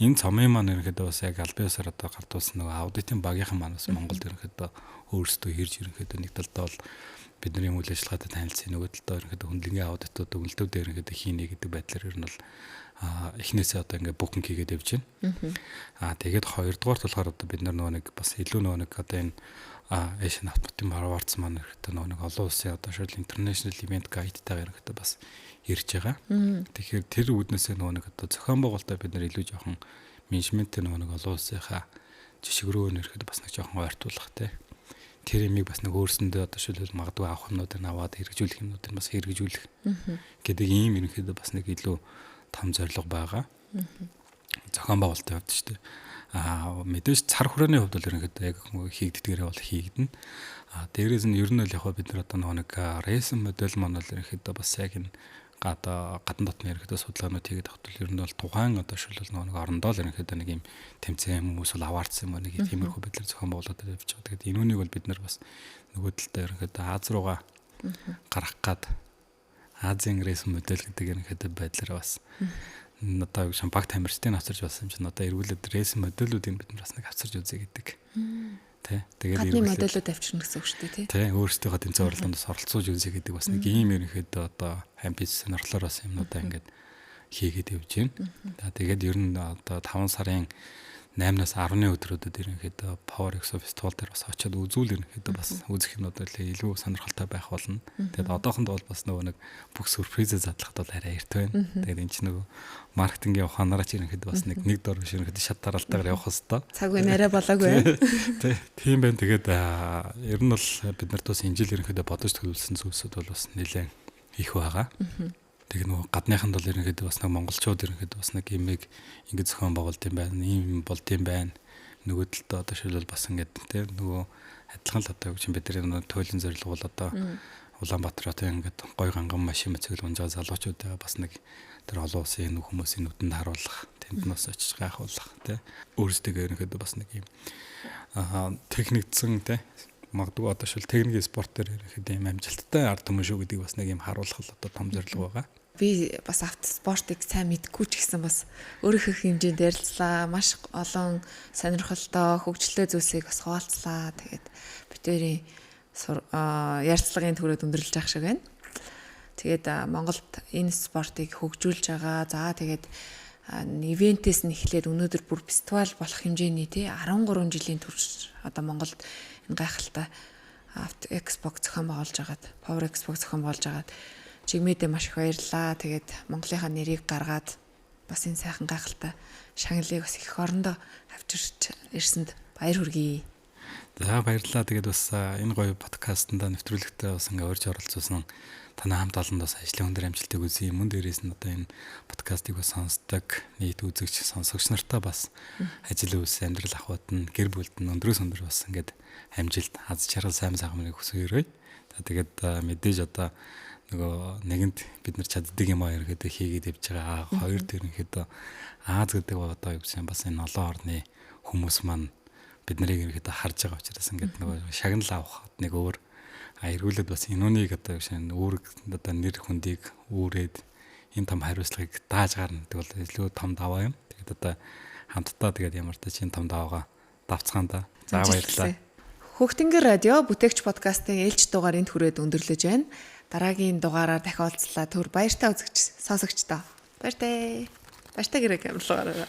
Энэ цомын маань ерөнхийдөө бас яг албан ёсоор одоо гардуулсан нөгөө аудитын багийнхан маань бас Монголд ерөнхийдөө өөрсдөө hirж ерөнхийдөө нэг талдаа бол бидний үйл ажиллагаатай танилцсан, нөгөө талдаа ерөнхийдөө хөндлөнгийн аудитууд өгнөлтүүд ерөнхийдөө хийнэ гэдэг байдлаар ер нь бол эхнээсээ одоо ингээд букинг хийгээд явж байна. Тэгээд хоёрдугаар болохоор одоо бид нар нөгөө нэг бас илүү нөгөө нэг одоо энэ Asian Automotive Awards маань ерөнхийдөө нөгөө нэг олон улсын одоо шил international event guide-тайгаар ерөнхийдөө бас ирж байгаа. Тэгэхээр тэр үүднээсээ нөгөө нэг одоо зохион байгуулалтаа бид нар илүү жоохон менежменттэй нөгөө нэг олон улсынхаа жишг рүү ерөнхийдөө бас нэг жоохон ойртуулах тий. Тэр имийг бас нэг өөрсөндөө одоо шилбэл магадгүй авах юмнуудыг аваад хэрэгжүүлэх юмнуудыг бас хэрэгжүүлэх гэдэг ийм ерөнхийдөө бас нэг илүү том зорилго байгаа. Зохион байгуулалтын хувьд шүү дээ. Мэдээж цар хүрээний хувьд бол ерөнхийдөө яг хийгддгээрээ бол хийгдэнэ. Дээрээс нь ер нь л яг бид нар одоо нэг рейсэн модель маань бол ерөнхийдөө бас яг энэ гадна дотны ерөнхийдөө судалгаанууд хийгээд автал ер нь бол тухайн одоо шилбэл нэг орондоо л ерөнхийдөө нэг юм тэмцээн хүмүүс бол аваарсан юм нэг тиймэрхүү байдлаар зохион байгуулалт явж байгаа. Тэгэхээр энүүнийг бол бид нар бас нөгөө талдаа ерөнхийдөө Аз руугаа гарах гад Азийн рейсэн модель гэдэг ерөнхийдөө байдлаар бас одоо шампагт тамирчдын авчирч болсон юм чинь одоо эргүүлээд рейсэн моделлуудыг бид нар бас нэг авчирч үзье гэдэг. Тэ. Тэгээд гадны модулууд авчирна гэсэн үг шүү дээ, тий. Тэ, өөрсдийнхөө тэмцээн уралдаанд оролцуулж үзье гэдэг бас нэг ийм ерөнхийдөө одоо амбиц сонирхлоор бас юмнуудаа ингээд хийгээд явж байна. Тэгээд ер нь одоо 5 сарын 8-аас 10-ны өдрүүдэд ерөнхийдөө Power Expo Festival дээр бас очиод үзүүл ерөнхийдөө бас үзэх юмнууд илүү сонирхолтой байх болно. Тэгээд одоохонд бол бас нөгөө нэг бүх сюрпризээ задлахад бол арай эрт байна. Тэгээд энэ чинь нөгөө маркетингийн ухаанаараа ч ерөнхийдөө бас нэг дор биш ерөнхийдөө шат дараалтаагаар явах хэвээр. Цаг үе нэрэ болоогүй. Тийм байна. Тэгээд ер нь бол бид нарт бас энэ жил ерөнхийдөө бодож төлөвлөсөн зүйлсүүд бол бас нэлээд их байгаа. Тэгээ нөгөө гадныханд бол ерөнхийдөө бас нэг монголчууд ерөнхийдөө бас нэг имийг ингэж зохион байгуулт юм байна. Ийм болд юм байна. Нөгөө талд одоо шилбэл бас ингээд тий нөгөө адилхан л одоо чинь бидний нөгөө туйлын зорилго бол одоо Улаанбаатар хотын ингээд гой ганган машин мэцэл унжаа залуучууд байгаа бас нэг тэр олон улсын хүмүүсийн нүдэнд харуулах, тэнд нас очиж гайхуулах тий өөрсдөө ерөнхийдөө бас нэг юм техникцэн тий магадгүй одоо шил техникийн спорт дээр ерөнхийдөө юм амжилттай ард түмэн шүү гэдгийг бас нэг юм харуулах л одоо том зорилго байгаа. Би бас автоспортыг сайн мэдгүй ч гэсэн бас өөрийнхөө хэмжээнд ярилцлаа. Маш олон сонирхолтой хөгжлөө зүйлсийг бас хуваалцлаа. Тэгээд битэрийн ярилцлагын төрөд өндөрлөж явах шиг байна. Тэгээд Монголд энэ спортыг хөгжүүлж байгаа. За тэгээд ивентээс нь эхлээд өнөөдөр бүр фестивал болох хэмжээний тий 13 жилийн турш одоо Монголд энэ гайхалтай Авто Экспо зохион байгуулж агаад Power Expo зохион байгуулж агаад чигмэдээ маш их баярлаа. Тэгээд Монголынхаа нэрийг гаргаад бас энэ сайхан гайхалтай шагналыг бас их орондоо авчирч ирсэнд баяр хүргэе. За баярлалаа. Тэгээд бас энэ гоё подкастнда нэвтрүүлэгтээ бас ингээ урьж оролцуулсан танай хамт олонд бас ажлын өндөр амжилтыг үзье. Мөн дээрээс нь одоо энэ подкастыг бас сонсдог нийт үзэгч сонсогч нартаа бас ажил үйлс амьдрал ахуйд нь гэр бүлд нь өндрөөс өндөр бас ингээд амжилт аз жаргал сайн сайхныг хүсгээрэй. Тэгээд мэдээж одоо нөгөө нэгэнд бид нар чаддаг юм аа ерөөдөө хийгээд явж байгаа. Хоёр дээр ихэд Аз гэдэг одоо юу гэсэн бас энэ олон орны хүмүүс маань бид нарыг ирэхэд харж байгаа учраас ингээд нөгөө шагнал авах нэг өөр эргүүлээд бас энүүнийг одоо шинэ үүрэг одоо нэр хүндийг үүрээд энэ том хариуцлагыг дааж гарна гэдэг бол илүү том даваа юм. Тэгээд одоо хамтдаа тэгээд ямар ч чинь том даваагаа давцгаанда. За баярлалаа. Хүүхдийн радио бүтээгч подкастын ээлж дугаар энд хүрээд өндөрлөж байна. Дараагийн дугаараар дахин уулзлаа. Түр баяртай үзэгч сонсогчдоо. Баяртай. Баяртай гэрэг амлуугаараа.